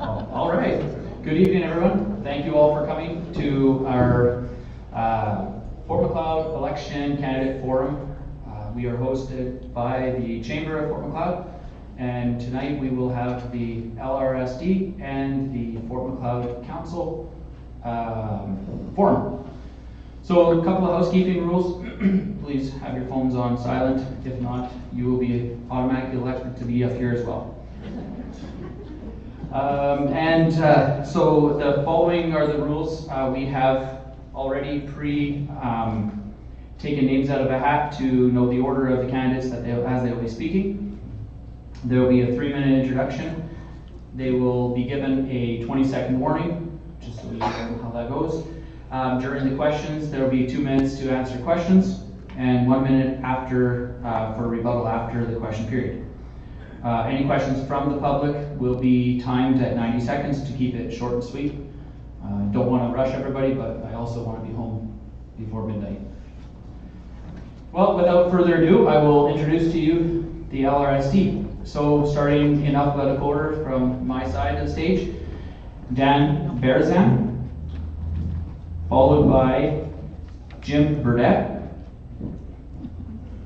All right. Good evening, everyone. Thank you all for coming to our Fort Macleod Election Candidate Forum. We are hosted by the Chamber of Fort Macleod, and tonight we will have the LRSD and the Fort Macleod Council forum. So a couple of housekeeping rules. Please have your phones on silent. If not, you will be automatically elected to be up here as well. So the following are the rules. We have already taken names out of a hat to know the order of the candidates as they will be speaking. There will be a 3-minute introduction. They will be given a 20-second warning, just so you know how that goes. During the questions, there will be 2 minutes to answer questions and 1 minute after for rebuttal after the question period. Any questions from the public will be timed at 90 seconds to keep it short and sweet. Don't want to rush everybody, but I also want to be home before midnight. Well, without further ado, I will introduce to you the LRSD. So starting in alphabetical order from my side of the stage, Dan Berezan, followed by Jim Burdett,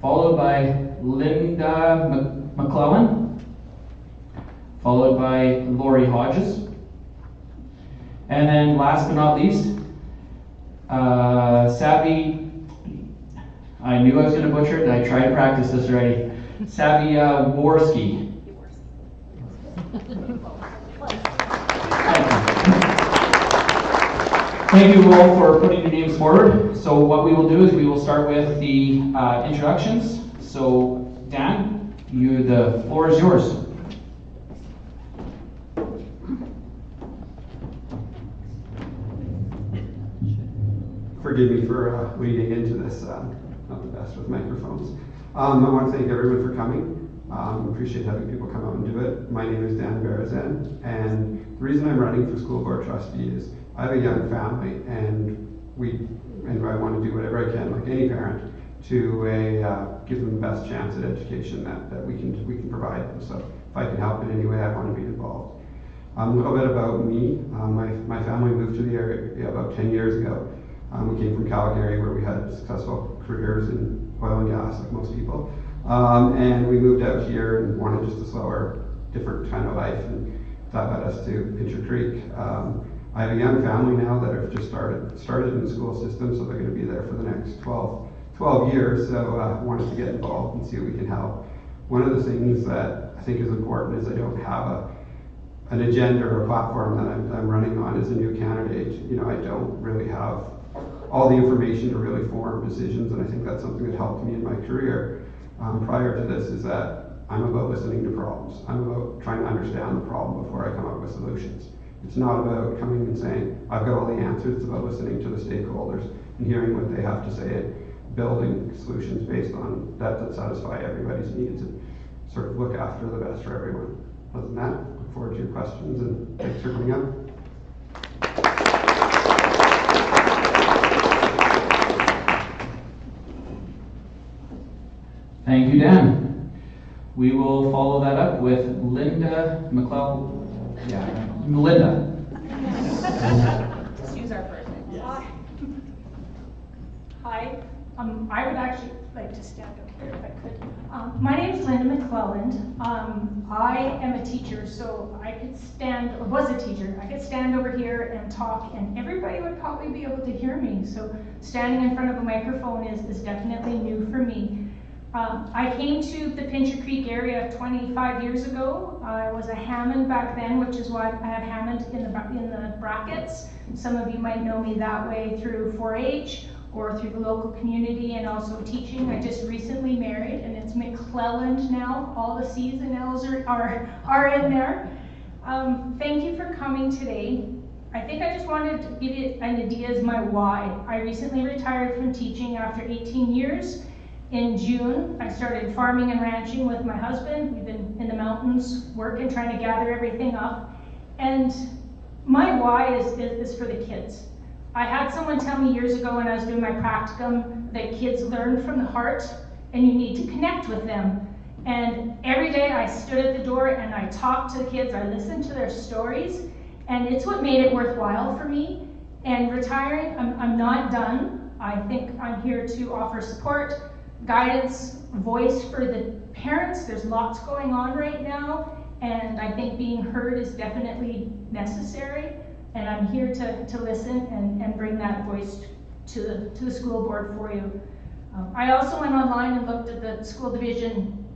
followed by Linda McClelland, followed by Lori Hodges, and then last but not least, Savi, I knew I was going to butcher it, and I tried to practice this already, Savi Houldin-Yaworsky. Thank you all for putting your names forward. So what we will do is we will start with the introductions. So Dan, the floor is yours. Forgive me for leading into this, not the best with microphones. I want to thank everyone for coming. Appreciate having people come out and do it. My name is Dan Berezan, and the reason I'm running for school board trustee is I have a young family, and I want to do whatever I can, like any parent, to give them the best chance at education that we can provide them. So if I can help in any way, I want to be involved. A little bit about me. My family moved to the area about 10 years ago. We came from Calgary, where we had successful careers in oil and gas, like most people. And we moved out here and wanted just a slower, different kind of life, and that led us to Pincher Creek. I have a young family now that have just started in the school system, so they're going to be there for the next 12 years, so I wanted to get involved and see what we can help. One of the things that I think is important is I don't have an agenda or a platform that I'm running on as a new candidate. You know, I don't really have all the information to really form decisions, and I think that's something that helped me in my career prior to this, is that I'm about listening to problems. I'm about trying to understand the problem before I come up with solutions. It's not about coming and saying, I've got all the answers. It's about listening to the stakeholders and hearing what they have to say and building solutions based on that satisfy everybody's needs and sort of look after the best for everyone. Other than that, look forward to your questions, and thanks for coming up. Thank you, Dan. We will follow that up with Linda McClelland. Yeah, Linda. Just use our first name. Yes. Hi. I would actually like to stand up here if I could. My name is Linda McClelland. I am a teacher, so I could stand, or was a teacher, I could stand over here and talk, and everybody would probably be able to hear me. So standing in front of a microphone is definitely new for me. I came to the Pincher Creek area 25 years ago. I was a Hammond back then, which is why I have Hammond in the brackets. Some of you might know me that way through 4-H or through the local community, and also teaching. I just recently married, and it's McClelland now. All the C's and L's are in there. Thank you for coming today. I think I just wanted to give you an idea as my why. I recently retired from teaching after 18 years. In June, I started farming and ranching with my husband. We've been in the mountains working, trying to gather everything up. And my why is for the kids. I had someone tell me years ago when I was doing my practicum that kids learn from the heart and you need to connect with them. And every day I stood at the door and I talked to the kids, I listened to their stories, and it's what made it worthwhile for me. And retiring, I'm not done. I think I'm here to offer support, guidance, voice for the parents. There's lots going on right now, and I think being heard is definitely necessary. And I'm here to listen and bring that voice to the school board for you. I also went online and looked at the school division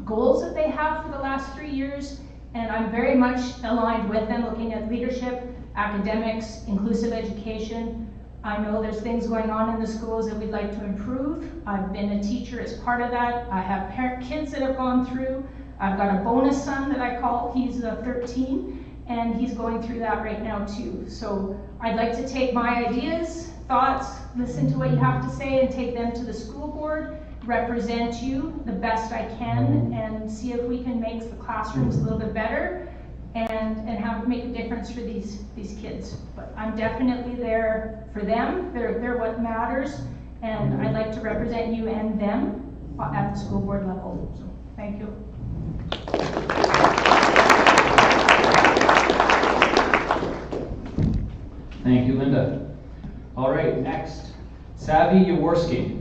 goals that they have for the last 3 years, and I'm very much aligned with them, looking at leadership, academics, inclusive education. I know there's things going on in the schools that we'd like to improve. I've been a teacher as part of that. I have kids that have gone through. I've got a bonus son that I call, he's 13, and he's going through that right now too. So I'd like to take my ideas, thoughts, listen to what you have to say, and take them to the school board, represent you the best I can, and see if we can make the classrooms a little bit better and make a difference for these kids. But I'm definitely there for them. They're what matters, and I'd like to represent you and them at the school board level. So thank you. Thank you, Linda. All right, next, Savi Houldin-Yaworsky.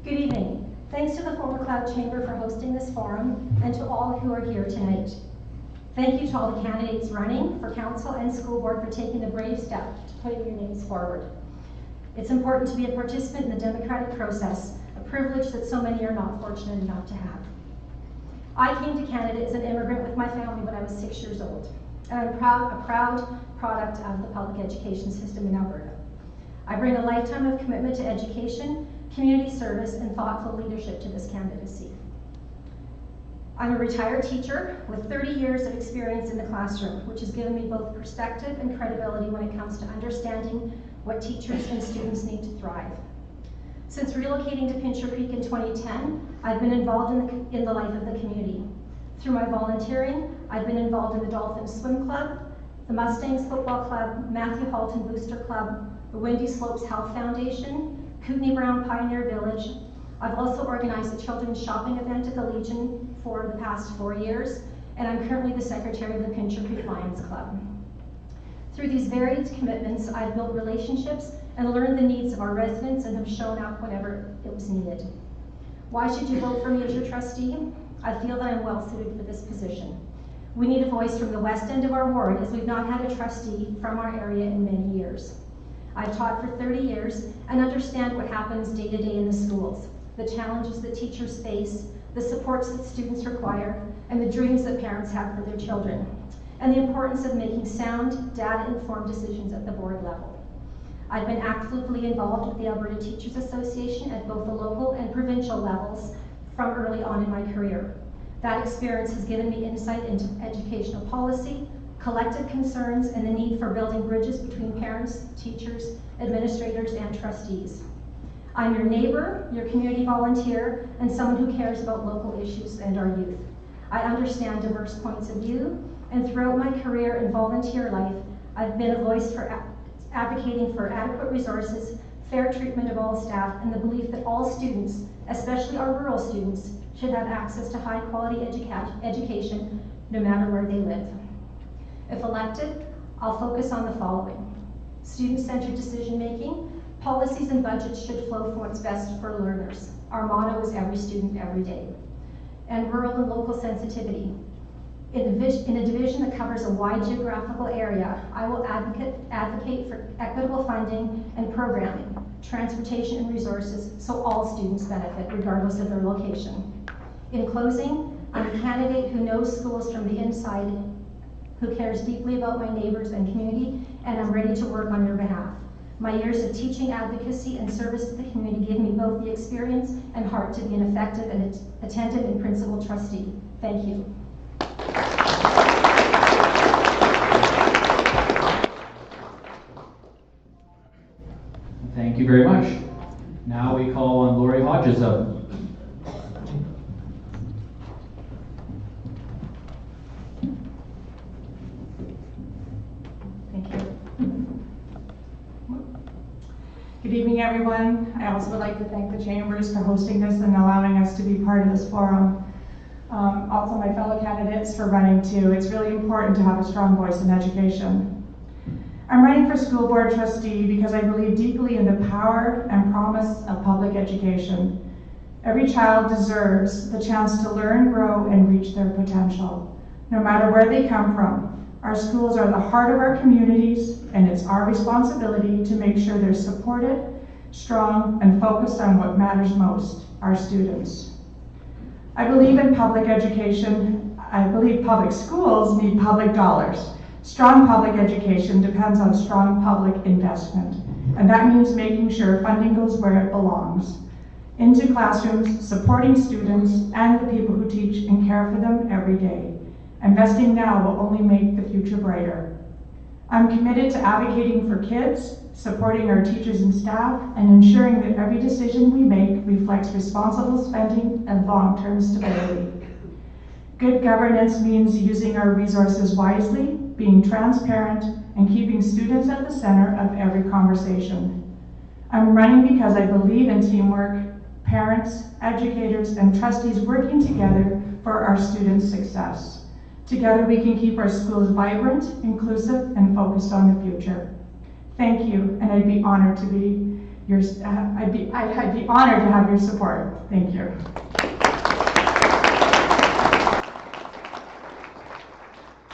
Good evening. Thanks to the former Macleod Chamber for hosting this forum and to all who are here tonight. Thank you to all the candidates running for council and school board for taking the brave step to putting your names forward. It's important to be a participant in the democratic process, a privilege that so many are not fortunate enough to have. I came to Canada as an immigrant with my family when I was 6 years old, and I'm a proud product of the public education system in Alberta. I bring a lifetime of commitment to education, community service, and thoughtful leadership to this candidacy. I'm a retired teacher with 30 years of experience in the classroom, which has given me both perspective and credibility when it comes to understanding what teachers and students need to thrive. Since relocating to Pincher Creek in 2010, I've been involved in the life of the community. Through my volunteering, I've been involved in the Dolphins Swim Club, the Mustangs Football Club, Matthew Halton Booster Club, the Windy Slopes Health Foundation, Kootenai Brown Pioneer Village. I've also organized a children's shopping event at the Legion for the past 4 years, and I'm currently the secretary of the Pincher Creek Lions Club. Through these varied commitments, I've built relationships and learned the needs of our residents and have shown up whenever it was needed. Why should you vote for me as your trustee? I feel that I'm well suited for this position. We need a voice from the west end of our ward, as we've not had a trustee from our area in many years. I've taught for 30 years and understand what happens day to day in the schools, the challenges that teachers face, the supports that students require, and the dreams that parents have for their children, and the importance of making sound, data-informed decisions at the board level. I've been actively involved with the Alberta Teachers Association at both the local and provincial levels from early on in my career. That experience has given me insight into educational policy, collective concerns, and the need for building bridges between parents, teachers, administrators, and trustees. I'm your neighbor, your community volunteer, and someone who cares about local issues and our youth. I understand diverse points of view, and throughout my career and volunteer life, I've been a voice for advocating for adequate resources, fair treatment of all staff, and the belief that all students, especially our rural students, should have access to high-quality education no matter where they live. If elected, I'll focus on the following: student-centered decision-making. Policies and budgets should flow from what's best for learners. Our motto is every student, every day. And rural and local sensitivity. In a division that covers a wide geographical area, I will advocate for equitable funding and programming, transportation and resources, so all students benefit regardless of their location. In closing, I'm a candidate who knows schools from the inside, who cares deeply about my neighbors and community, and I'm ready to work on your behalf. My years of teaching, advocacy, and service to the community give me both the experience and heart to be an effective and attentive and principled trustee. Thank you. Thank you very much. Now we call on Lori Hodges up. Good evening, everyone. I also would like to thank the Chambers for hosting this and allowing us to be part of this forum. Also my fellow candidates for running too. It's really important to have a strong voice in education. I'm running for school board trustee because I believe deeply in the power and promise of public education. Every child deserves the chance to learn, grow, and reach their potential, no matter where they come from. Our schools are the heart of our communities, and it's our responsibility to make sure they're supported, strong, and focused on what matters most, our students. I believe in public education. I believe public schools need public dollars. Strong public education depends on strong public investment, and that means making sure funding goes where it belongs, into classrooms, supporting students and the people who teach and care for them every day. Investing now will only make the future brighter. I'm committed to advocating for kids, supporting our teachers and staff, and ensuring that every decision we make reflects responsible spending and long-term stability. Good governance means using our resources wisely, being transparent, and keeping students at the center of every conversation. I'm running because I believe in teamwork, parents, educators, and trustees working together for our students' success. Together we can keep our schools vibrant, inclusive, and focused on the future. Thank you, and I'd be honored to be I'd be honored to have your support. Thank you.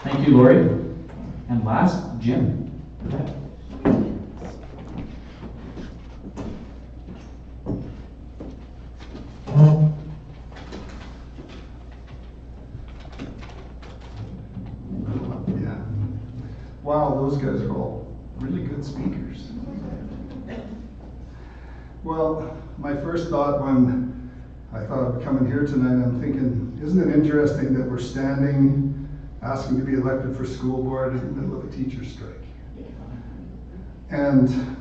Thank you, Lori. And last, Jim. Wow, those guys are all really good speakers. Well, my first thought when I thought of coming here tonight, I'm thinking, isn't it interesting that we're standing, asking to be elected for school board in the middle of a teacher strike? And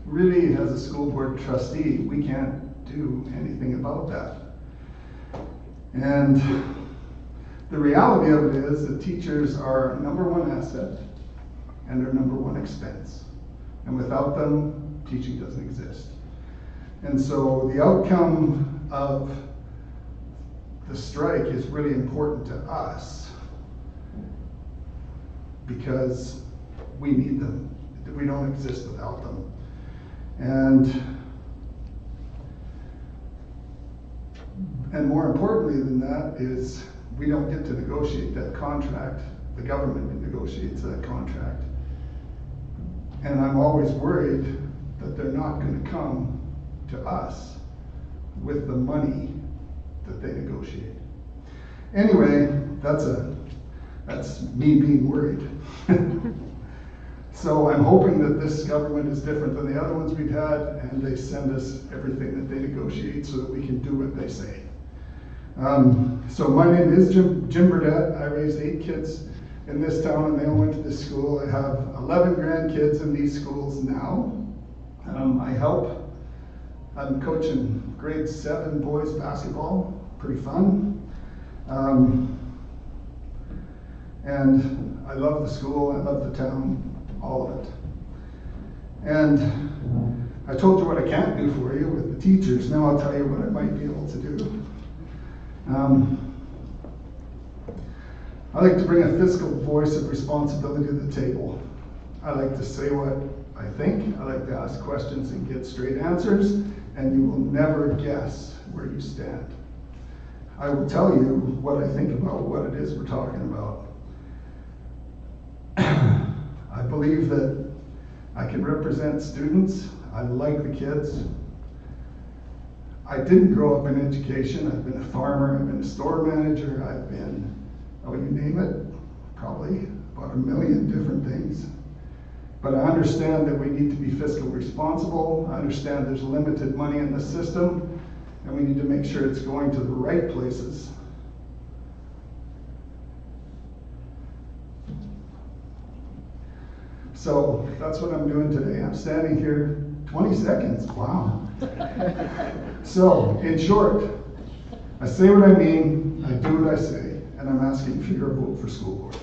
really, as a school board trustee, we can't do anything about that. And the reality of it is that teachers are our number one asset and our number one expense. And without them, teaching doesn't exist. And so the outcome of the strike is really important to us because we need them. We don't exist without them. And more importantly than that is we don't get to negotiate that contract. The government negotiates that contract. And I'm always worried that they're not going to come to us with the money that they negotiate. Anyway, that's me being worried. So I'm hoping that this government is different than the other ones we've had, and they send us everything that they negotiate so that we can do what they say. So my name is Jim Burdett. I raised 8 kids in this town, and they all went to this school. I have 11 grandkids in these schools now. I help. I'm coaching grade 7 boys basketball. Pretty fun. And I love the school. I love the town. All of it. And I told you what I can't do for you with the teachers. Now I'll tell you what I might be able to do. I like to bring a fiscal voice of responsibility to the table. I like to say what I think. I like to ask questions and get straight answers, and you will never guess where you stand. I will tell you what I think about what it is we're talking about. I believe that I can represent students. I like the kids. I didn't grow up in education. I've been a farmer, I've been a store manager, I've been, oh, you name it, probably about 1 million different things. But I understand that we need to be fiscally responsible. I understand there's limited money in the system, and we need to make sure it's going to the right places. So that's what I'm doing today. I'm standing here 20 seconds, wow. So, in short, I say what I mean, I do what I say, and I'm asking for your vote for school board.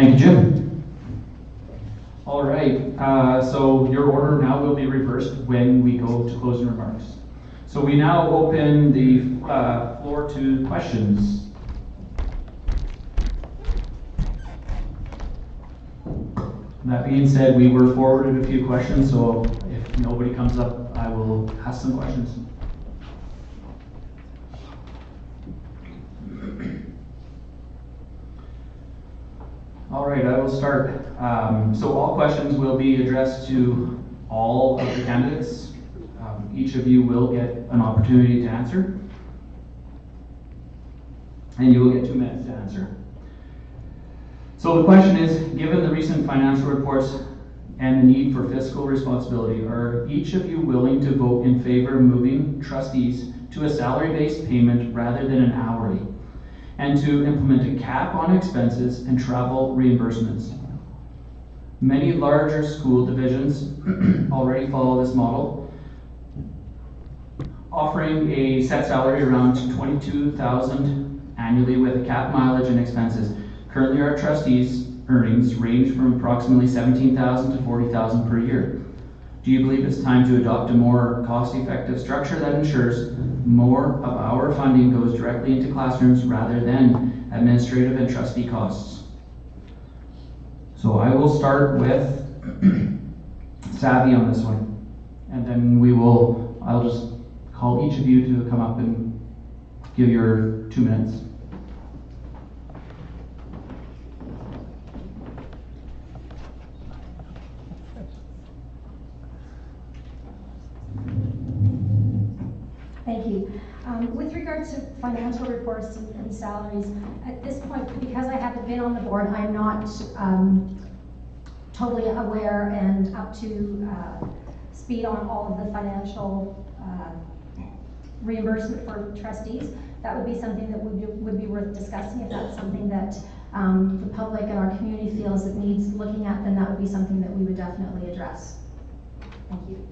Thank you, Jim. All right, so your order now will be reversed when we go to closing remarks. So we now open the floor to questions. That being said, we were forwarded a few questions, so if nobody comes up, I will ask some questions. All right, I will start. So all questions will be addressed to all of the candidates. Each of you will get an opportunity to answer. And you will get 2 minutes to answer. So the question is, given the recent financial reports and the need for fiscal responsibility, are each of you willing to vote in favor of moving trustees to a salary-based payment rather than an hourly, and to implement a cap on expenses and travel reimbursements? Many larger school divisions already follow this model, offering a set salary around $22,000 annually with a cap mileage and expenses. Currently, our trustees' earnings range from approximately $17,000 to $40,000 per year. Do you believe it's time to adopt a more cost-effective structure that ensures more of our funding goes directly into classrooms rather than administrative and trustee costs? So I will start with Savi on this one, and then I'll just call each of you to come up and give your 2 minutes. Thank you. With regards to financial reports and salaries, at this point, because I haven't been on the board, I'm not totally aware and up to speed on all of the financial reimbursement for trustees. That would be something that would be worth discussing. If that's something that the public and our community feels it needs looking at, then that would be something that we would definitely address. Thank you.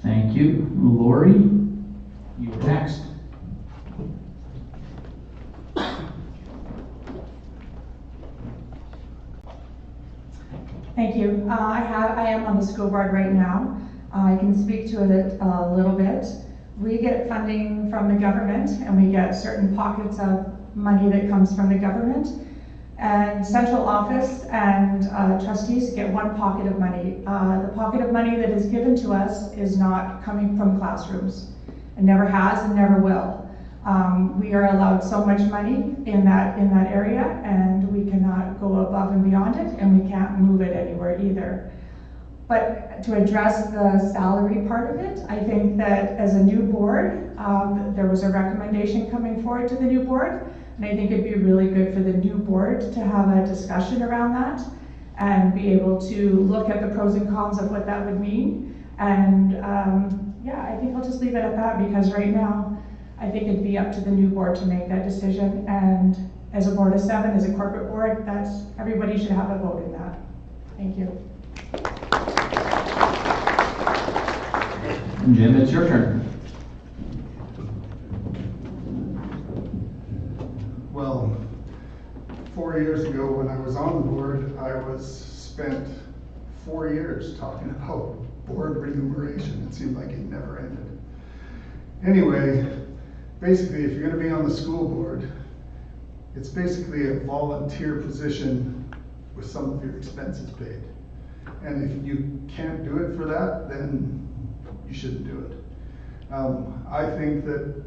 Thank you. Lori, you are next. Thank you. I am on the school board right now. I can speak to it a little bit. We get funding from the government, and we get certain pockets of money that comes from the government. And central office and trustees get one pocket of money. The pocket of money that is given to us is not coming from classrooms. It never has and never will. We are allowed so much money in that area, and we cannot go above and beyond it, and we can't move it anywhere either. But to address the salary part of it, I think that as a new board, there was a recommendation coming forward to the new board, and I think it'd be really good for the new board to have a discussion around that and be able to look at the pros and cons of what that would mean. And yeah, I think I'll just leave it at that, because right now, I think it'd be up to the new board to make that decision. And as a board of 7, as a corporate board, everybody should have a vote in that. Thank you. Jim, it's your turn. Well, 4 years ago when I was on the board, I spent 4 years talking about board remuneration. It seemed like it never ended. Anyway, basically, if you're going to be on the school board, it's basically a volunteer position with some of your expenses paid. And if you can't do it for that, then you shouldn't do it. I think that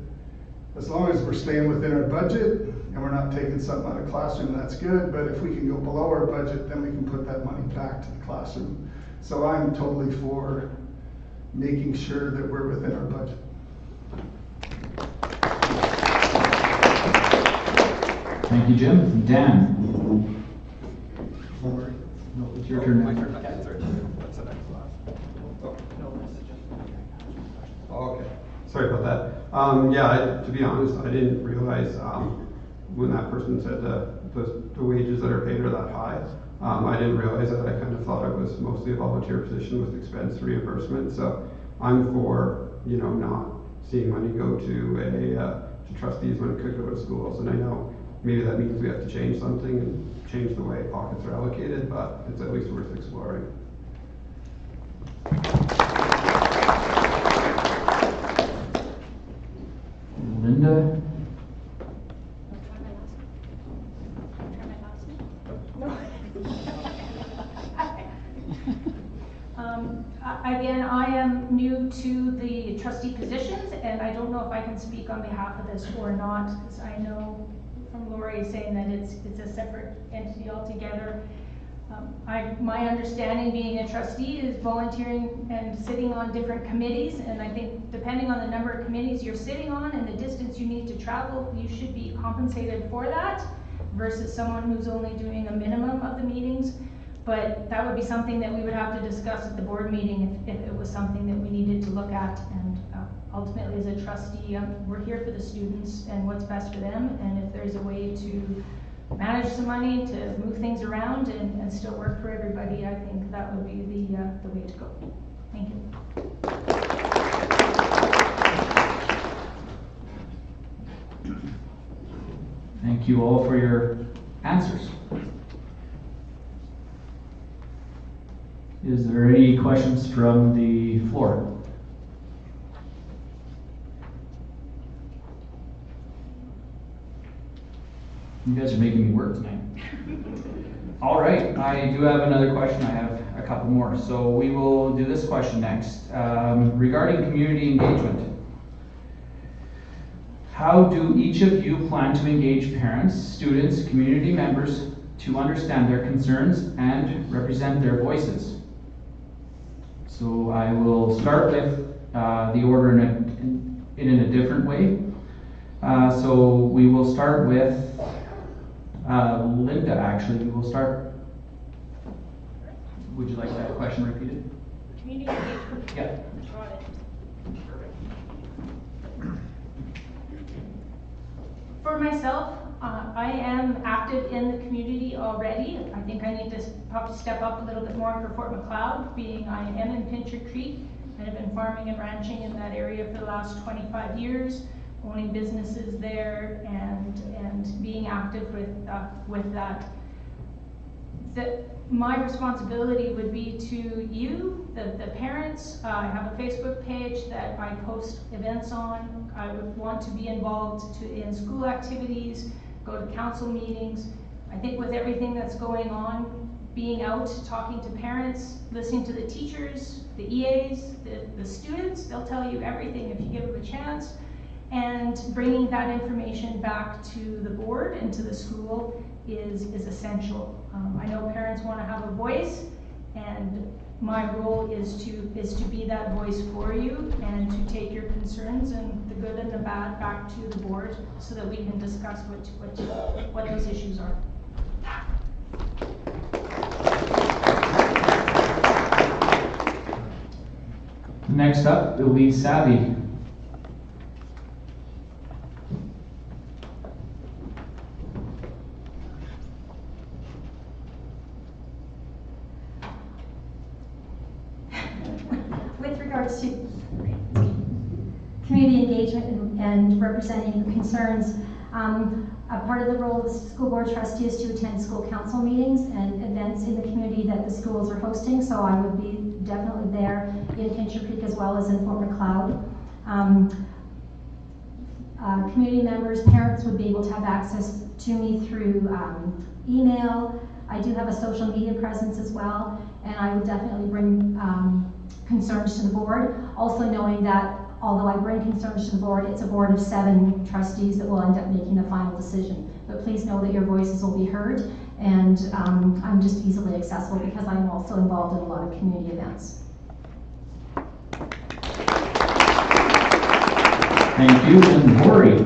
as long as we're staying within our budget and we're not taking something out of classroom, that's good. But if we can go below our budget, then we can put that money back to the classroom. So I'm totally for making sure that we're within our budget. Thank you, Jim. Dan. No, it's your turn. My turn. Okay, sorry. What's the next class? Oh, okay. Sorry about that. Yeah, to be honest, I didn't realize when that person said the wages that are paid are that high. I didn't realize that. I kind of thought it was mostly a volunteer position with expense reimbursement. So I'm for not seeing money go to trustees when it could go to schools. And I know maybe that means we have to change something and change the way pockets are allocated, but it's at least worth exploring. Linda? Again, I am new to the trustee positions, and I don't know if I can speak on behalf of this or not, because I know from Lori saying that it's a separate entity altogether. My understanding being a trustee is volunteering and sitting on different committees, and I think depending on the number of committees you're sitting on and the distance you need to travel, you should be compensated for that versus someone who's only doing a minimum of the meetings. But that would be something that we would have to discuss at the board meeting if it was something that we needed to look at. And ultimately, as a trustee, we're here for the students and what's best for them. And if there's a way to manage some money to move things around and still work for everybody, I think that would be the way to go. Thank you. Thank you all for your answers. Is there any questions from the floor? You guys are making me work tonight. All right, I do have another question. I have a couple more. So we will do this question next. Regarding community engagement, how do each of you plan to engage parents, students, community members to understand their concerns and represent their voices? So I will start with the order in a different way. So we will start with Linda, actually. We will start. Would you like that question repeated? Community engagement. Yeah. Got it. For myself, I am active in the community already. I think I need to probably step up a little bit more for Fort Macleod, being I am in Pincher Creek and have been farming and ranching in that area for the last 25 years, owning businesses there and being active with that. My responsibility would be to you, the parents. I have a Facebook page that I post events on. I would want to be involved in school activities, go to council meetings. I think with everything that's going on, being out, talking to parents, listening to the teachers, the EAs, the students, they'll tell you everything if you give them a chance. And bringing that information back to the board and to the school is essential. I know parents want to have a voice, and my role is to be that voice for you and to take your concerns and the good and the bad back to the board so that we can discuss what those issues are. Next up, it will be Savi. To community engagement and representing concerns. A part of the role of the school board trustee is to attend school council meetings and events in the community that the schools are hosting, so I would be definitely there in Pincher Creek as well as in Fort Macleod. Community members, parents would be able to have access to me through email. I do have a social media presence as well, and I would definitely bring concerns to the board, also knowing that although I bring concerns to the board, it's a board of 7 trustees that will end up making the final decision. But please know that your voices will be heard, and I'm just easily accessible because I'm also involved in a lot of community events. Thank you, and Lori.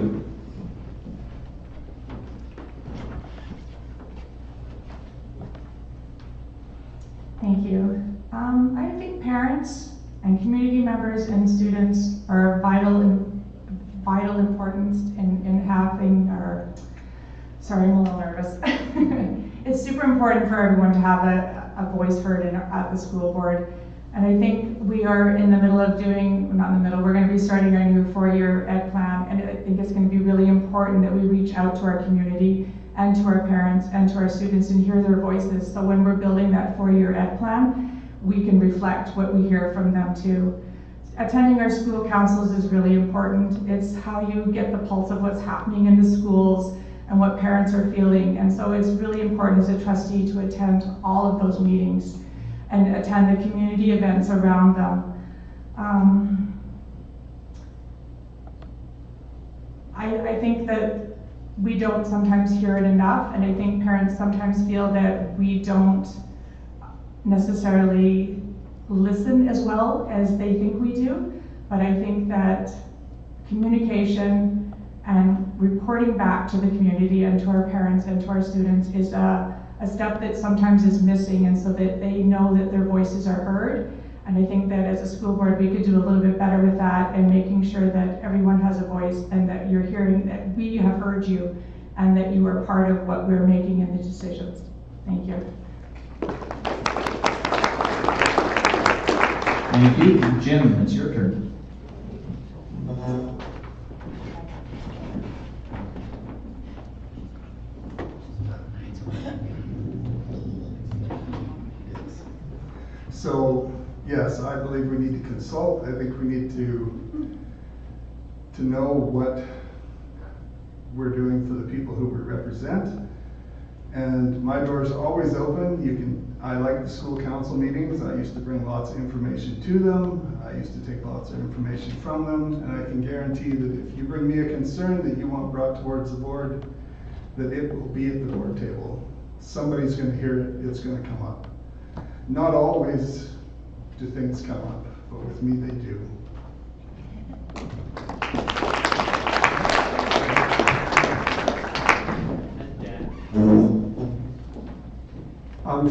Thank you. I think parents and community members and students are vital importance in having sorry, I'm a little nervous. It's super important for everyone to have a voice heard at the school board. And I think we are in the middle of doing, not in the middle, we're going to be starting our new 4-year ed plan, and I think it's going to be really important that we reach out to our community and to our parents and to our students and hear their voices. So when we're building that 4-year ed plan, we can reflect what we hear from them too. Attending our school councils is really important. It's how you get the pulse of what's happening in the schools and what parents are feeling. And so it's really important as a trustee to attend all of those meetings and attend the community events around them. I think that we don't sometimes hear it enough, and I think parents sometimes feel that we don't necessarily listen as well as they think we do. But I think that communication and reporting back to the community and to our parents and to our students is a step that sometimes is missing, and so that they know that their voices are heard. And I think that as a school board, we could do a little bit better with that and making sure that everyone has a voice and that you're hearing that we have heard you and that you are part of what we're making in the decisions. Thank you. Thank you. Jim, it's your turn. So, yes, I believe we need to consult. I think we need to know what we're doing for the people who we represent. And my door's always open. I like the school council meetings. I used to bring lots of information to them. I used to take lots of information from them. And I can guarantee that if you bring me a concern that you want brought towards the board, that it will be at the board table. Somebody's going to hear it. It's going to come up. Not always do things come up, but with me they do.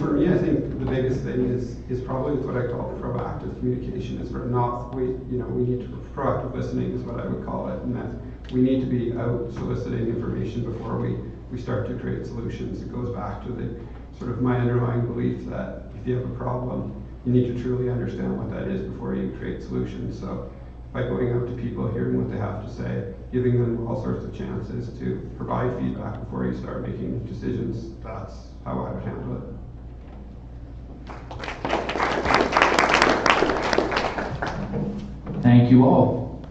For me, I think the biggest thing is probably what I call proactive communication. Is we're not, we need to, proactive listening is what I would call it, and that we need to be out soliciting information before we start to create solutions. It goes back to the sort of my underlying belief that if you have a problem, you need to truly understand what that is before you create solutions. So by going out to people, hearing what they have to say, giving them all sorts of chances to provide feedback before you start making decisions, that's how I would handle it. Thank you all.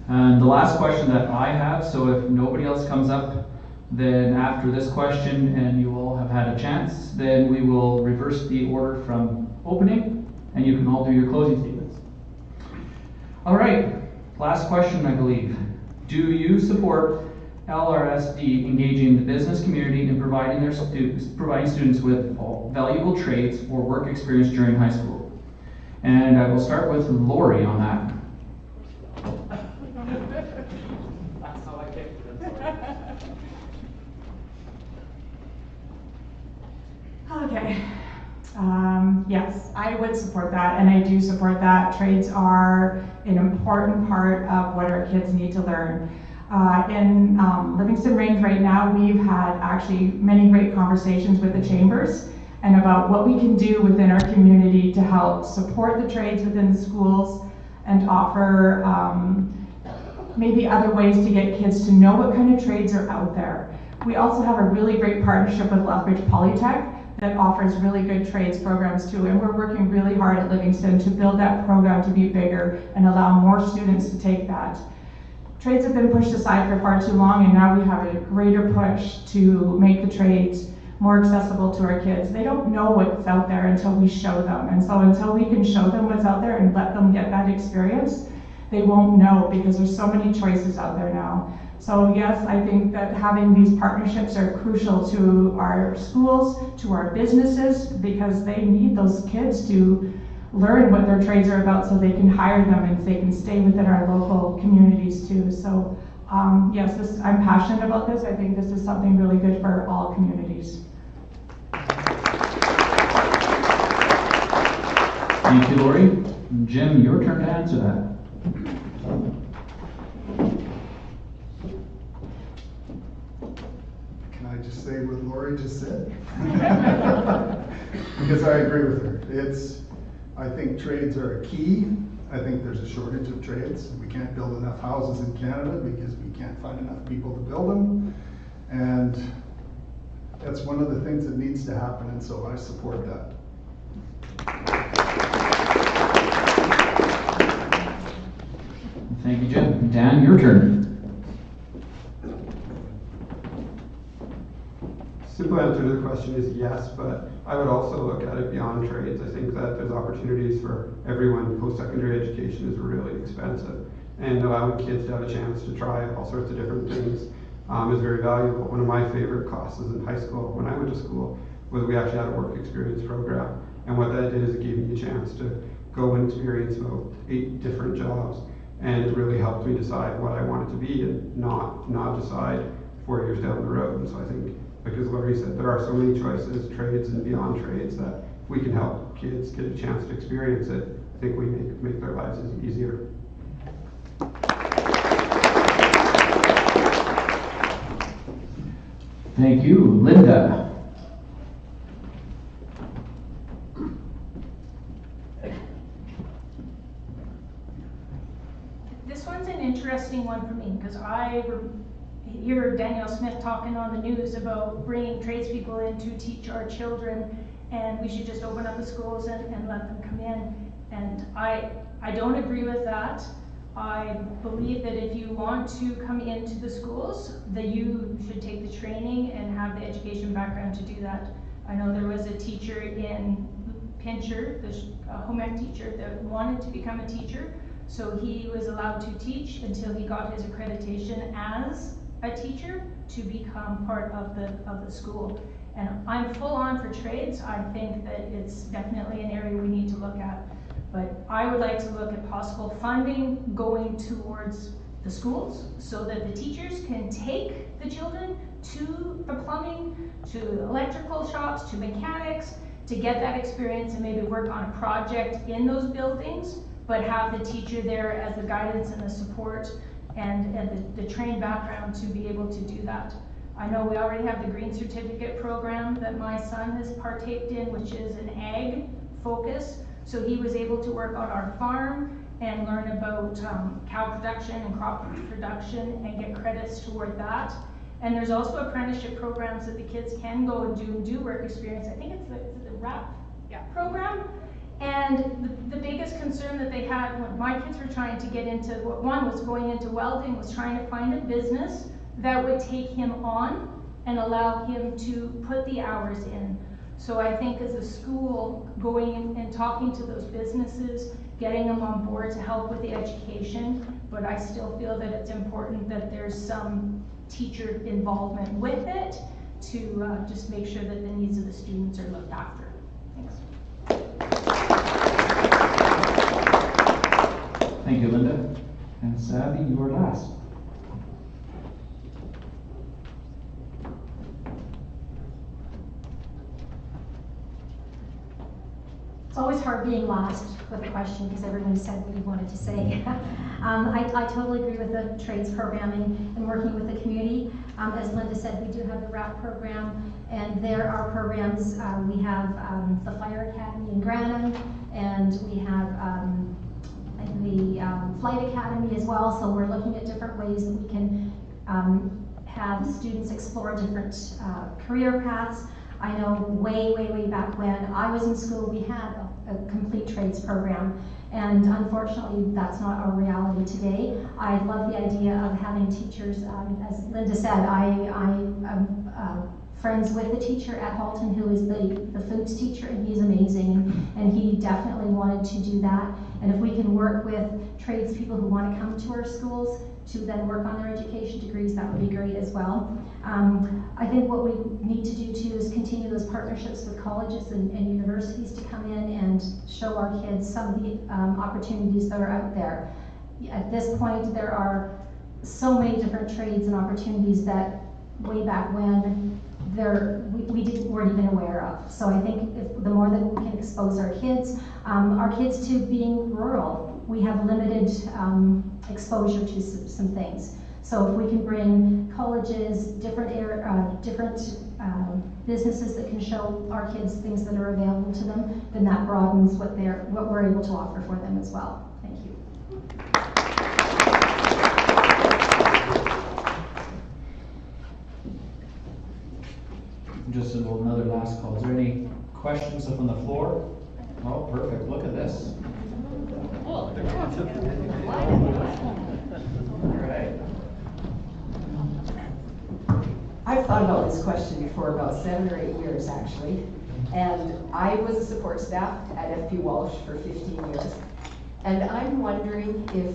And the last question that I have, so if nobody else comes up, then after this question and you all have had a chance, then we will reverse the order from opening and you can all do your closing statements. All right, last question, I believe. Do you support LRSD engaging the business community in providing students with valuable trades or work experience during high school? And I will start with Lori on that. That's how I picked it. Okay. Yes, I would support that, and I do support that. Trades are an important part of what our kids need to learn. In Livingstone Range right now, we've had actually many great conversations with the chambers and about what we can do within our community to help support the trades within the schools and offer maybe other ways to get kids to know what kind of trades are out there. We also have a really great partnership with Lethbridge Polytech that offers really good trades programs too, and we're working really hard at Livingstone to build that program to be bigger and allow more students to take that. Trades have been pushed aside for far too long, and now we have a greater push to make the trades more accessible to our kids. They don't know what's out there until we show them, and so until we can show them what's out there and let them get that experience, they won't know, because there's so many choices out there now. So yes, I think that having these partnerships are crucial to our schools, to our businesses, because they need those kids to learn what their trades are about so they can hire them and they can stay within our local communities too. So yes, I'm passionate about this. I think this is something really good for all communities. Thank you, Lori. Jim, your turn to answer that. Can I just say what Lori just said? Because I agree with her. I think trades are a key. I think there's a shortage of trades. We can't build enough houses in Canada because we can't find enough people to build them. And that's one of the things that needs to happen, and so I support that. Thank you, Jim. Dan, your turn. Simple answer to the question is yes, but I would also look at it beyond trades. I think that there's opportunities for everyone. Post-secondary education is really expensive, and allowing kids to have a chance to try all sorts of different things is very valuable. One of my favorite classes in high school, when I went to school, was we actually had a work experience program, and what that did is it gave me a chance to go and experience about 8 different jobs, and it really helped me decide what I wanted to be and not decide 4 years down the road. And so I think, because Laurie said, there are so many choices, trades and beyond trades, that if we can help kids get a chance to experience it, I think we make their lives easier. Thank you. Linda. This one's an interesting one for me, because I hear Danielle Smith talking on the news about bringing tradespeople in to teach our children, and we should just open up the schools and let them come in. And I don't agree with that. I believe that if you want to come into the schools, that you should take the training and have the education background to do that. I know there was a teacher in Pincher, the home ec teacher, that wanted to become a teacher, so he was allowed to teach until he got his accreditation as a teacher to become part of the school. And I'm full on for trades. I think that it's definitely an area we need to look at. But I would like to look at possible funding going towards the schools so that the teachers can take the children to the plumbing, to electrical shops, to mechanics, to get that experience and maybe work on a project in those buildings, but have the teacher there as the guidance and the support and the trained background to be able to do that. I know we already have the Green Certificate program that my son has partaked in, which is an ag focus. So he was able to work on our farm and learn about cow production and crop production and get credits toward that. And there's also apprenticeship programs that the kids can go and do work experience. I think it's the RAP program. And the biggest concern that they had when my kids were trying to get into, one was going into welding, was trying to find a business that would take him on and allow him to put the hours in. So I think as a school, going and talking to those businesses, getting them on board to help with the education, but I still feel that it's important that there's some teacher involvement with it to just make sure that the needs of the students are looked after. Thanks. Thank you, Linda. And Savi, you are last. It's always hard being last with a question because everyone said what you wanted to say. I totally agree with the trades programming and working with the community. As Linda said, we do have the RAP program, and there are programs. We have the Fire Academy in Granham, and we have the Flight Academy as well. So we're looking at different ways that we can have students explore different career paths. I know way back when I was in school, we had a complete trades program, and unfortunately that's not our reality today. I love the idea of having teachers, as Linda said, I'm friends with the teacher at Halton who is the foods teacher, and he's amazing, and he definitely wanted to do that. And if we can work with tradespeople who want to come to our schools to then work on their education degrees, that would be great as well. I think what we need to do too is continue those partnerships with colleges and universities to come in and show our kids some of the opportunities that are out there. At this point, there are so many different trades and opportunities that way back when we weren't even aware of. So I think the more that we can expose our kids to being rural, we have limited exposure to some things. So if we can bring colleges, different businesses that can show our kids things that are available to them, then that broadens what we're able to offer for them as well. Thank you. Just another last call. Is there any questions up on the floor? Oh, perfect. Look at this. All right. I've thought about this question for about 7 or 8 years, actually. And I was a support staff at FP Walsh for 15 years. And I'm wondering if,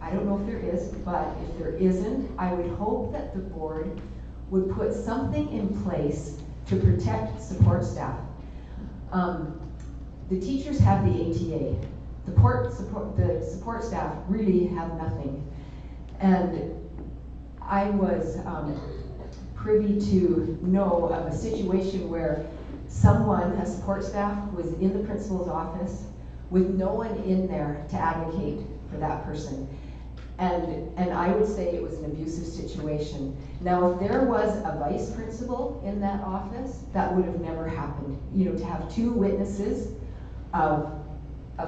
I don't know if there is, but if there isn't, I would hope that the board would put something in place to protect support staff. The teachers have the ATA. The support staff really have nothing. And I was privy to know of a situation where someone, a support staff, was in the principal's office with no one in there to advocate for that person. And I would say it was an abusive situation. Now, if there was a vice principal in that office, that would have never happened. You know, to have 2 witnesses of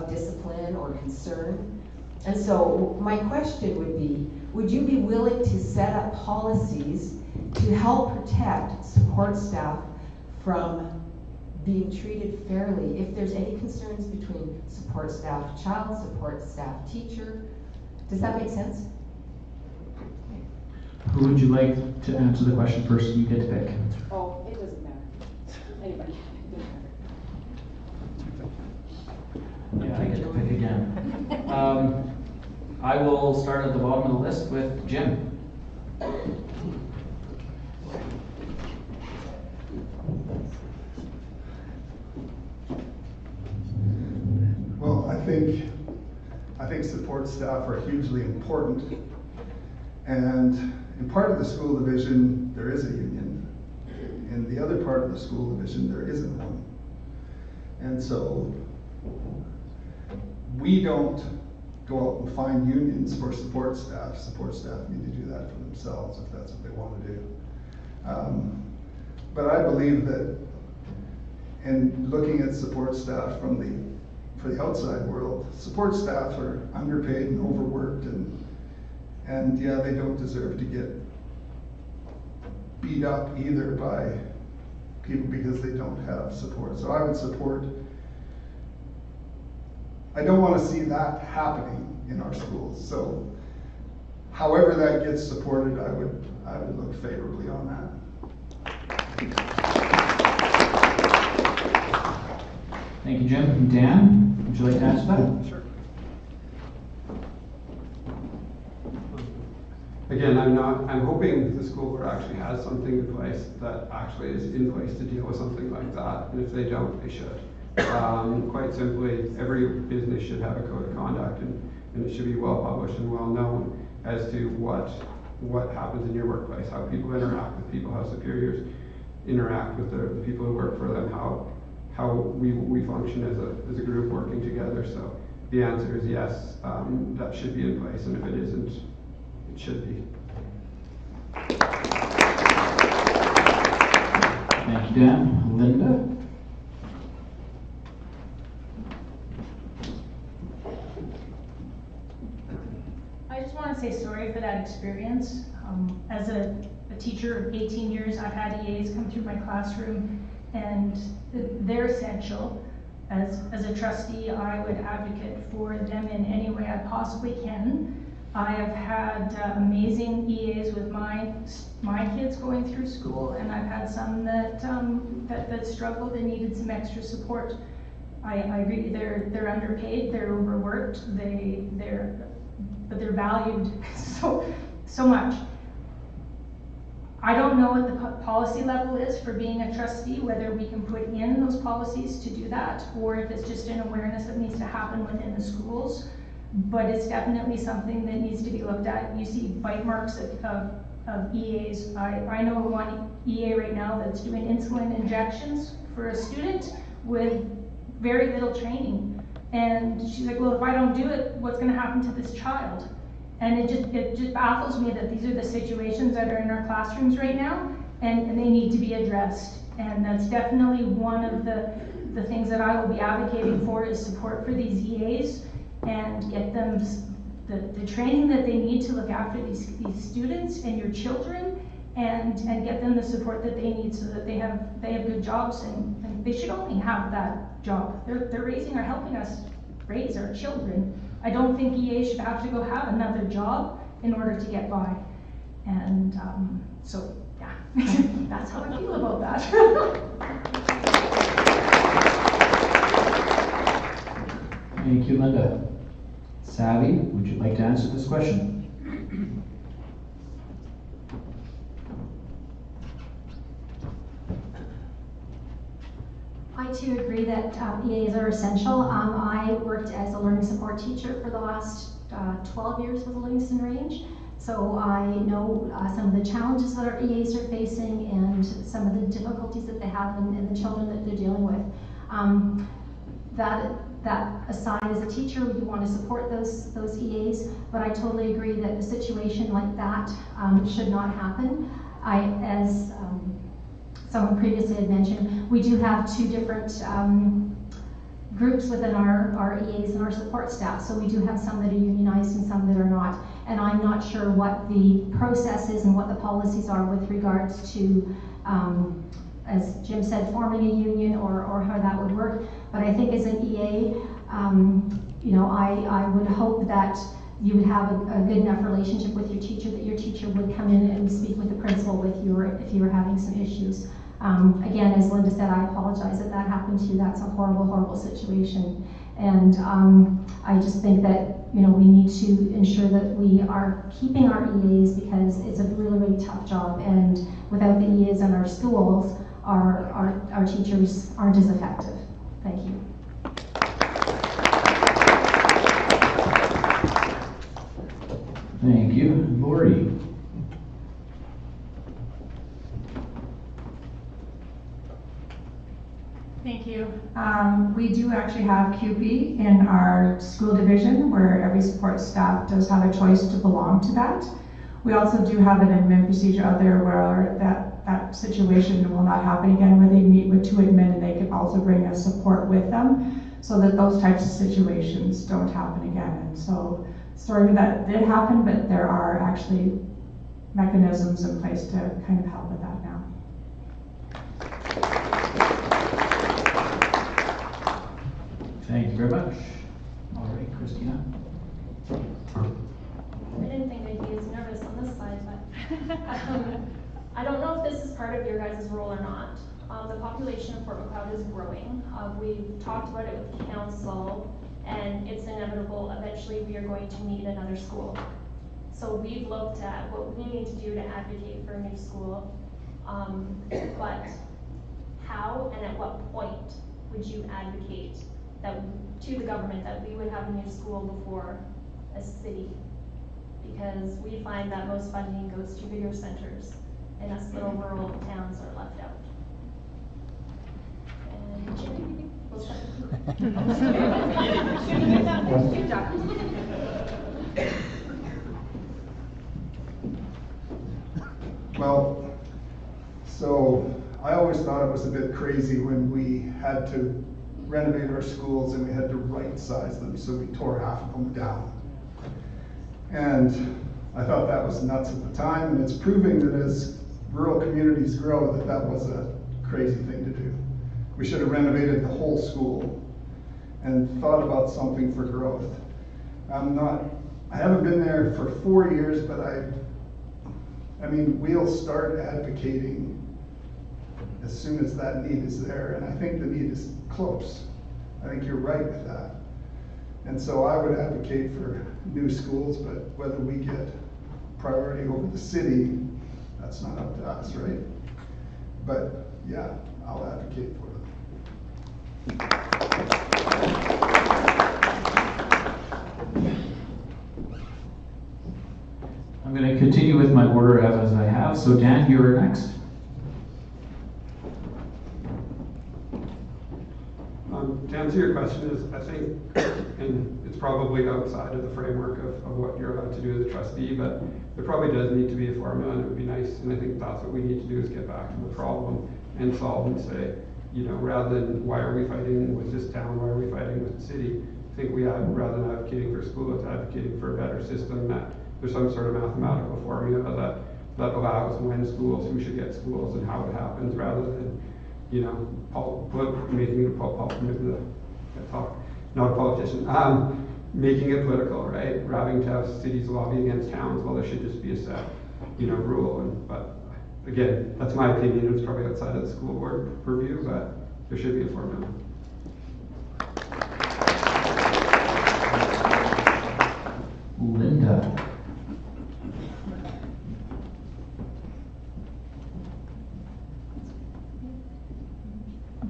discipline or concern. And so my question would be, would you be willing to set up policies to help protect support staff from being treated fairly if there's any concerns between support staff child, support staff teacher? Does that make sense? Who would you like to answer the question first? You get to pick. Oh, it doesn't matter. Anybody. Yeah, I get to pick again. I will start at the bottom of the list with Jim. Well, I think support staff are hugely important. And in part of the school division, there is a union. In the other part of the school division, there isn't one. And so we don't go out and find unions for support staff. Support staff need to do that for themselves if that's what they want to do. But I believe that in looking at support staff for the outside world, support staff are underpaid and overworked, and yeah, they don't deserve to get beat up either by people because they don't have support. So I would support. I don't want to see that happening in our schools. So however that gets supported, I would look favorably on that. Thank you, Jim. Dan, would you like to answer that? Sure. Again, I'm hoping the school board actually has something in place that actually is in place to deal with something like that. And if they don't, they should. Quite simply, every business should have a code of conduct, and it should be well published and well known as to what happens in your workplace, how people interact with people, how superiors interact with the people who work for them, how we function as a group working together. So the answer is yes, that should be in place, and if it isn't, it should be. Thank you, Dan. Linda? I just want to say sorry for that experience. As a teacher of 18 years, I've had EAs come through my classroom, and they're essential. As a trustee, I would advocate for them in any way I possibly can. I have had amazing EAs with my kids going through school, and I've had some that struggled and needed some extra support. I agree, they're underpaid, they're overworked, but they're valued so much. I don't know what the policy level is for being a trustee, whether we can put in those policies to do that, or if it's just an awareness that needs to happen within the schools. But it's definitely something that needs to be looked at. You see bite marks of EAs. I know one EA right now that's doing insulin injections for a student with very little training. And she's like, well, if I don't do it, what's gonna happen to this child? And it just baffles me that these are the situations that are in our classrooms right now, and they need to be addressed. And that's definitely one of the things that I will be advocating for, is support for these EAs and get them the training that they need to look after these students and your children, and get them the support that they need so that they have good jobs, and they should only have that job. They're raising or helping us raise our children. I don't think EA should have to go have another job in order to get by. And so, yeah, that's how I feel about that. Thank you, Linda. Savi, would you like to answer this question? I too agree that EAs are essential. I worked as a learning support teacher for the last 12 years with the Livingstone Range, so I know some of the challenges that our EAs are facing and some of the difficulties that they have and the children that they're dealing with. That aside, as a teacher, you want to support those EAs, but I totally agree that a situation like that should not happen. As someone previously had mentioned, we do have two different groups within our EAs and our support staff. So we do have some that are unionized and some that are not. And I'm not sure what the process is and what the policies are with regards to, as Jim said, forming a union or how that would work. But I think as an EA, I would hope that you would have a good enough relationship with your teacher that your teacher would come in and speak with the principal if you were having some issues. Again, as Linda said, I apologize that happened to you. That's a horrible, horrible situation. And I just think that we need to ensure that we are keeping our EAs, because it's a really, really tough job. And without the EAs in our schools, our teachers aren't as effective. Thank you. Thank you. Lori. Thank you. We do actually have QP in our school division, where every support staff does have a choice to belong to that. We also do have an admin procedure out there where that situation will not happen again, where they meet with two admin and they can also bring a support with them, so that those types of situations don't happen again. And so, sorry that did happen, but there are actually mechanisms in place to kind of help with that now. Thank you very much. All right, Christina. I didn't think I'd be as nervous on this side, but I don't know if this is part of your guys' role or not. The population of Fort Macleod is growing. We've talked about it with council, and it's inevitable. Eventually, we are going to need another school. So we've looked at what we need to do to advocate for a new school, but how and at what point would you advocate to the government that we would have a new school before a city? Because we find that most funding goes to bigger centers, and us little rural towns are left out. And Jimmy, we'll start with you. Well, so I always thought it was a bit crazy when we had to renovate our schools and we had to right size them, so we tore half of them down. And I thought that was nuts at the time, and it's proving that as rural communities grow, that was a crazy thing to do. We should have renovated the whole school and thought about something for growth. I haven't been there for 4 years, but I mean, we'll start advocating as soon as that need is there, and I think the need is close. I think you're right with that. And so I would advocate for new schools, but whether we get priority over the city, that's not up to us, right? But yeah, I'll advocate for them. I'm going to continue with my order as I have. So Dan, you're next. To answer your question is, I think, and it's probably outside of the framework of what you're allowed to do as a trustee, but there probably does need to be a formula, and it would be nice, and I think that's what we need to do, is get back to the problem and solve and say, you know, rather than why are we fighting with this town, why are we fighting with the city? I think we have, rather than advocating for school, it's advocating for a better system, that there's some sort of mathematical formula that allows when schools, who should get schools and how it happens, rather than, you know, making it not a politician, making it political, right? Having to have cities lobby against towns, well, there should just be a set, you know, rule. But again, that's my opinion. It's probably outside of the school board purview, but there should be a formula. Linda.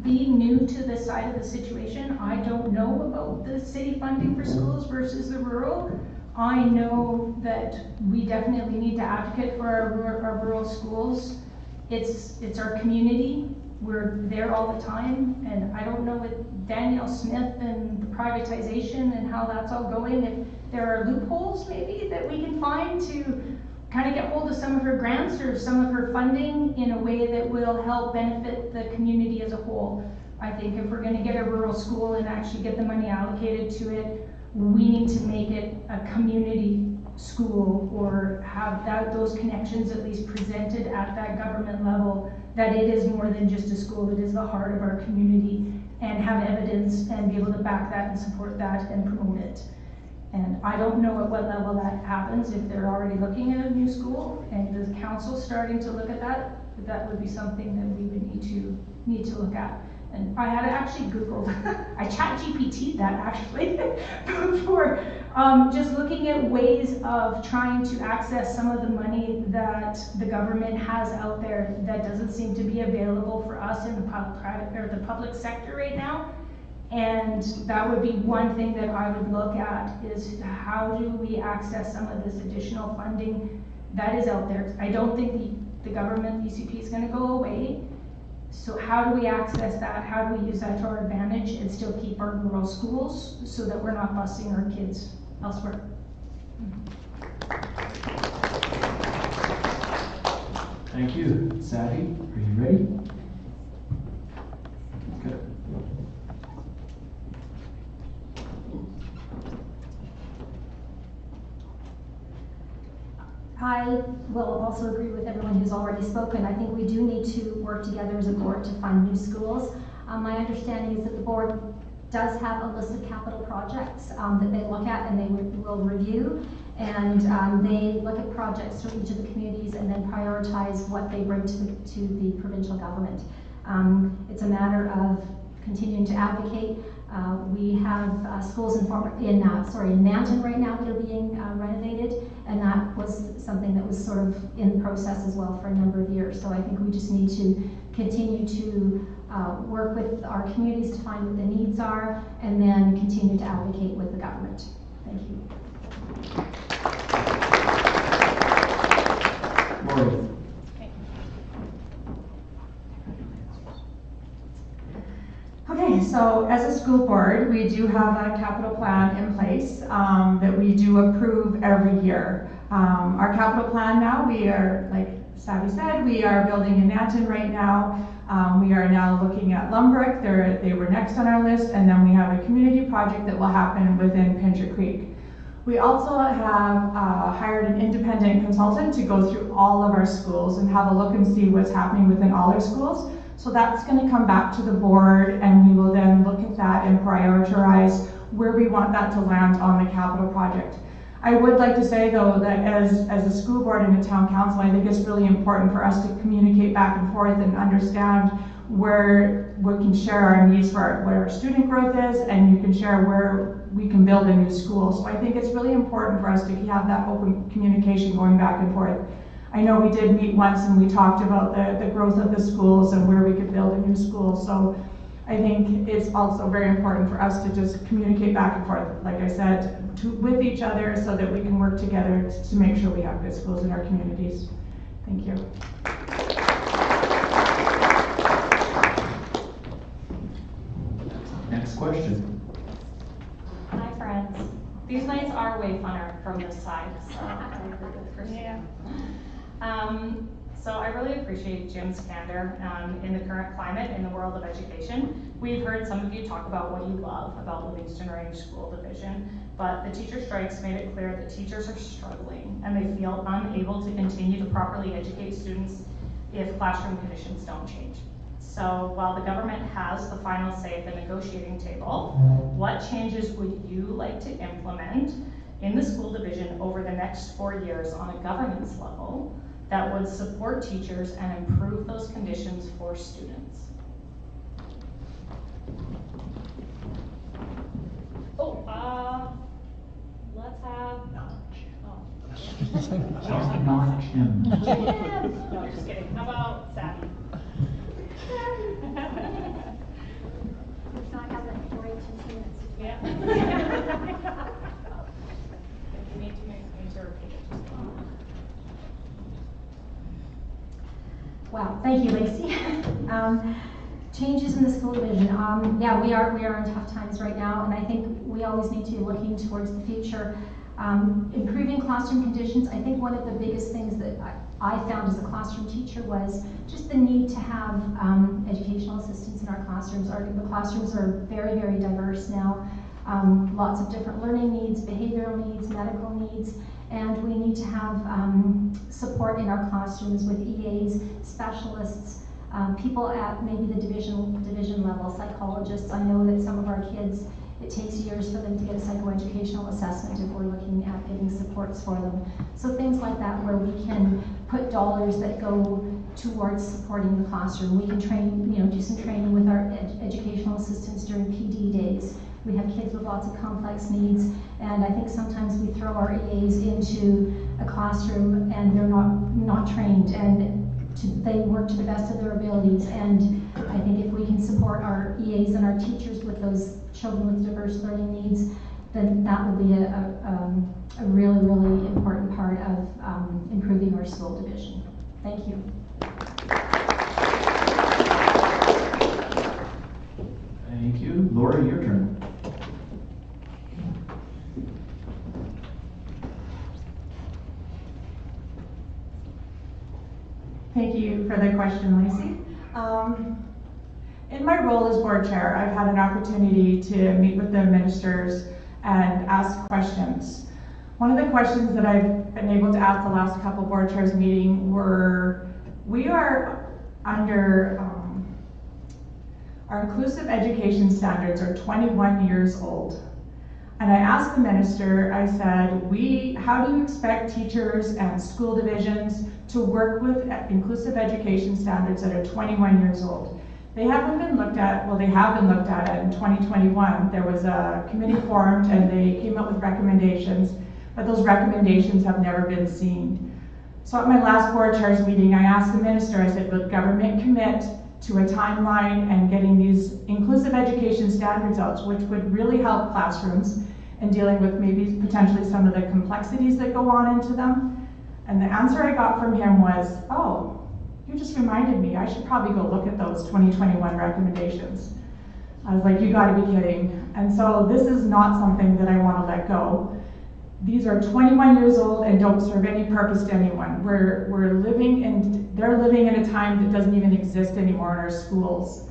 Being new to this side of the situation, I don't know about the city funding for schools versus the rural. I know that we definitely need to advocate for our rural schools. It's our community. We're there all the time, and I don't know with Danielle Smith and the privatization and how that's all going, if there are loopholes maybe that we can find to kind of get hold of some of her grants or some of her funding in a way that will help benefit the community as a whole. I think if we're going to get a rural school and actually get the money allocated to it, we need to make it a community school, or have those connections at least presented at that government level, that it is more than just a school, it is the heart of our community, and have evidence and be able to back that and support that and promote it. And I don't know at what level that happens, if they're already looking at a new school and the council starting to look at that, but that would be something that we would need to look at. And I had actually Googled, I ChatGPT'd that actually, for just looking at ways of trying to access some of the money that the government has out there that doesn't seem to be available for us in the private or the public sector right now. And that would be one thing that I would look at, is how do we access some of this additional funding that is out there. I don't think the government ECP is going to go away. So how do we access that? How do we use that to our advantage and still keep our rural schools so that we're not busing our kids elsewhere? Thank you. Savi, are you ready? Good. I will also agree with everyone who's already spoken. I think we do need to work together as a board to fund new schools. My understanding is that the board does have a list of capital projects that they look at and they will review. And they look at projects for each of the communities and then prioritize what they bring to the provincial government. It's a matter of continuing to advocate. We have schools in Nanton right now that are being renovated, and that was something that was sort of in process as well for a number of years. So I think we just need to continue to work with our communities to find what the needs are, and then continue to advocate with the government. Thank you. Lori. Okay, so as a school board, we do have a capital plan in place that we do approve every year. Our capital plan now, we are, like Savi said, we are building in Nanton right now. We are now looking at Lumbrick. They were next on our list, and then we have a community project that will happen within Pincher Creek. We also have hired an independent consultant to go through all of our schools and have a look and see what's happening within all our schools. So that's going to come back to the board, and we will then look at that and prioritize where we want that to land on the capital project. I would like to say though that as a school board and a town council, I think it's really important for us to communicate back and forth and understand where we can share our needs for what our student growth is, and you can share where we can build a new school. So I think it's really important for us to have that open communication going back and forth. I know we did meet once and we talked about the growth of the schools and where we could build a new school. So I think it's also very important for us to just communicate back and forth, like I said, with each other, so that we can work together to make sure we have good schools in our communities. Thank you. Next question. Hi friends. These nights are way funner from this side, so I agree with Christina. So I really appreciate Jim's candor in the current climate in the world of education. We've heard some of you talk about what you love about Livingstone Range School Division, but the teacher strikes made it clear that teachers are struggling and they feel unable to continue to properly educate students if classroom conditions don't change. So while the government has the final say at the negotiating table, what changes would you like to implement in the school division over the next 4 years on a governance level that would support teachers and improve those conditions for students? Let's have. Just not Jim. No, just kidding. How about Savi? Let's not have that 4-H minutes. Yeah. You need to repeat it. Wow, thank you, Lacey. Changes in the school division. Yeah, we are in tough times right now, and I think we always need to be looking towards the future. Improving classroom conditions. I think one of the biggest things that I found as a classroom teacher was just the need to have educational assistants in our classrooms. The classrooms are very, very diverse now. Lots of different learning needs, behavioral needs, medical needs, and we need to have support in our classrooms with EAs, specialists, people at maybe the division level, psychologists. I know that some of our kids, it takes years for them to get a psychoeducational assessment if we're looking at getting supports for them. So things like that where we can put dollars that go towards supporting the classroom. We can train, do some training with our educational assistants during PD days. We have kids with lots of complex needs, and I think sometimes we throw our EAs into a classroom and they're not trained, and they work to the best of their abilities. And I think if we can support our EAs and our teachers with those children with diverse learning needs, then that will be a really, really important part of improving our school division. Thank you. Thank you. Laura, your turn. Thank you for the question, Lacey. In my role as board chair, I've had an opportunity to meet with the ministers and ask questions. One of the questions that I've been able to ask the last couple board chairs meeting were, we are under, our inclusive education standards are 21 years old. And I asked the minister, I said, how do you expect teachers and school divisions to work with inclusive education standards that are 21 years old? They haven't been looked at, well, they have been looked at in 2021. There was a committee formed and they came up with recommendations, but those recommendations have never been seen. So at my last board chairs meeting, I asked the minister, I said, will government commit to a timeline and getting these inclusive education standards out, which would really help classrooms in dealing with maybe potentially some of the complexities that go on into them? And the answer I got from him was, oh, you just reminded me, I should probably go look at those 2021 recommendations. I was like, you gotta be kidding. And so this is not something that I wanna let go. These are 21 years old and don't serve any purpose to anyone. They're living in a time that doesn't even exist anymore in our schools.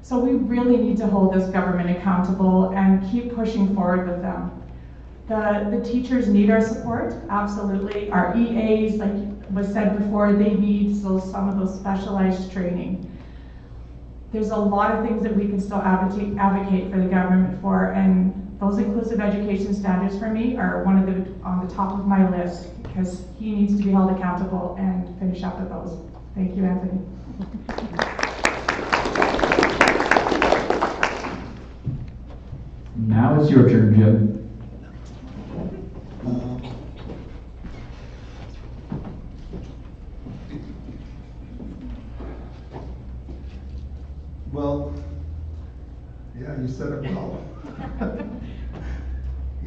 So we really need to hold this government accountable and keep pushing forward with them. The teachers need our support, absolutely. Our EAs, like was said before, they need some of those specialized training. There's a lot of things that we can still advocate for the government for, and those inclusive education standards for me are on the top of my list, because he needs to be held accountable and finish up with those. Thank you, Anthony. Now it's your turn, Jim. Well, yeah, you said it well.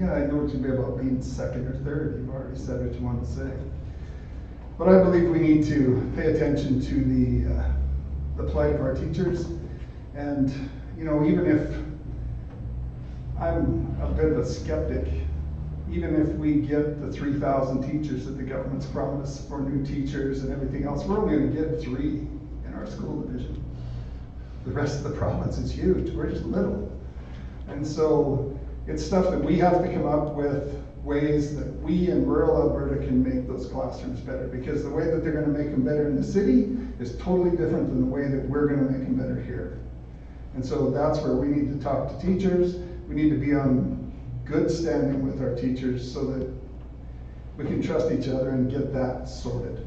Yeah, I know what you mean about being second or third. You've already said what you want to say. But I believe we need to pay attention to the plight of our teachers. And, even if I'm a bit of a skeptic even if we get the 3,000 teachers that the government's promised for new teachers and everything else, we're only going to get 3 in our school division. The rest of the province is huge. We're just little. And so it's stuff that we have to come up with ways that we in rural Alberta can make those classrooms better, because the way that they're going to make them better in the city is totally different than the way that we're going to make them better here. And so that's where we need to talk to teachers. We need to be on good standing with our teachers so that we can trust each other and get that sorted.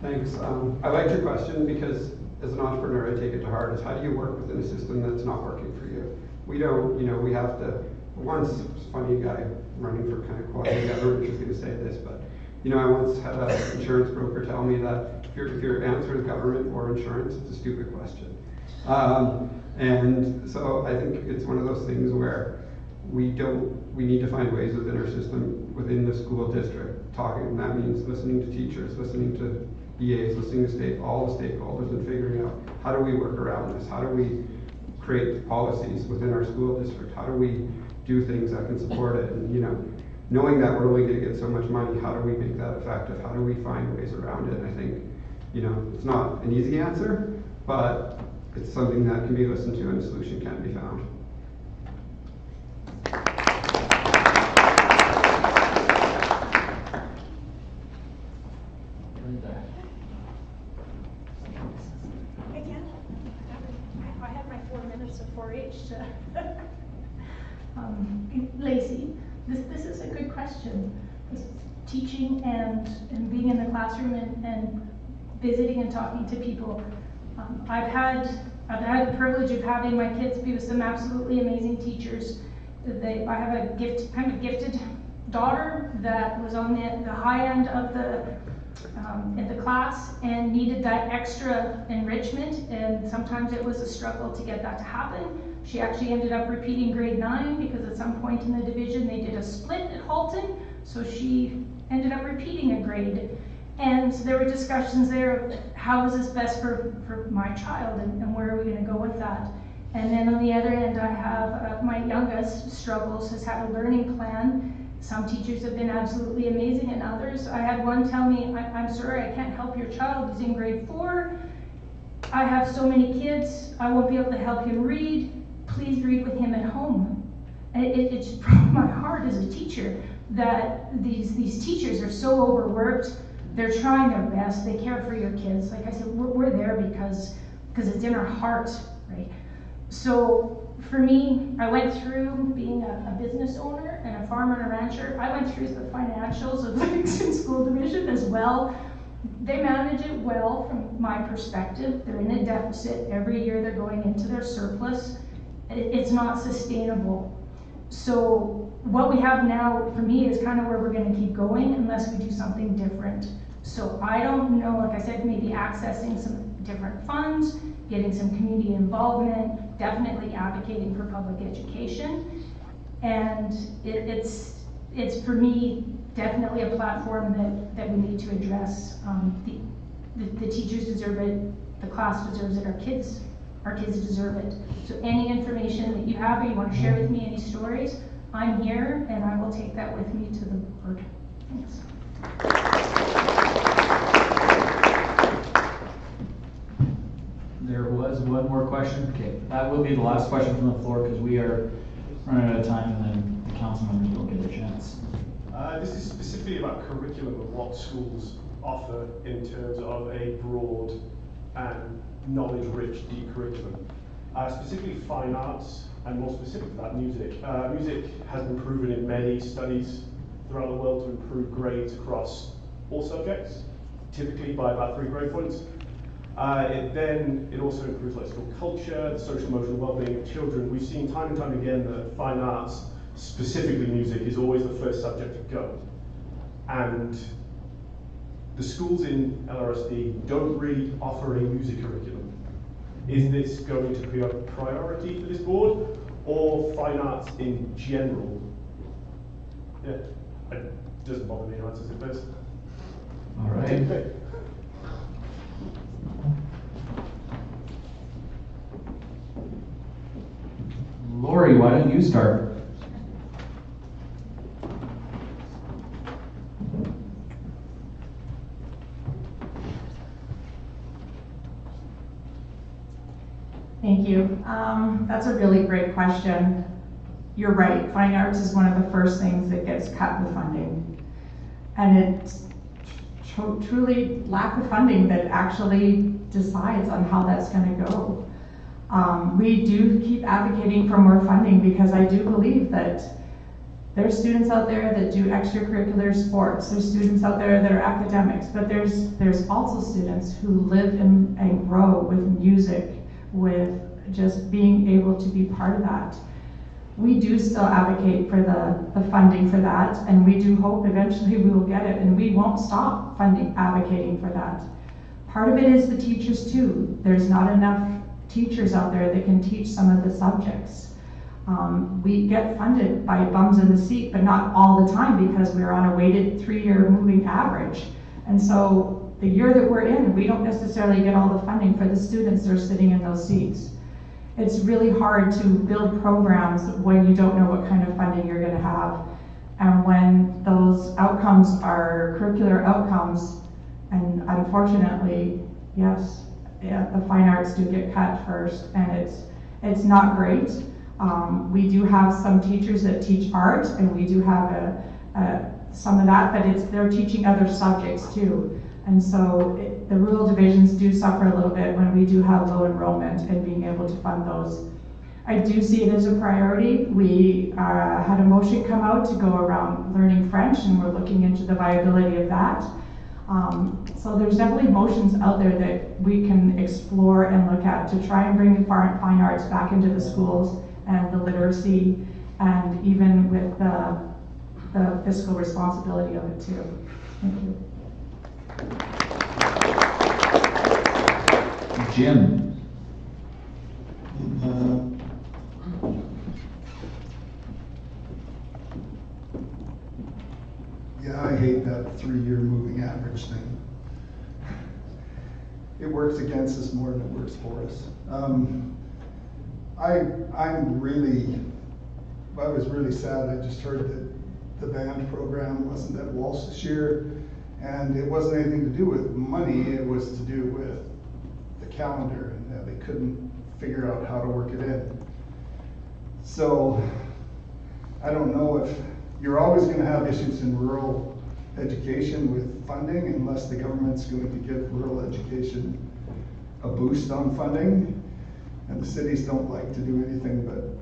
Thanks. I like your question because as an entrepreneur, I take it to heart, is how do you work within a system that's not working for you? We don't, we have to, once, it's funny, a guy running for kind of quasi government is going to say this, but I once had an insurance broker tell me that if your answer is government or insurance, it's a stupid question. And so I think it's one of those things where we need to find ways within our system, within the school district, talking, and that means listening to teachers, listening to EAs, listening to all the stakeholders, and figuring out how do we work around this? How do we create policies within our school district? How do we do things that can support it? And knowing that we're only going to get so much money, how do we make that effective? How do we find ways around it? And I think, it's not an easy answer, but it's something that can be listened to and a solution can be found. Again, I had my 4 minutes of 4-H to Lacey, this is a good question. Teaching and being in the classroom and visiting and talking to people. I've had the privilege of having my kids be with some absolutely amazing teachers. I have a gifted daughter that was on the high end of in the class and needed that extra enrichment, and sometimes it was a struggle to get that to happen. She actually ended up repeating grade 9 because at some point in the division they did a split at Halton, so she ended up repeating a grade. And so there were discussions there of how is this best for my child and where are we going to go with that. And then on the other end I have my youngest struggles, has had a learning plan. Some teachers have been absolutely amazing, and others, I had one tell me, I'm sorry, I can't help your child, he's in grade 4. I have so many kids, I won't be able to help him read. Please read with him at home. And it just broke my heart as a teacher that these teachers are so overworked. They're trying their best, they care for your kids. Like I said, we're there because it's in our heart, right? So for me, I went through being a business owner and a farmer and a rancher. I went through the financials of Livingstone School Division as well. They manage it well from my perspective. They're in a deficit. Every year they're going into their surplus. It's not sustainable. So what we have now, for me, is kind of where we're going to keep going unless we do something different. So I don't know, like I said, maybe accessing some different funds, getting some community involvement, definitely advocating for public education. And it's for me, definitely a platform that we need to address. The teachers deserve it, the class deserves it, our kids deserve it. So any information that you have or you want to share with me, any stories, I'm here and I will take that with me to the board. Thanks. There was one more question. Okay, that will be the last question from the floor because we are running out of time and then the council members will get a chance. This is specifically about curriculum and what schools offer in terms of a broad and knowledge-rich deep curriculum. Specifically fine arts, and more specific to that, music. Music has been proven in many studies throughout the world to improve grades across all subjects, typically by about 3 grade points. It also improves like school culture, the social emotional well-being of children. We've seen time and time again that fine arts, specifically music, is always the first subject to go. And the schools in LRSD don't really offer a music curriculum. Is this going to be a priority for this board, or fine arts in general? Yeah, it doesn't bother me who answers it first. All right. Lori, why don't you start? Thank you. That's a really great question. You're right, fine arts is one of the first things that gets cut with funding. And it's truly lack of funding that actually decides on how that's going to go. We do keep advocating for more funding because I do believe that there's students out there that do extracurricular sports, there's students out there that are academics, but there's also students who live and grow with music, with just being able to be part of that. We do still advocate for the funding for that, and we do hope eventually we will get it, and we won't stop advocating for that. Part of it is the teachers too. There's not enough teachers out there that can teach some of the subjects. We get funded by bums in the seat, but not all the time because we're on a weighted 3-year moving average. And so the year that we're in, we don't necessarily get all the funding for the students that are sitting in those seats. It's really hard to build programs when you don't know what kind of funding you're going to have. And when those outcomes are curricular outcomes, and unfortunately, yes, the fine arts do get cut first, and it's not great. We do have some teachers that teach art, and we do have some of that, but they're teaching other subjects too. And so the rural divisions do suffer a little bit when we do have low enrollment and being able to fund those. I do see it as a priority. We had a motion come out to go around learning French, and we're looking into the viability of that. So there's definitely motions out there that we can explore and look at to try and bring the fine arts back into the schools and the literacy, and even with the fiscal responsibility of it too. Thank you. Jim. Yeah, I hate that 3-year moving average thing. It works against us more than it works for us. I was really sad. I just heard that the band program wasn't at Walsh this year, and it wasn't anything to do with money. It was to do with the calendar, and they couldn't figure out how to work it in. So I don't know if you're always going to have issues in rural education with funding unless the government's going to give rural education a boost on funding. And the cities don't like to do anything but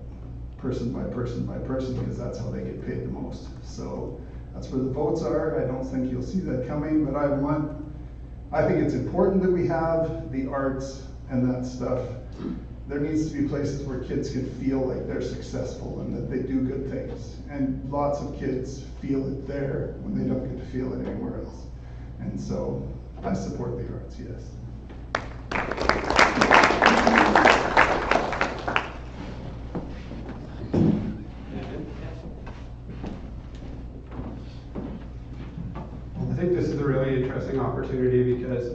person by person by person because that's how they get paid the most. So that's where the votes are. I don't think you'll see that coming, but I think it's important that we have the arts and that stuff. There needs to be places where kids can feel like they're successful and that they do good things. And lots of kids feel it there when they don't get to feel it anywhere else. And so I support the arts, yes. I think this is a really interesting opportunity because,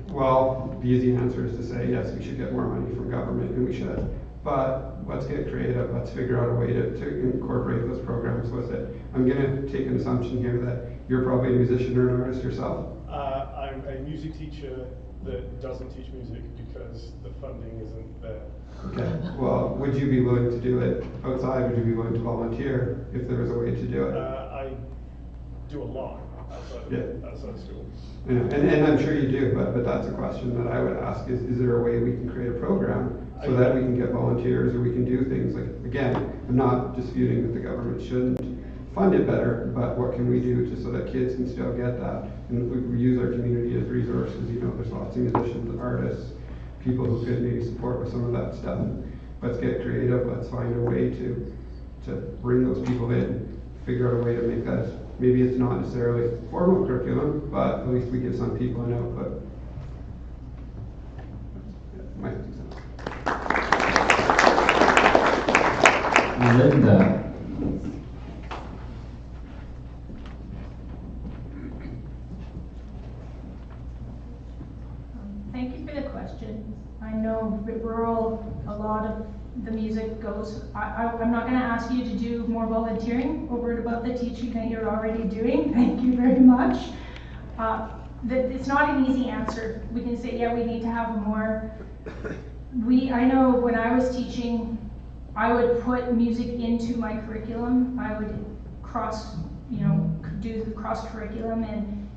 well, the easy answer is to say, yes, we should get more money from government, and we should. But let's get creative. Let's figure out a way to incorporate those programs with it. I'm going to take an assumption here that you're probably a musician or an artist yourself. I'm a music teacher that doesn't teach music because the funding isn't there. Okay. Well, would you be willing to do it outside? Would you be willing to volunteer if there was a way to do it? I do a lot outside school. Yeah. And I'm sure you do, but that's a question that I would ask is there a way we can create a program so that we can get volunteers or we can do things like, again, I'm not disputing that the government shouldn't fund it better, but what can we do so that kids can still get that? And we use our community as resources. There's lots of musicians, artists, people who could maybe support with some of that stuff. Let's get creative. Let's find a way to bring those people in, figure out a way to make that. Maybe it's not necessarily formal curriculum, but at least we give some people an output. Might do something. Linda. Thank you for the question. I know rural, a lot of the music goes. I'm not going to ask you to do more volunteering over and above the teaching that you're already doing. Thank you very much. It's not an easy answer. We can say, yeah, we need to have more. I know when I was teaching, I would put music into my curriculum. I would do the cross curriculum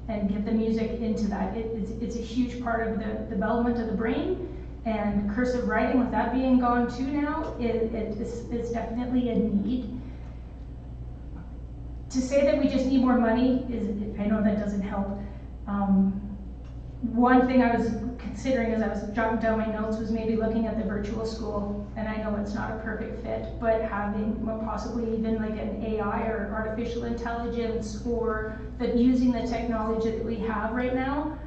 and get the music into that. It's a huge part of the development of the brain. And cursive writing, with that being gone too now, it's definitely a need. To say that we just need more money I know that doesn't help. One thing I was considering as I was jotting down my notes was maybe looking at the virtual school, and I know it's not a perfect fit, but having possibly even like an AI or artificial intelligence, or using the technology that we have right now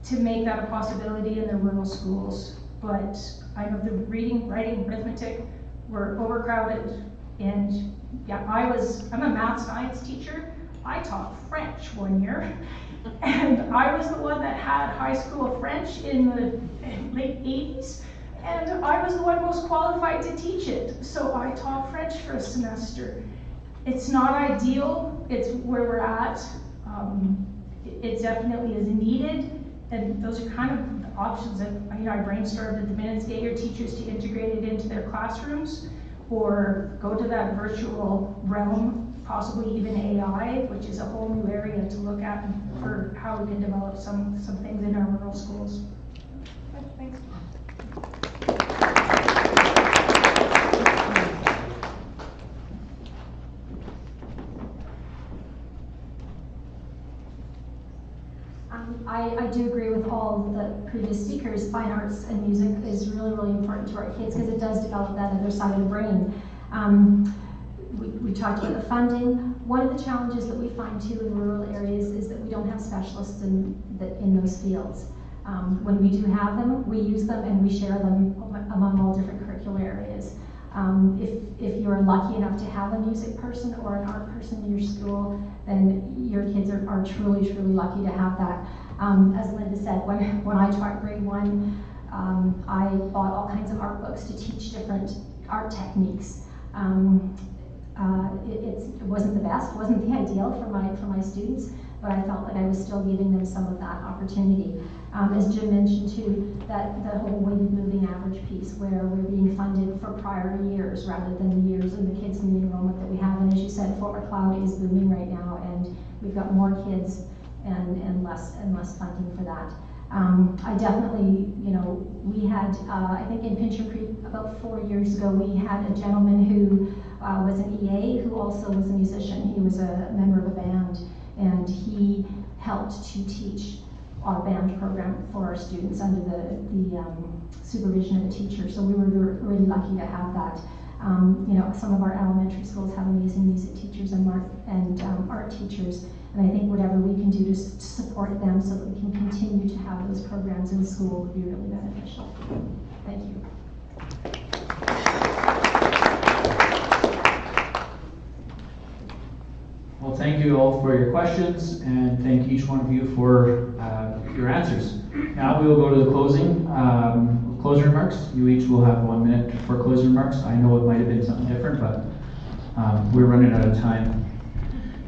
to make that a possibility in the rural schools. But I know the reading, writing, arithmetic were overcrowded, and yeah, I'm a math science teacher. I taught French one year. And I was the one that had high school French in the late 80s, and I was the one most qualified to teach it. So I taught French for a semester. It's not ideal, it's where we're at. It definitely is needed, and those are kind of the options that I brainstormed at the minutes. Get your teachers to integrate it into their classrooms, or go to that virtual realm, possibly even AI, which is a whole new area to look at for how we can develop some things in our rural schools. Thanks. I do agree with all the previous speakers. Fine arts and music is really, really important to our kids because it does develop that other side of the brain. We talked about the funding. One of the challenges that we find too in rural areas is that we don't have specialists in those fields. When we do have them, we use them and we share them among all different curricular areas. If you're lucky enough to have a music person or an art person in your school, then your kids are truly, truly lucky to have that. As Linda said, when I taught grade 1, I bought all kinds of art books to teach different art techniques. It wasn't the best, wasn't the ideal for my students, but I felt like I was still giving them some of that opportunity. As Jim mentioned too, that the whole weighted moving average piece, where we're being funded for prior years rather than the years of the kids in the enrollment that we have. And as you said, Fort Macleod is booming right now, and we've got more kids and less funding for that. I definitely, we had, I think in Pincher Creek about 4 years ago, we had a gentleman who was an EA who also was a musician. He was a member of a band, and he helped to teach our band program for our students under the supervision of a teacher. So we were really lucky to have that. Some of our elementary schools have amazing music teachers and art teachers. And I think whatever we can do to support them so that we can continue to have those programs in school would be really beneficial. Thank you. Well, thank you all for your questions, and thank each one of you for your answers. Now we will go to the closing remarks. You each will have 1 minute for closing remarks. I know it might have been something different, but we're running out of time,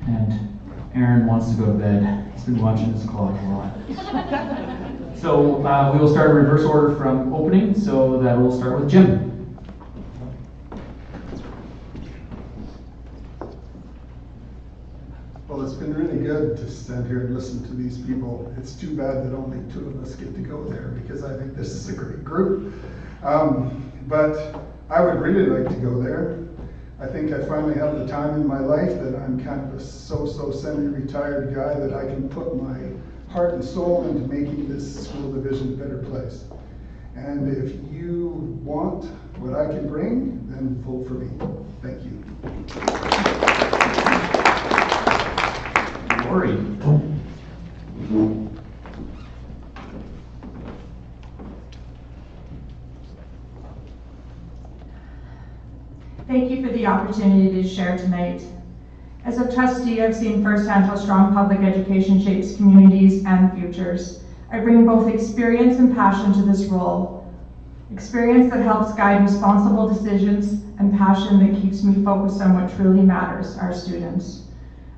and Aaron wants to go to bed. He's been watching this clock a lot. So we will start in reverse order from opening, so that we'll start with Jim. Well, it's been really good to stand here and listen to these people. It's too bad that only 2 of us get to go there, because I think this is a great group. But I would really like to go there. I think I finally have the time in my life that I'm kind of a so-so semi-retired guy that I can put my heart and soul into making this school division a better place. And if you want what I can bring, then vote for me. Thank you. Lori. Thank you for the opportunity to share tonight. As a trustee, I've seen firsthand how strong public education shapes communities and futures. I bring both experience and passion to this role. experience that helps guide responsible decisions, and passion that keeps me focused on what truly matters, our students.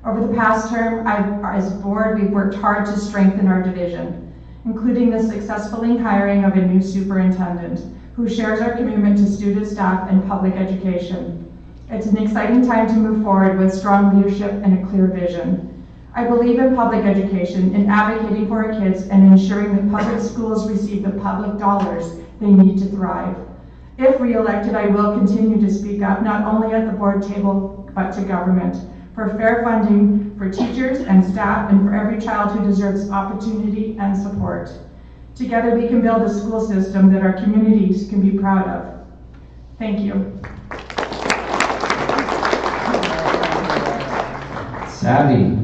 Over the past term, as a board, we've worked hard to strengthen our division, including the successful hiring of a new superintendent who shares our commitment to student, staff, and public education. It's an exciting time to move forward with strong leadership and a clear vision. I believe in public education, in advocating for our kids, and ensuring that public schools receive the public dollars they need to thrive. If re-elected, I will continue to speak up, not only at the board table, but to government, for fair funding for teachers and staff, and for every child who deserves opportunity and support. Together, we can build a school system that our communities can be proud of. Thank you. Savi.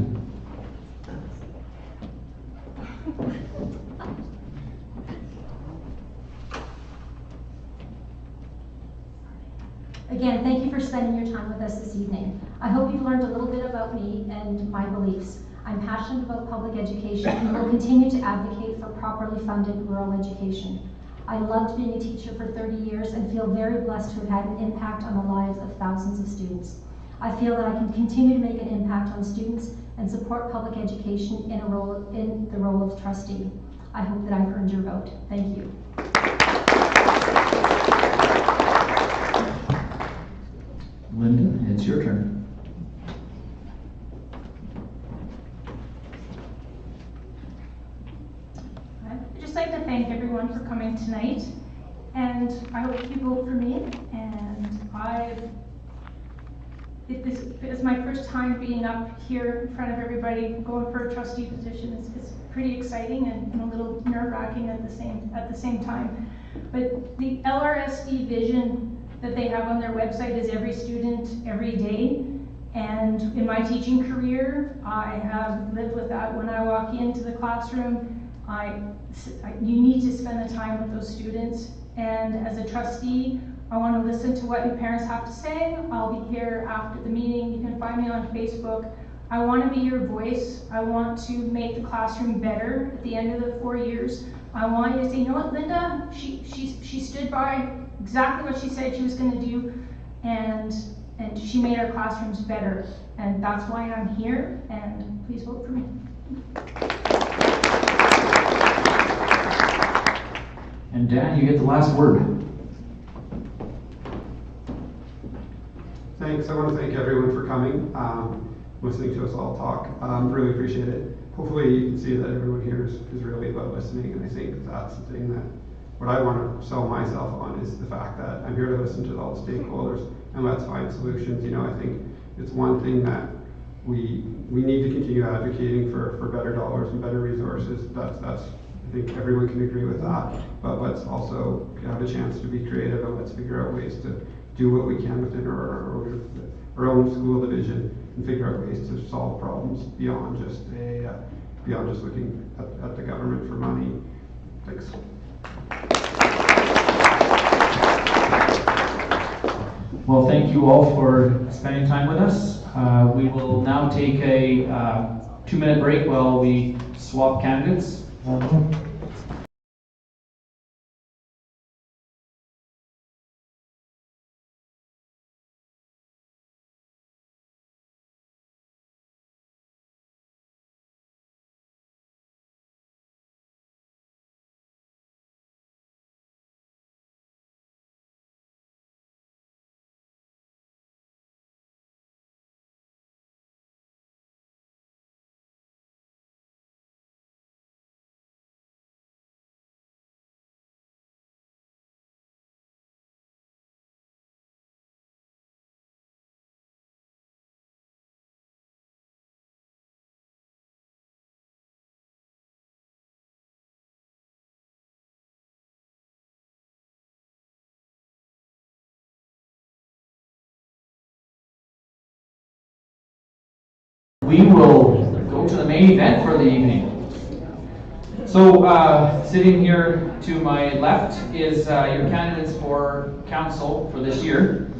Again, thank you for spending your time with us this evening. I hope you've learned a little bit about me and my beliefs. I'm passionate about public education and will continue to advocate for properly funded rural education. I loved being a teacher for 30 years and feel very blessed to have had an impact on the lives of thousands of students. I feel that I can continue to make an impact on students and support public education in the role of trustee. I hope that I've earned your vote. Thank you. Linda, it's your turn. I'd just like to thank everyone for coming tonight, and I hope you vote for me. And this is my first time being up here in front of everybody, going for a trustee position. It's pretty exciting and a little nerve-wracking at the same time. But the LRSD vision that they have on their website is every student, every day. And in my teaching career, I have lived with that. When I walk into the classroom, you need to spend the time with those students. And as a trustee, I want to listen to what your parents have to say. I'll be here after the meeting. You can find me on Facebook. I want to be your voice. I want to make the classroom better at the end of the 4 years. I want you to say, you know what, Linda, she stood by exactly what she said she was going to do, and she made our classrooms better. And that's why I'm here, and please vote for me. And Dan, you get the last word. Thanks. I want to thank everyone for coming, listening to us all talk. Really appreciate it. Hopefully you can see that everyone here is really about listening, and I think that's the thing that what I want to sell myself on is the fact that I'm here to listen to all the stakeholders and let's find solutions. You know, I think it's one thing that we need to continue advocating for better dollars and better resources. That's I think everyone can agree with that. But let's also have a chance to be creative, and let's figure out ways to do what we can within our own school division and figure out ways to solve problems beyond just looking at the government for money. Thanks. Well, thank you all for spending time with us. We will now take a 2-minute break while we swap candidates. We will go to the main event for the evening. So sitting here to my left is your candidates for council for this year.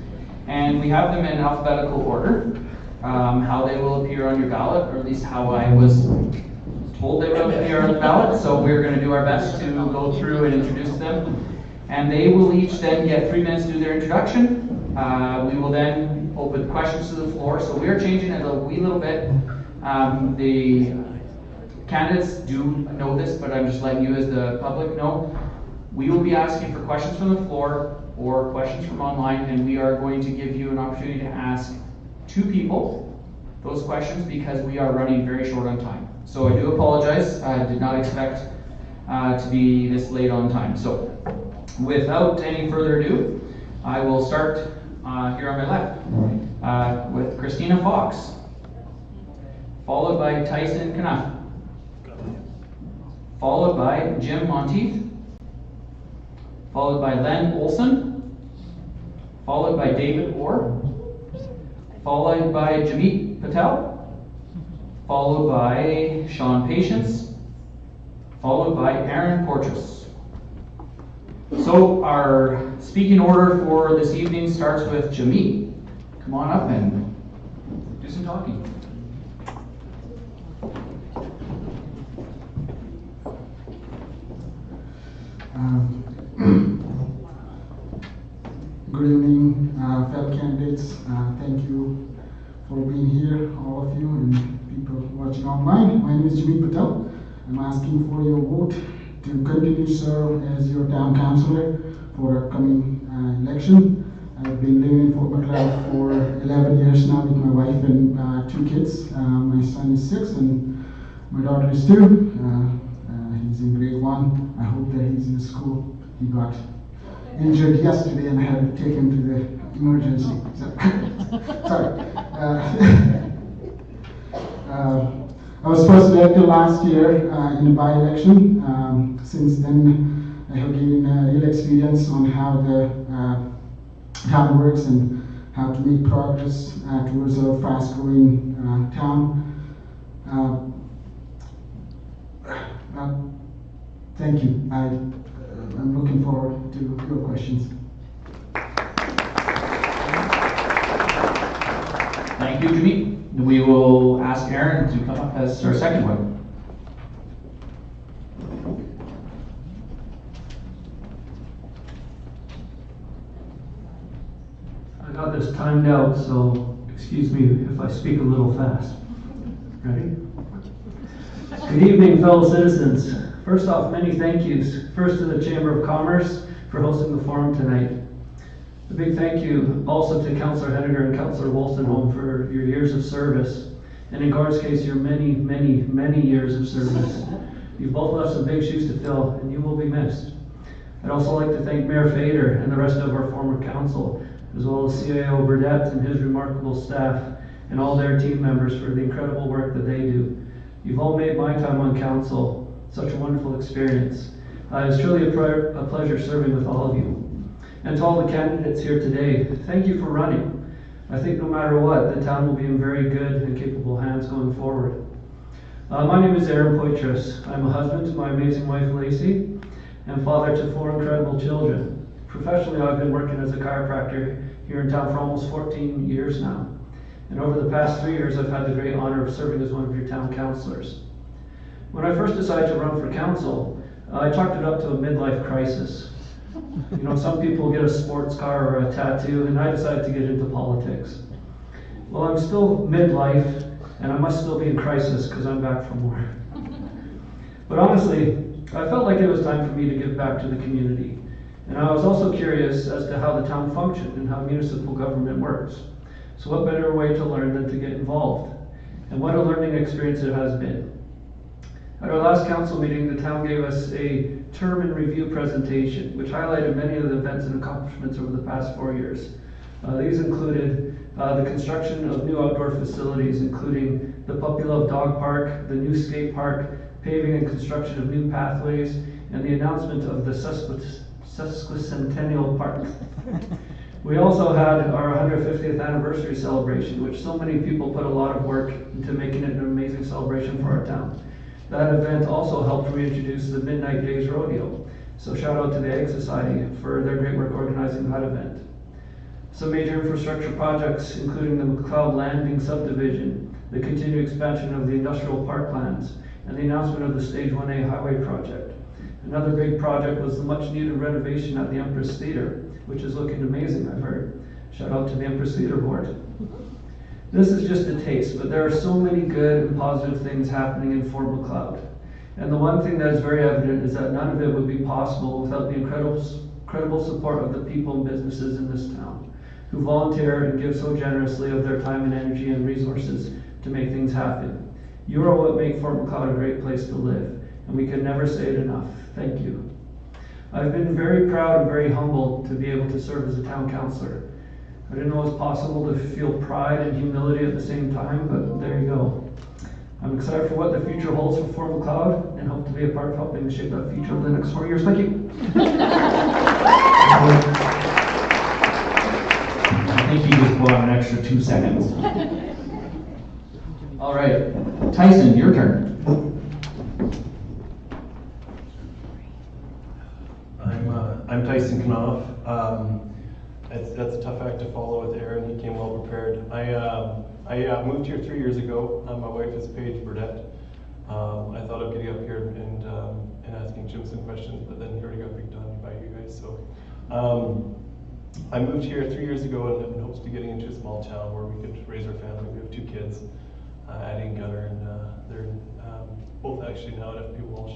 And we have them in alphabetical order, how they will appear on your ballot, or at least how I was told they will appear on the ballot. So we're going to do our best to go through and introduce them. and they will each then get 3 minutes to do their introduction. We will then open questions to the floor. So we are changing it a wee little bit. The candidates do know this, but I'm just letting you as the public know. We will be asking for questions from the floor or questions from online, and we are going to give you an opportunity to ask 2 people those questions because we are running very short on time. So I do apologize. I did not expect to be this late on time. So without any further ado, I will start here on my left with Christina Fox, followed by Tyson Knauf, followed by Jim Monteith, followed by Len Olson, followed by David Orr, followed by Jeemeet Patel, followed by Shawn Patience, followed by Poytress. So our speaking order for this evening starts with Jeemeet. Come on up and do some talking. Good evening, fellow candidates. Thank you for being here, all of you and people watching online. My name is Jeemeet Patel. I'm asking for your vote to continue to serve as your town councillor for upcoming election. I've been living in Fort Macleod for 11 years now with my wife and 2 kids. My son is 6 and my daughter is 2. He's in grade 1. I hope that he's in school. He got injured yesterday and I had to take him to the emergency. Sorry. I was first elected last year in a by-election. Since then, I have gained real experience on how the town works and how to make progress towards a fast-growing town. Thank you. I'm looking forward to your questions. Thank you, Jeemeet. We will ask Aaron to come up as our second one. I got this timed out, so excuse me if I speak a little fast. Ready? Good evening, fellow citizens. First off, many thank yous. First to the Chamber of Commerce for hosting the forum tonight. A big thank you also to Councillor Henniger and Councillor Wolstenholme for your years of service, and in Gord's case, your many, many, many years of service. You've both left some big shoes to fill, and you will be missed. I'd also like to thank Mayor Fader and the rest of our former council, as well as CAO Burdett and his remarkable staff, and all their team members for the incredible work that they do. You've all made my time on council such a wonderful experience. It was truly a pleasure serving with all of you. And to all the candidates here today, thank you for running. I think no matter what, the town will be in very good and capable hands going forward. My name is Poytress. I'm a husband to my amazing wife Lacey and father to 4 incredible children. Professionally, I've been working as a chiropractor here in town for almost 14 years now. And over the past 3 years, I've had the great honor of serving as one of your town councillors. When I first decided to run for council, I chalked it up to a midlife crisis. You know, some people get a sports car or a tattoo, and I decided to get into politics. Well, I'm still midlife, and I must still be in crisis because I'm back from war. But honestly, I felt like it was time for me to give back to the community. And I was also curious as to how the town functioned and how municipal government works. So what better way to learn than to get involved? And what a learning experience it has been. At our last council meeting, the town gave us a term in review presentation, which highlighted many of the events and accomplishments over the past 4 years. These included the construction of new outdoor facilities, including the Puppy Love Dog Park, the new skate park, paving and construction of new pathways, and the announcement of the Sesquicentennial Park. We also had our 150th anniversary celebration, which so many people put a lot of work into making it an amazing celebration for our town. That event also helped reintroduce the Midnight Days Rodeo. So shout out to the Egg Society for their great work organizing that event. Some major infrastructure projects, including the Macleod Landing subdivision, the continued expansion of the industrial parklands, and the announcement of the Stage 1A highway project. Another big project was the much needed renovation at the Empress Theatre, which is looking amazing, I've heard. Shout out to the Empress Theatre Board. This is just a taste, but there are so many good and positive things happening in Fort Macleod. And the one thing that is very evident is that none of it would be possible without the incredible support of the people and businesses in this town, who volunteer and give so generously of their time and energy and resources to make things happen. You are what make Fort Macleod a great place to live, and we can never say it enough. Thank you. I've been very proud and very humbled to be able to serve as a town councillor. I didn't know it was possible to feel pride and humility at the same time, but there you go. I'm excited for what the future holds for Fort Macleod and hope to be a part of helping shape that future over the next 4 years. Thank you. I think you just bought an extra 2 seconds. All right, Tyson, your turn. I'm Tyson Knauf. That's a tough act to follow with Aaron. He came well prepared. I moved here 3 years ago. My wife is Paige Burdett. I thought of getting up here and asking Jim some questions, but then he already got picked on by you guys. So I moved here 3 years ago in hopes to getting into a small town where we could raise our family. We have 2 kids, Addie and Gunnar, and they're both actually now at FP Walsh.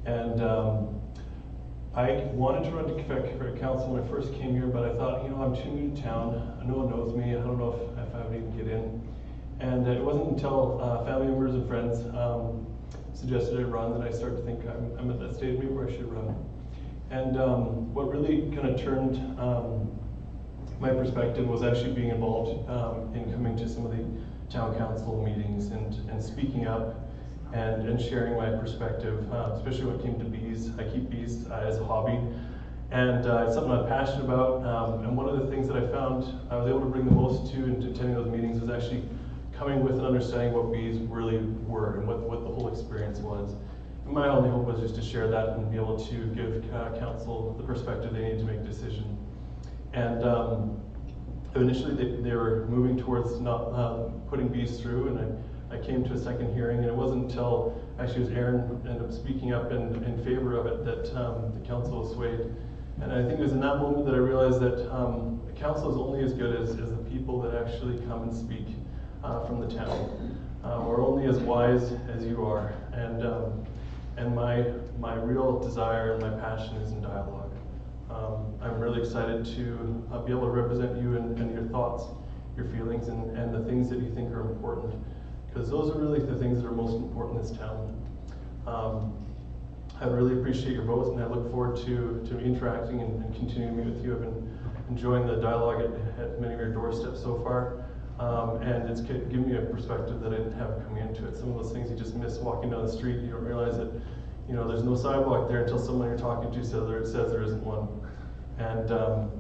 And I wanted to run for council when I first came here, but I thought, I'm too new to town. No one knows me. I don't know if I would even get in. And it wasn't until family members and friends suggested I run that I started to think I'm at that stage maybe where I should run. And what really kind of turned my perspective was actually being involved in coming to some of the town council meetings and speaking up and sharing my perspective, especially when it came to bees. I keep bees as a hobby, and it's something I'm passionate about. And one of the things that I found I was able to bring the most to into attending those meetings was actually coming with an understanding what bees really were and what the whole experience was. And my only hope was just to share that and be able to give council the perspective they need to make a decision. And initially they were moving towards not putting bees through, and I came to a second hearing, and it wasn't until actually it was Aaron ended up speaking up in favor of it that the council was swayed. And I think it was in that moment that I realized that the council is only as good as the people that actually come and speak from the town. We're only as wise as you are. And my real desire and my passion is in dialogue. I'm really excited to be able to represent you and your thoughts, your feelings, and the things that you think are important. Because those are really the things that are most important in this town. I really appreciate your votes, and I look forward to interacting and continuing to meet with you. I've been enjoying the dialogue at many of your doorsteps so far, and it's given me a perspective that I didn't have coming into it. Some of those things you just miss walking down the street. You don't realize that there's no sidewalk there until someone you're talking to says there isn't one. And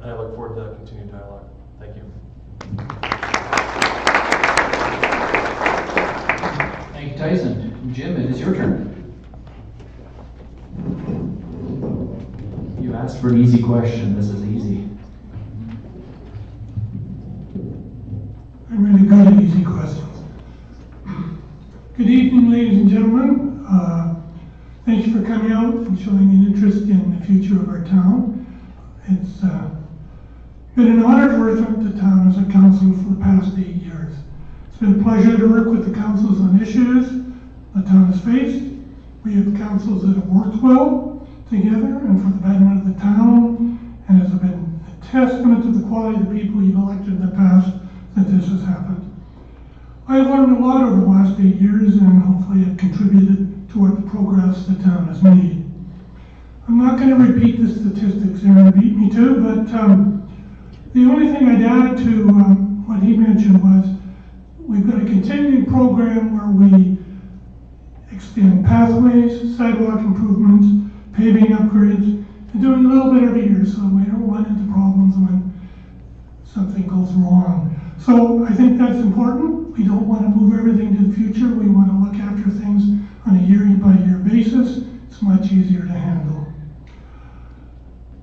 I look forward to that continued dialogue. Thank you. Thank you, Tyson. Jim, it is your turn. You asked for an easy question. This is easy. I'm really good at easy questions. Good evening, ladies and gentlemen. Thank you for coming out and showing an interest in the future of our town. It's been an honor to represent the town as a councillor for the past 8 years. It's been a pleasure to work with the councils on issues the town has faced. We have councils that have worked well together and for the betterment of the town, and it's been a testament to the quality of the people you've elected in the past that this has happened. I have learned a lot over the last 8 years and hopefully have contributed toward the progress the town has made. I'm not going to repeat the statistics Aaron beat me to, but the only thing I'd add to what he mentioned was we've got a continuing program where we extend pathways, sidewalk improvements, paving upgrades, and doing a little bit every year so we don't run into problems when something goes wrong. So I think that's important. We don't want to move everything to the future. We want to look after things on a year-by-year basis. It's much easier to handle.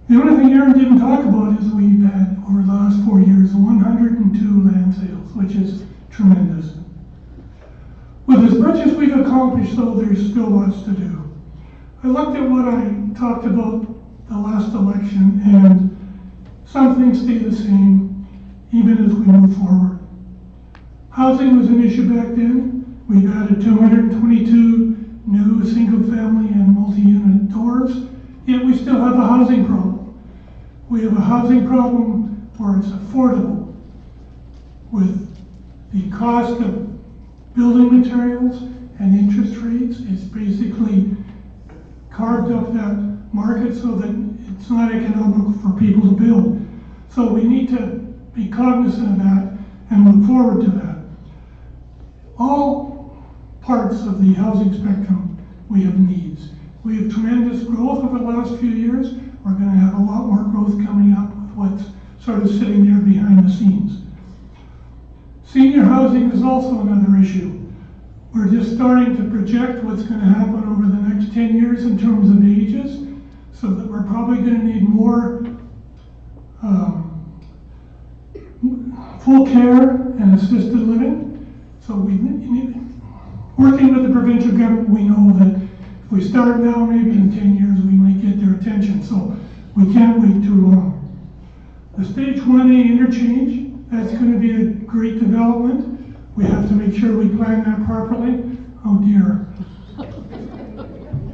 The only thing Aaron didn't talk about is we've had, over the last 4 years, 102 land sales, which is tremendous. With as much as we've accomplished, though, there's still lots to do. I looked at what I talked about the last election, and some things stay the same even as we move forward. Housing was an issue back then. We've added 222 new single-family and multi-unit doors, yet we still have a housing problem. We have a housing problem where it's affordable. With the cost of building materials and interest rates, it's basically carved up that market so that it's not economical for people to build. So we need to be cognizant of that and look forward to that. All parts of the housing spectrum, we have needs. We have tremendous growth over the last few years. We're going to have a lot more growth coming up with what's sort of sitting there behind the scenes. Senior housing is also another issue. We're just starting to project what's going to happen over the next 10 years in terms of ages, so that we're probably going to need more full care and assisted living. So working with the provincial government, we know that if we start now, maybe in 10 years, we might get their attention. So we can't wait too long. The Stage 1A interchange, that's going to be a great development. We have to make sure we plan that properly. Oh dear.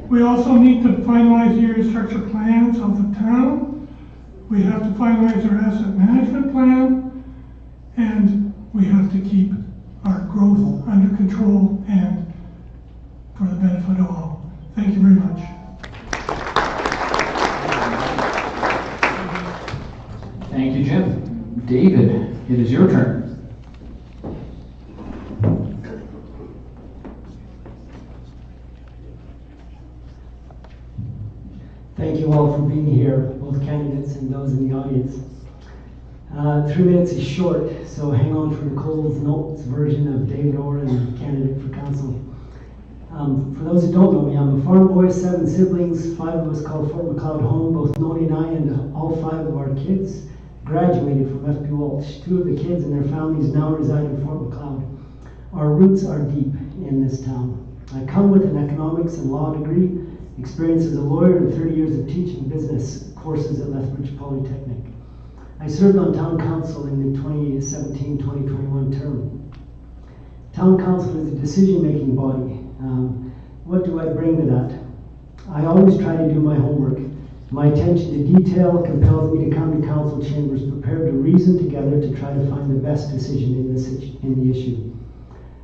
We also need to finalize the area structure plans of the town. We have to finalize our asset management plan. And we have to keep our growth under control and for the benefit of all. Thank you very much. Thank you, Jim. David, it is your turn. Thank you all for being here, both candidates and those in the audience. 3 minutes is short, so hang on for Nicole's notes version of David Oren, candidate for council. For those who don't know me, I'm a farm boy, 7 siblings, 5 of us called Fort Macleod home. Both Noni and I and all 5 of our kids graduated from FP Walsh. 2 of the kids and their families now reside in Fort Macleod. Our roots are deep in this town. I come with an economics and law degree, experience as a lawyer, and 30 years of teaching business courses at Lethbridge Polytechnic. I served on town council in the 2017-2021 term. Town council is a decision-making body. What do I bring to that? I always try to do my homework. My attention to detail compels me to come to council chambers prepared to reason together to try to find the best decision in the issue.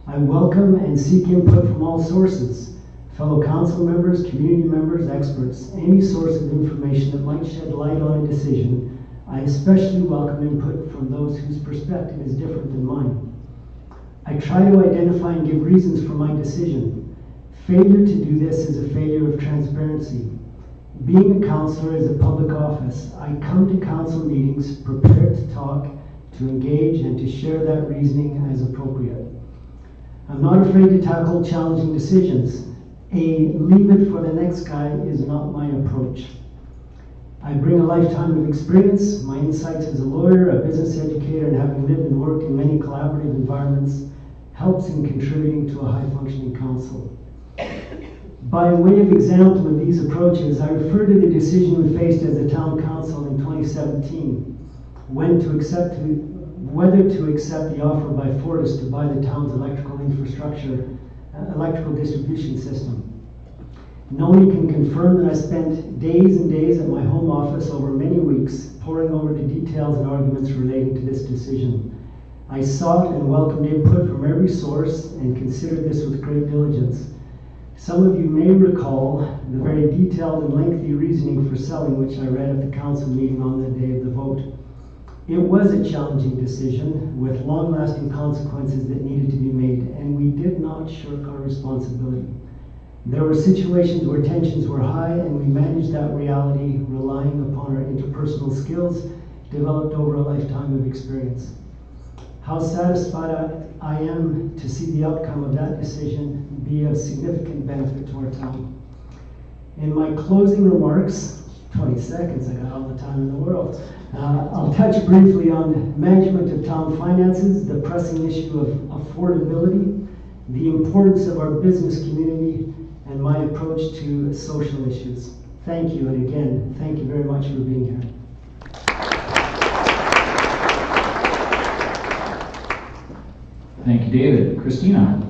I welcome and seek input from all sources, fellow council members, community members, experts, any source of information that might shed light on a decision. I especially welcome input from those whose perspective is different than mine. I try to identify and give reasons for my decision. Failure to do this is a failure of transparency. Being a councillor is a public office. I come to council meetings prepared to talk, to engage, and to share that reasoning as appropriate. I'm not afraid to tackle challenging decisions. A leave it for the next guy is not my approach. I bring a lifetime of experience, my insights as a lawyer, a business educator, and having lived and worked in many collaborative environments helps in contributing to a high-functioning council. By way of example of these approaches, I refer to the decision we faced as a town council in 2017, whether to accept the offer by Fortis to buy the town's electrical distribution system. Noni can confirm that I spent days and days at my home office over many weeks, poring over the details and arguments relating to this decision. I sought and welcomed input from every source and considered this with great diligence. Some of you may recall the very detailed and lengthy reasoning for selling, which I read at the council meeting on the day of the vote. It was a challenging decision with long-lasting consequences that needed to be made, and we did not shirk our responsibility. There were situations where tensions were high, and we managed that reality relying upon our interpersonal skills developed over a lifetime of experience. How satisfied I am to see the outcome of that decision be of significant benefit to our town. In my closing remarks, 20 seconds, I got all the time in the world, I'll touch briefly on management of town finances, the pressing issue of affordability, the importance of our business community, and my approach to social issues. Thank you, and again, thank you very much for being here. Thank you, David. Christina.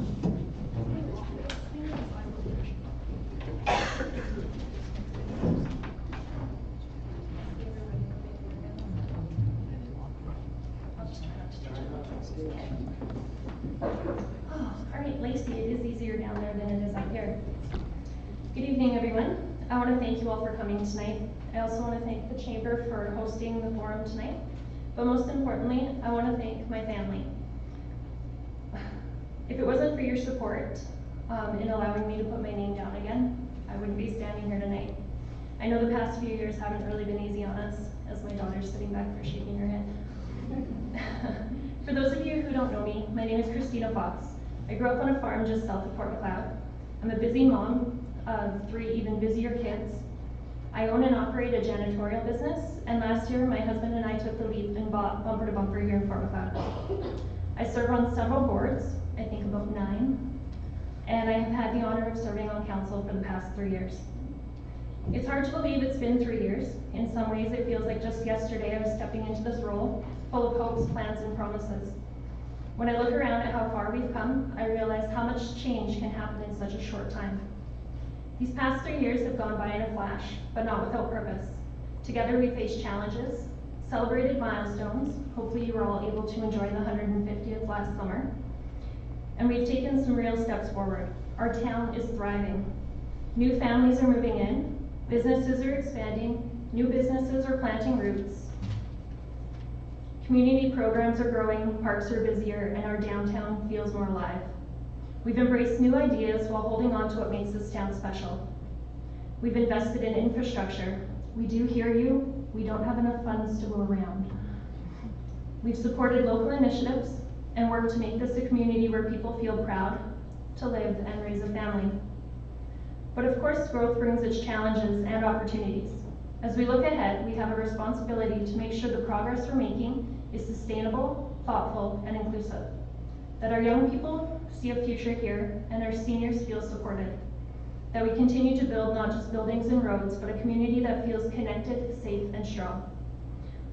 I want to thank you all for coming tonight. I also want to thank the Chamber for hosting the forum tonight. But most importantly, I want to thank my family. If it wasn't for your support in allowing me to put my name down again, I wouldn't be standing here tonight. I know the past few years haven't really been easy on us, as my daughter's sitting back there shaking her head. For those of you who don't know me, my name is Christina Fox. I grew up on a farm just south of Fort Macleod. I'm a busy mom of 3 even busier kids. I own and operate a janitorial business, and last year my husband and I took the leap and bought Bumper to Bumper here in Fort Macleod. I serve on several boards, I think about 9, and I have had the honor of serving on council for the past 3 years. It's hard to believe it's been 3 years. In some ways it feels like just yesterday I was stepping into this role, full of hopes, plans, and promises. When I look around at how far we've come, I realize how much change can happen in such a short time. These past 3 years have gone by in a flash, but not without purpose. Together we faced challenges, celebrated milestones. Hopefully you were all able to enjoy the 150th last summer. And we've taken some real steps forward. Our town is thriving. New families are moving in, businesses are expanding, new businesses are planting roots. Community programs are growing, parks are busier, and our downtown feels more alive. We've embraced new ideas while holding on to what makes this town special. We've invested in infrastructure. We do hear you. We don't have enough funds to go around. We've supported local initiatives and worked to make this a community where people feel proud to live and raise a family. But of course, growth brings its challenges and opportunities. As we look ahead, we have a responsibility to make sure the progress we're making is sustainable, thoughtful, and inclusive. That our young people see a future here and our seniors feel supported. That we continue to build not just buildings and roads, but a community that feels connected, safe, and strong.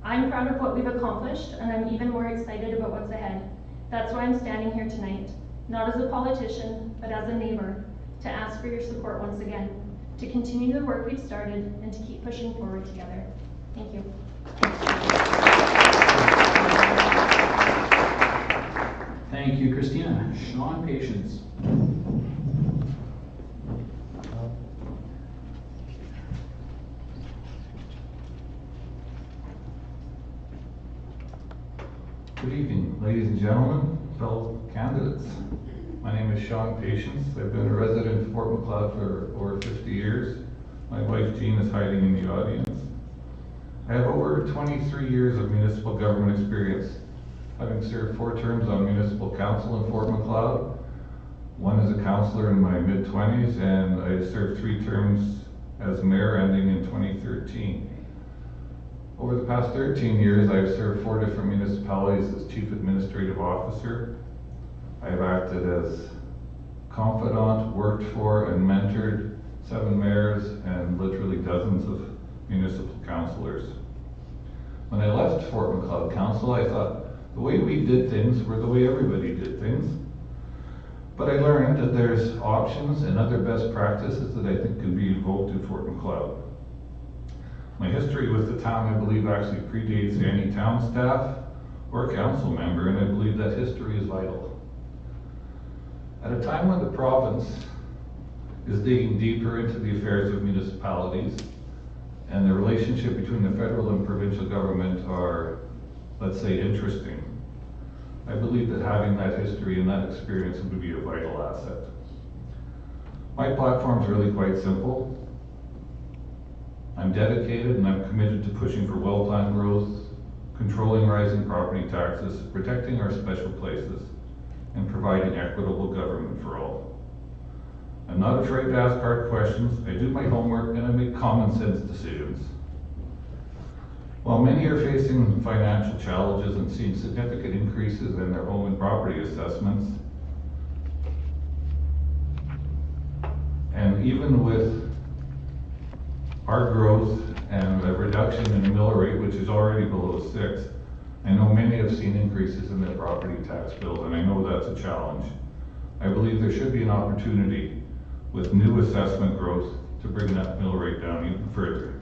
I'm proud of what we've accomplished, and I'm even more excited about what's ahead. That's why I'm standing here tonight, not as a politician, but as a neighbor, to ask for your support once again, to continue the work we've started, and to keep pushing forward together. Thank you. Thank you, Christina. Shawn Patience. Good evening, ladies and gentlemen, fellow candidates. My name is Shawn Patience. I've been a resident of Fort Macleod for over 50 years. My wife Jean is hiding in the audience. I have over 23 years of municipal government experience, having served 4 terms on municipal council in Fort Macleod, 1 as a councillor in my mid-20s, and I served 3 terms as mayor ending in 2013. Over the past 13 years, I've served 4 different municipalities as chief administrative officer. I've acted as confidant, worked for, and mentored 7 mayors and literally dozens of municipal councillors. When I left Fort Macleod Council, I thought the way we did things were the way everybody did things. But I learned that there's options and other best practices that I think can be invoked in Fort Macleod. My history with the town, I believe, actually predates any town staff or council member, and I believe that history is vital. At a time when the province is digging deeper into the affairs of municipalities, and the relationship between the federal and provincial government are, let's say, interesting, I believe that having that history and that experience would be a vital asset. My platform is really quite simple. I'm dedicated and I'm committed to pushing for well-planned growth, controlling rising property taxes, protecting our special places, and providing equitable government for all. I'm not afraid to ask hard questions, I do my homework, and I make common sense decisions. While many are facing financial challenges and seeing significant increases in their home and property assessments, and And even with our growth and a reduction in the mill rate, which is already below 6, I know many have seen increases in their property tax bills, and I know that's a challenge. I believe there should be an opportunity with new assessment growth to bring that mill rate down even further.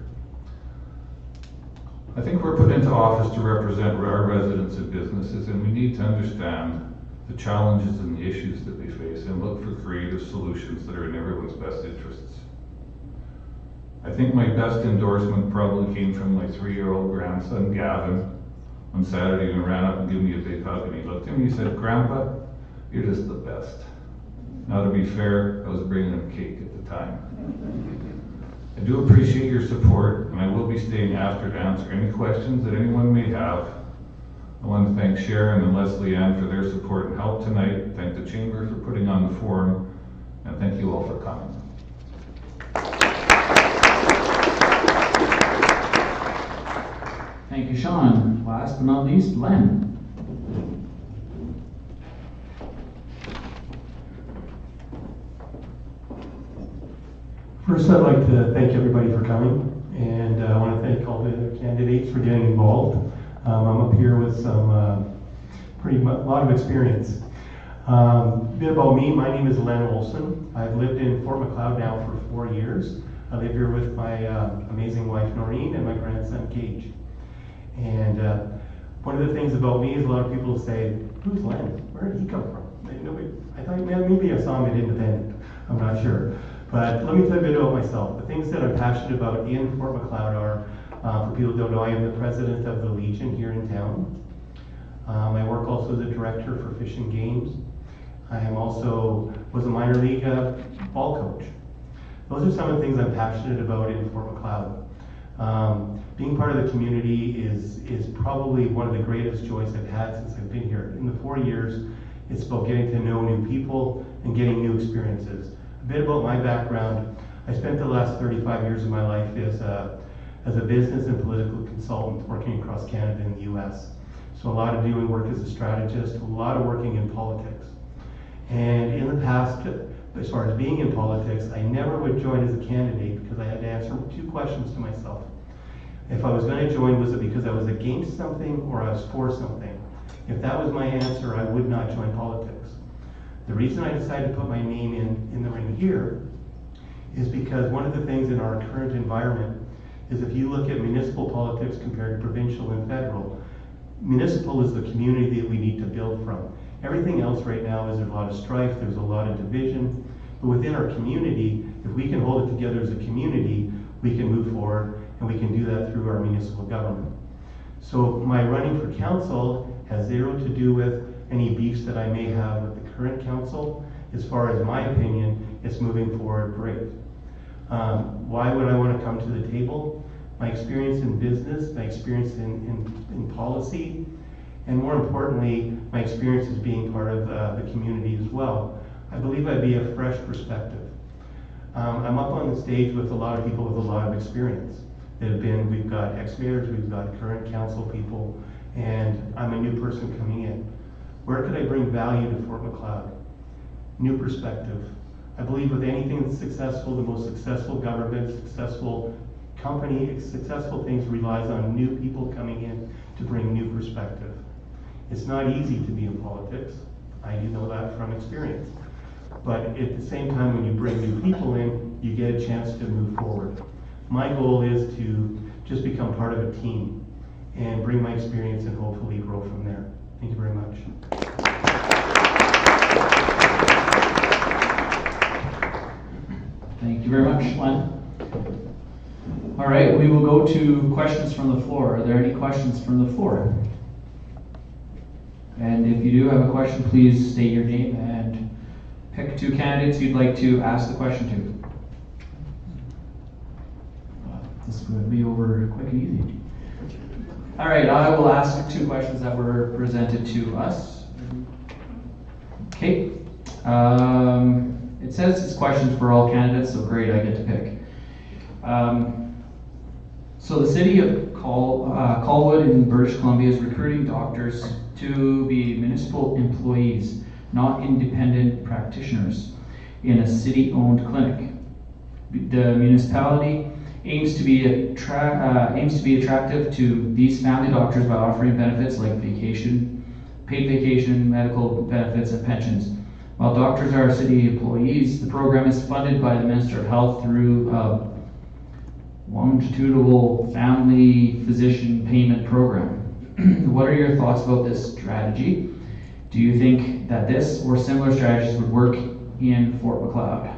I think we're put into office to represent our residents and businesses, and we need to understand the challenges and the issues that we face and look for creative solutions that are in everyone's best interests. I think my best endorsement probably came from my 3-year-old grandson, Gavin, on Saturday, and ran up and gave me a big hug, and he looked at me and he said, "Grandpa, you're just the best." Now, to be fair, I was bringing him cake at the time. I do appreciate your support, and I will be staying after to answer any questions that anyone may have. I want to thank Sharon and Leslie Ann for their support and help tonight, thank the Chamber for putting on the forum, and thank you all for coming. Thank you, Shawn. Last but not least, Len. First, I'd like to thank everybody for coming, and I want to thank all the other candidates for getting involved. I'm up here with some lot of experience. A bit about me. My name is Len Olson. I've lived in Fort Macleod now for 4 years. I live here with my amazing wife Noreen and my grandson Gage. And one of the things about me is a lot of people say, "Who's Len? Where did he come from?" I thought maybe I saw him at Independent. I'm not sure. But let me tell you a bit about myself. The things that I'm passionate about in Fort Macleod are, for people who don't know, I am the president of the Legion here in town. I work also as a director for Fish and Games. I am also was a minor league ball coach. Those are some of the things I'm passionate about in Fort Macleod. Being part of the community is probably one of the greatest joys I've had since I've been here. In the 4 years, it's about getting to know new people and getting new experiences. A bit about my background. I spent the last 35 years of my life as a business and political consultant working across Canada and the US. So a lot of doing work as a strategist, a lot of working in politics. And in the past, as far as being in politics, I never would join as a candidate because I had to answer 2 questions to myself. If I was going to join, was it because I was against something or I was for something? If that was my answer, I would not join politics. The reason I decided to put my name in the ring here is because one of the things in our current environment is if you look at municipal politics compared to provincial and federal, municipal is the community that we need to build from. Everything else right now is there's a lot of strife, there's a lot of division, but within our community, if we can hold it together as a community, we can move forward, and we can do that through our municipal government. So my running for council has zero to do with any beefs that I may have with the current council. As far as my opinion, it's moving forward great. Why would I want to come to the table? My experience in business, my experience in policy, and more importantly, my experience as being part of the community as well. I believe I'd be a fresh perspective. I'm up on the stage with a lot of people with a lot of experience. We've got ex-mayors, we've got current council people, and I'm a new person coming in. Where could I bring value to Fort Macleod? New perspective. I believe with anything that's successful, the most successful government, successful company, successful things relies on new people coming in to bring new perspective. It's not easy to be in politics. I do know that from experience. But at the same time, when you bring new people in, you get a chance to move forward. My goal is to just become part of a team and bring my experience and hopefully grow from there. Thank you very much. Thank you very much, Len. All right, we will go to questions from the floor. Are there any questions from the floor? And if you do have a question, please state your name and pick 2 candidates you'd like to ask the question to. This is going to be over quick and easy. All right, I will ask 2 questions that were presented to us. Okay. It says it's questions for all candidates, so great, I get to pick. So the city of Colwood in British Columbia is recruiting doctors to be municipal employees, not independent practitioners, in a city-owned clinic. The municipality aims to be attractive to these family doctors by offering benefits like vacation, paid vacation, medical benefits, and pensions. While doctors are city employees, the program is funded by the Minister of Health through a longitudinal family physician payment program. What are your thoughts about this strategy? Do you think that this or similar strategies would work in Fort Macleod?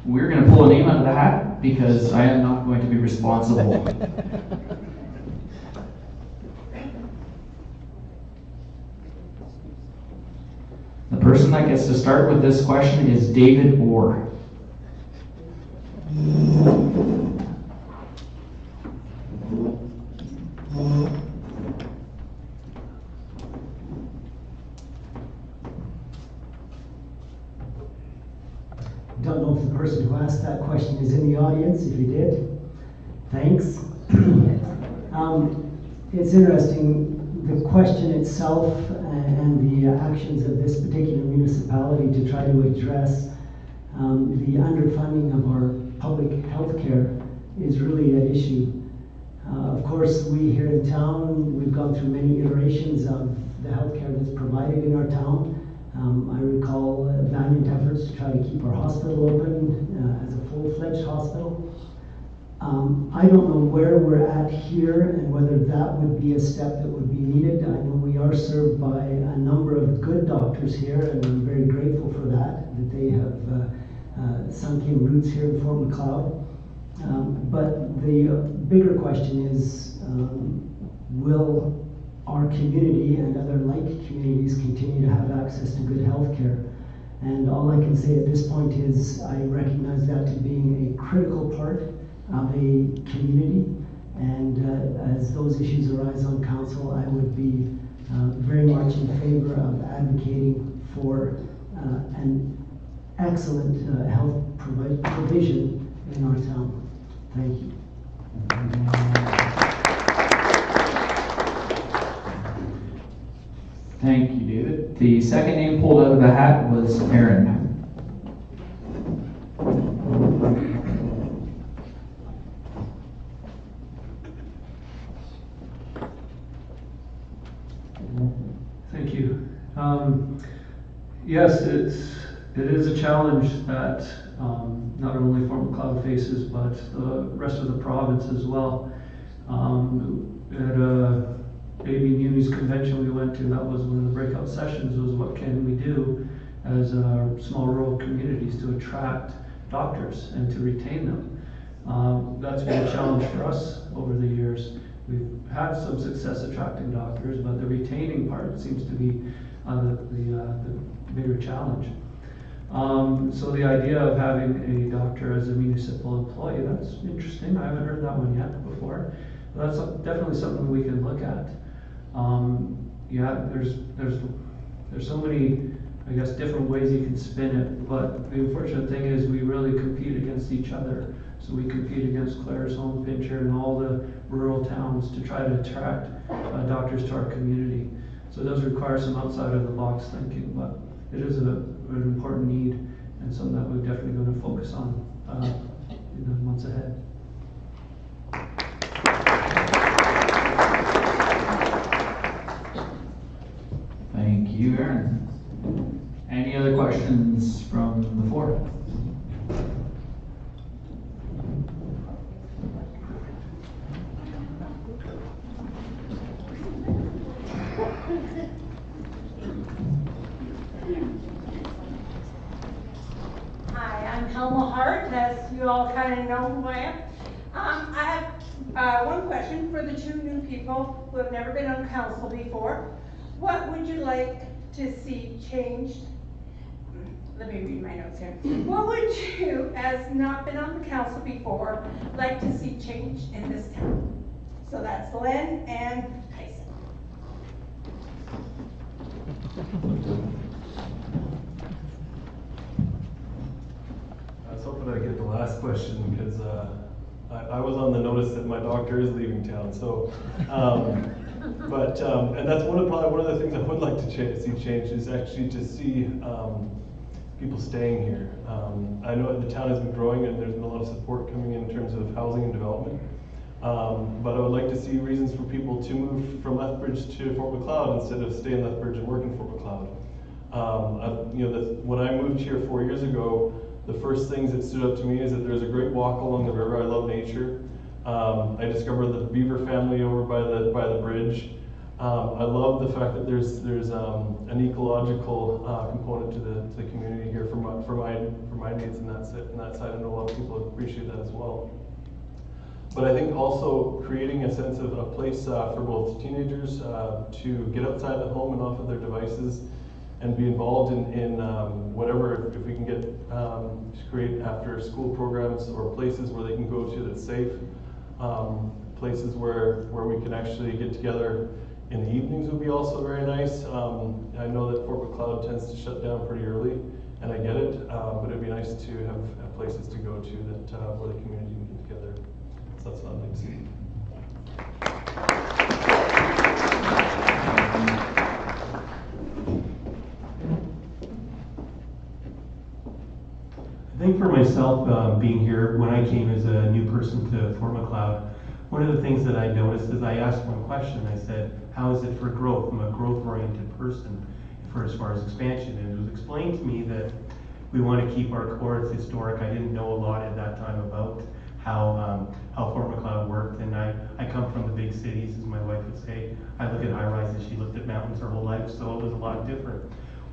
We're going to pull a name out of the hat because I am not going to be responsible. The person that gets to start with this question is David Orr. Don't know if the person who asked that question is in the audience. If you did, thanks. It's interesting, the question itself and the actions of this particular municipality to try to address the underfunding of our public health care is really an issue. Of course, we here in town, we've gone through many iterations of the health care that's provided in our town. I recall valiant efforts to try to keep our hospital open as a full-fledged hospital. I don't know where we're at here and whether that would be a step that would be needed. I know we are served by a number of good doctors here, and I'm very grateful for that they have sunk in roots here in Fort Macleod. But the bigger question is, will our community and other like communities continue to have access to good health care? And all I can say at this point is I recognize that to being a critical part of a community, and as those issues arise on council, I would be very much in favor of advocating for an excellent health provision in our town. Thank you. Thank you, David. The second name pulled out of the hat was Aaron. Thank you. Yes, it is a challenge that not only Fort Macleod faces, but the rest of the province as well. At a AB Munis convention we went to, that was one of the breakout sessions, was what can we do as small rural communities to attract doctors and to retain them. That's been a challenge for us over the years. We've had some success attracting doctors, but the retaining part seems to be the bigger challenge. So the idea of having a doctor as a municipal employee, that's interesting. I haven't heard that one yet before. But that's definitely something we can look at. Yeah, there's so many, I guess, different ways you can spin it, but the unfortunate thing is we really compete against each other. So we compete against Clare's Home, Pincher, and all the rural towns to try to attract doctors to our community. So it does require some outside of the box thinking, but it is an important need and something that we're definitely going to focus on in the months ahead. Thank you, Aaron. Any other questions from the floor? As you all kind of know who I am. I have one question for the two new people who have never been on council before. What would you like to see changed? Let me read my notes here. What would you, as not been on the council before, like to see changed in this town? So that's Len and Tyson. I was hoping I'd get the last question because I was on the notice that my doctor is leaving town. So, and that's probably one of the things I would like to see changed is actually to see people staying here. I know the town has been growing and there's been a lot of support coming in terms of housing and development. But I would like to see reasons for people to move from Lethbridge to Fort Macleod instead of stay in Lethbridge and work in Fort Macleod. When I moved here 4 years ago, the first things that stood out to me is that there's a great walk along the river. I love nature. I discovered the beaver family over by the bridge. I love the fact that there's an ecological component to the community here for my needs in that side. I know a lot of people appreciate that as well. But I think also creating a sense of a place for both teenagers to get outside the home and off of their devices and be involved in whatever, if we can get create after school programs or places where they can go to that's safe, places where we can actually get together in the evenings would be also very nice. I know that Fort Macleod tends to shut down pretty early, and I get it, but it'd be nice to have places to go to that where the community can get together. So that's what I'd like to see. I think for myself, being here, when I came as a new person to Fort Macleod, one of the things that I noticed is I asked one question. I said, how is it for growth? I'm a growth-oriented person as far as expansion. And it was explained to me that we want to keep our core. It's historic. I didn't know a lot at that time about how Fort Macleod worked. And I come from the big cities, as my wife would say. I look at high-rises. She looked at mountains her whole life, so it was a lot different.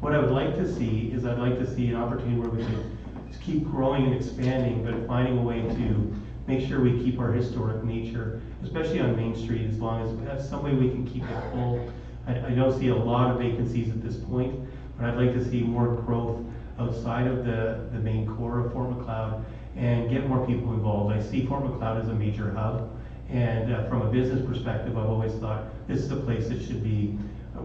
What I would like to see is I'd like to see an opportunity where we can just keep growing and expanding, but finding a way to make sure we keep our historic nature, especially on Main Street, as long as that's some way we can keep it full. I don't see a lot of vacancies at this point, but I'd like to see more growth outside of the main core of Fort Macleod and get more people involved. I see Fort Macleod as a major hub, and from a business perspective, I've always thought this is a place that should be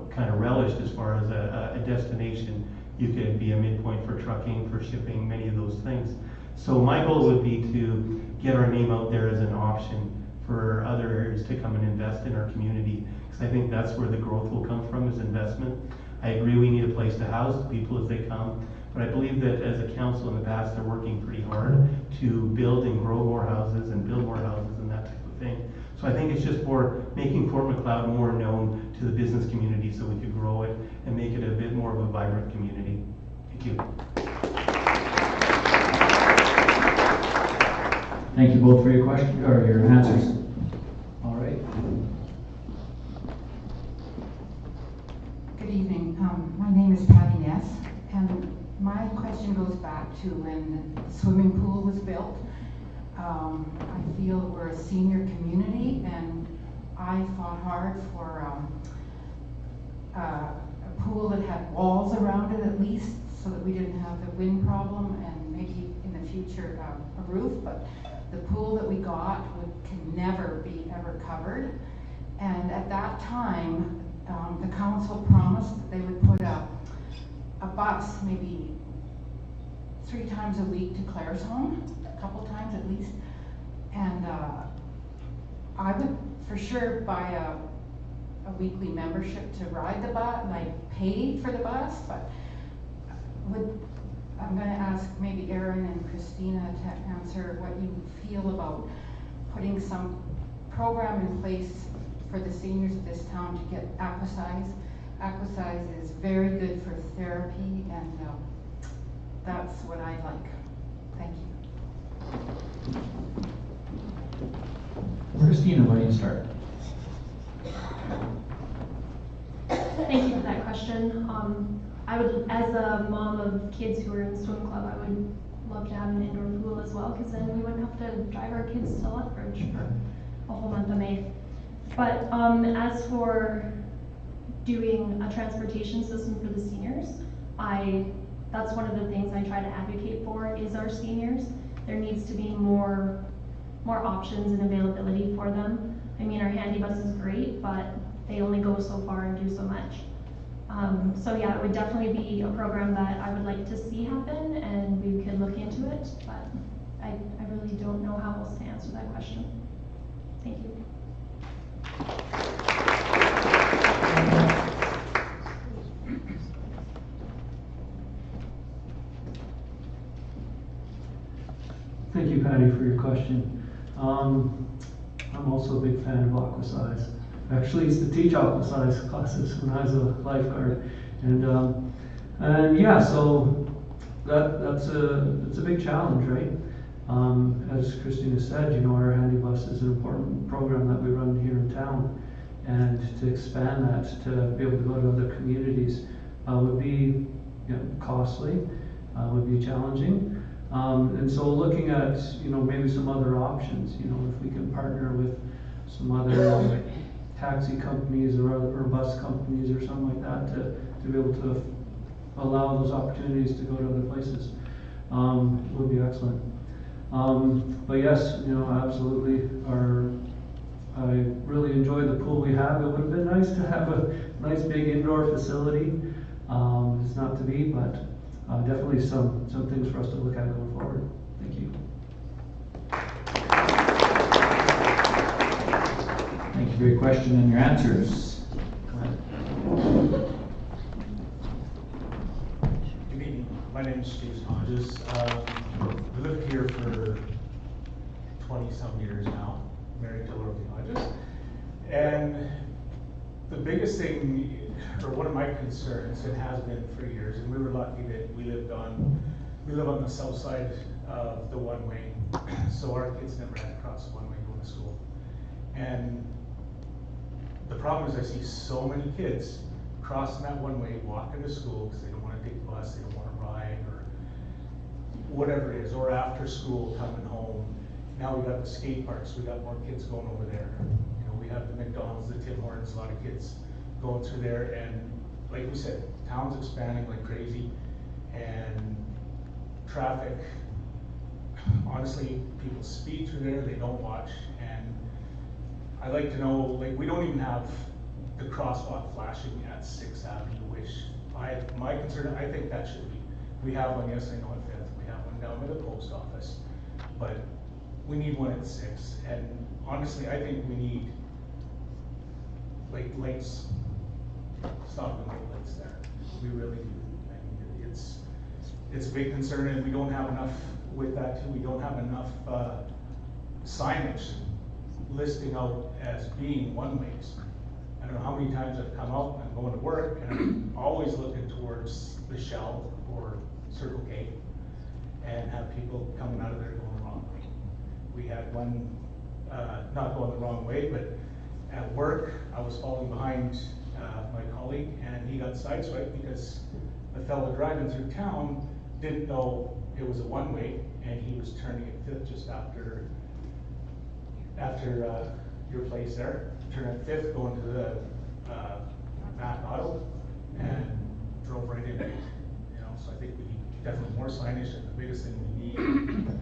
kind of relished as far as a destination. You could be a midpoint for trucking, for shipping, many of those things. So my goal would be to get our name out there as an option for other areas to come and invest in our community, because I think that's where the growth will come from, is investment. I agree we need a place to house people as they come, but I believe that as a council in the past, they're working pretty hard to build and grow more houses and build more houses and that type of thing. So I think it's just more making Fort Macleod more known to the business community so we could grow it and make it a bit more of a vibrant community. Thank you. Thank you both for your question or your answers. All right. Good evening. My name is Patty Ness, and my question goes back to when the swimming pool was built. I feel we're a senior community, and I fought hard for a pool that had walls around it at least, so that we didn't have the wind problem, and maybe in the future a roof. But the pool that we got can never be ever covered. And at that time, the council promised that they would put a bus maybe 3 times a week to Claire's home, a couple times at least. And I would for sure buy a weekly membership to ride the bus, and I paid for the bus, but I'm going to ask maybe Aaron and Christina to answer what you feel about putting some program in place for the seniors of this town to get aquasize. Aquasize is very good for therapy, and that's what I like. Thank you. Christina, why don't you start? Thank you for that question. I would, as a mom of kids who are in swim club, I would love to have an indoor pool as well, because then we wouldn't have to drive our kids to Lethbridge for a whole month of May. But as for doing a transportation system for the seniors, that's one of the things I try to advocate for is our seniors. There needs to be more options and availability for them. I mean, our handy bus is great, but they only go so far and do so much. So yeah, it would definitely be a program that I would like to see happen, and we could look into it, but I really don't know how else to answer that question. Thank you. Thank you, Patty, for your question. I'm also a big fan of aqua size. Actually, I used to teach aqua size classes when I was a lifeguard, and yeah, so that's a big challenge, right? As Christina said, you know, our handy bus is an important program that we run here in town, and to expand that to be able to go to other communities would be, you know, costly, would be challenging. And so looking at, you know, maybe some other options, you know, if we can partner with some other taxi companies or bus companies or something like that to be able to allow those opportunities to go to other places, would be excellent. But yes, you know, absolutely. I really enjoy the pool we have. It would have been nice to have a nice big indoor facility. It's not to be, but definitely some things for us to look at going forward. Thank you. Thank you for your question and your answers. Go ahead. Good evening. My name is Hodges. We lived here for 20-some years now, married to Lori Hodges. And the biggest thing, or one of my concerns, it has been for years, and we were lucky that we live on the south side of the one-way, so our kids never had to cross the one-way going to school. And the problem is I see so many kids crossing that one-way, walking to school because they don't want to take the bus, they don't want to ride, or whatever it is, or after school coming home. Now we got the skate parks, we got more kids going over there. You know, we have the McDonald's, the Tim Hortons, a lot of kids going through there, and like we said, town's expanding like crazy, and traffic, honestly, people speed through there, they don't watch, and I like to know, like, we don't even have the crosswalk flashing at 6th Avenue, which my concern, I think that should be. We have one, yes, I know at 5th, we have one down by the post office, but we need one at 6th, and honestly, I think we need like lights, stop and lights there. We really do. I mean, it's a big concern, and we don't have enough with that too. We don't have enough signage listing out as being one-ways. I don't know how many times I've come out and going to work, and I'm always looking towards the Shell or Circle K, and have people coming out of there going the wrong way. We had one, not going the wrong way, but at work, I was falling behind my colleague, and he got sideswiped because the fellow driving through town didn't know it was a one-way, and he was turning at 5th just after your place there, turning at 5th, going to the Mac Auto, and drove right into it. You know, so I think we need definitely more signage, and the biggest thing we need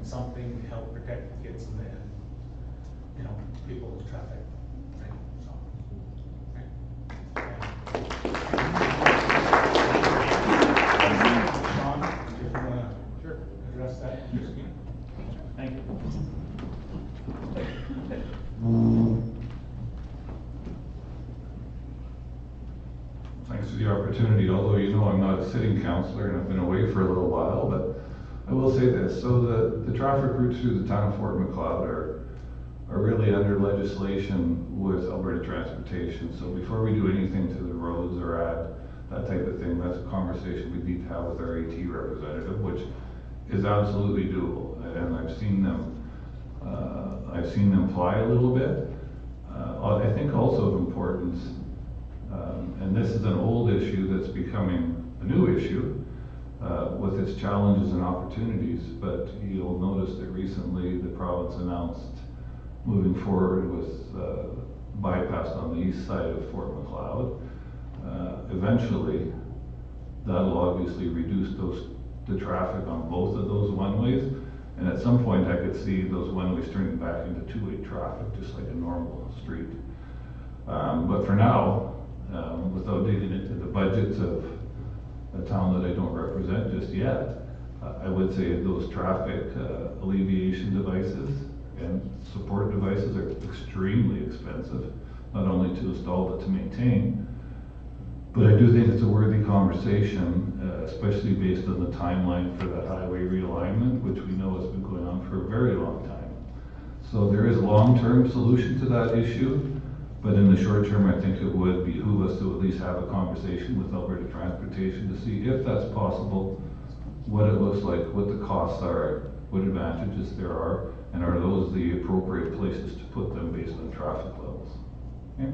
something to help protect the kids and you know, people with traffic. Right? So, Shawn, do you want to address that? Thank you. Thanks for the opportunity, although you know I'm not a sitting councillor and I've been away for a little while, but I will say this. So the traffic routes through the town of Fort Macleod are really under legislation with Alberta Transportation. So before we do anything to the roads or add that type of thing, that's a conversation we need to have with our AT representative, which is absolutely doable. And I've seen them fly a little bit. I think also of importance, and this is an old issue that's becoming a new issue with its challenges and opportunities, but you'll notice that recently the province announced moving forward with bypass on the east side of Fort Macleod. Eventually, that'll obviously reduce the traffic on both of those one-ways, and at some point I could see those one-ways turning back into two-way traffic, just like a normal street. But for now, without digging into the budgets of a town that I don't represent just yet, I would say those traffic alleviation devices and support devices are extremely expensive, not only to install but to maintain. But I do think it's a worthy conversation, especially based on the timeline for that highway realignment, which we know has been going on for a very long time. So there is a long-term solution to that issue, but in the short term, I think it would behoove us to at least have a conversation with Alberta Transportation to see if that's possible, what it looks like, what the costs are, what advantages there are, and are those the appropriate places to put them based on traffic levels. Okay?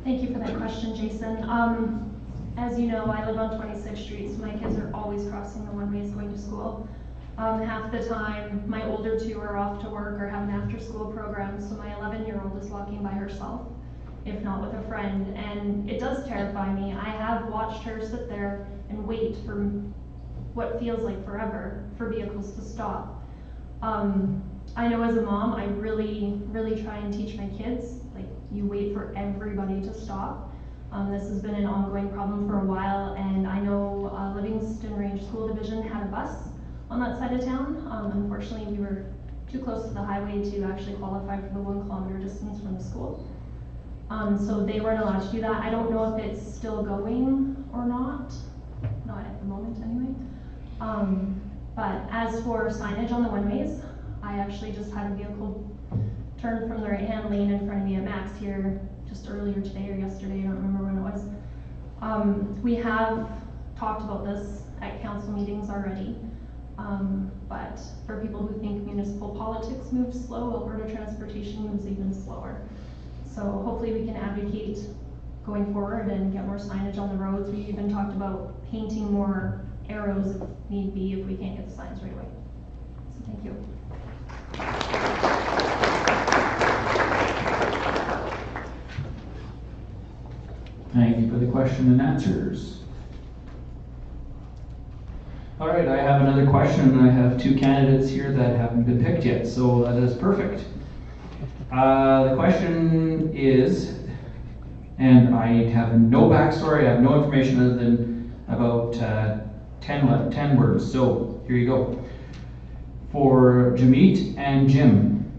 Thank you for that question, Jason. As you know, I live on 26th Street, so my kids are always crossing the one-ways going to school. Half the time, my older two are off to work or have an after-school program, so my 11-year-old is walking by herself, if not with a friend, and it does terrify me. I have watched her sit there and wait for what feels like forever for vehicles to stop. I know as a mom, I really try and teach my kids, like, you wait for everybody to stop. This has been an ongoing problem for a while, and I know Livingstone Range School Division had a bus on that side of town. Unfortunately, we were too close to the highway to actually qualify for the 1 kilometer distance from the school. So they weren't allowed to do that. I don't know if it's still going or not at the moment anyway. But as for signage on the one-ways, I actually just had a vehicle turn from the right-hand lane in front of me at Max here just earlier today or yesterday, I don't remember when it was. We have talked about this at council meetings already, but for people who think municipal politics moves slow, Alberta Transportation moves even slower. So hopefully we can advocate going forward and get more signage on the roads. We even talked about painting more arrows if need be, if we can't get the signs right away. So thank you. Thank you for the question and answers. All right, I have another question. I have 2 candidates here that haven't been picked yet, so that is perfect. The question is, and I have no backstory, I have no information other than about 10 words, so here you go. For Jeemeet and Jim,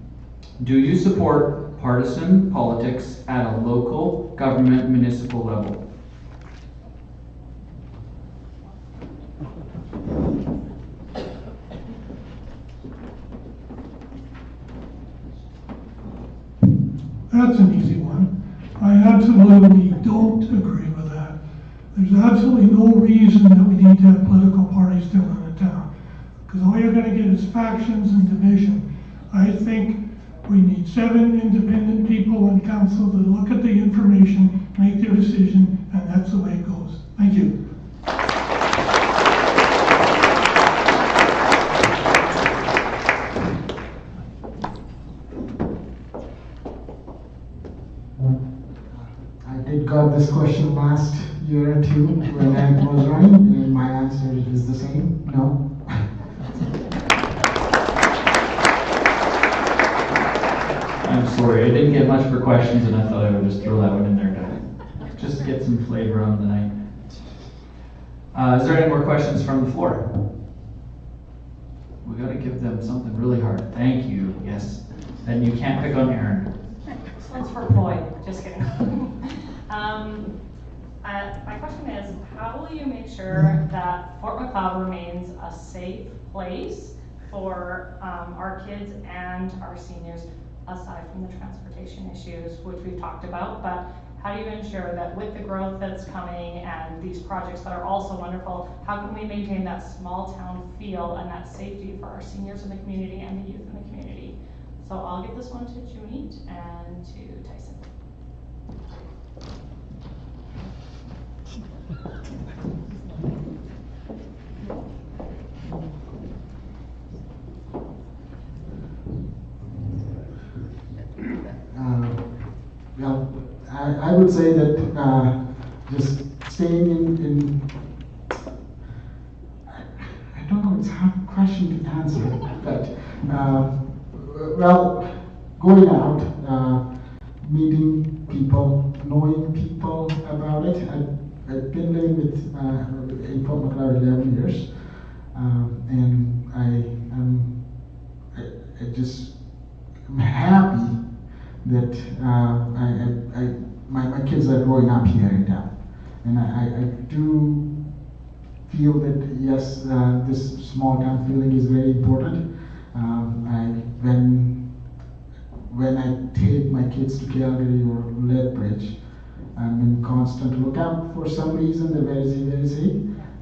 do you support partisan politics at a local government municipal level? That's an easy one. I absolutely don't agree with that. There's absolutely no reason that we need to have political parties still in the town, because all you're going to get is factions and division. I think we need 7 independent people in council that look at the information, make their decision, and that's the way it goes. Thank you. I did got this question last year or 2 when I was running, and my answer is the same, no. I'm sorry, I didn't get much for questions, and I thought I would just throw that one in there to just get some flavor on the night. Is there any more questions from the floor? We gotta give them something really hard. Thank you. Yes. Then you can't pick on Aaron. This one's for Poy. Just kidding. My question is, how will you make sure that Fort Macleod remains a safe place for our kids and our seniors, aside from the transportation issues, which we've talked about? But how do you ensure that with the growth that's coming and these projects that are also wonderful, how can we maintain that small town feel and that safety for our seniors in the community and the youth in the community? So I'll give this one to Jeemeet and to Tyson. Well, I would say that just staying in I don't know, it's a hard question to answer, but well, going out, meeting people, knowing people about it. I've been living in Fort Macleod 11 years, and I'm happy that my kids are growing up here in town. And I do feel that yes, this small town feeling is very important. When I take my kids to Calgary or Lethbridge, I'm in constant lookout for some reason. They're very busy.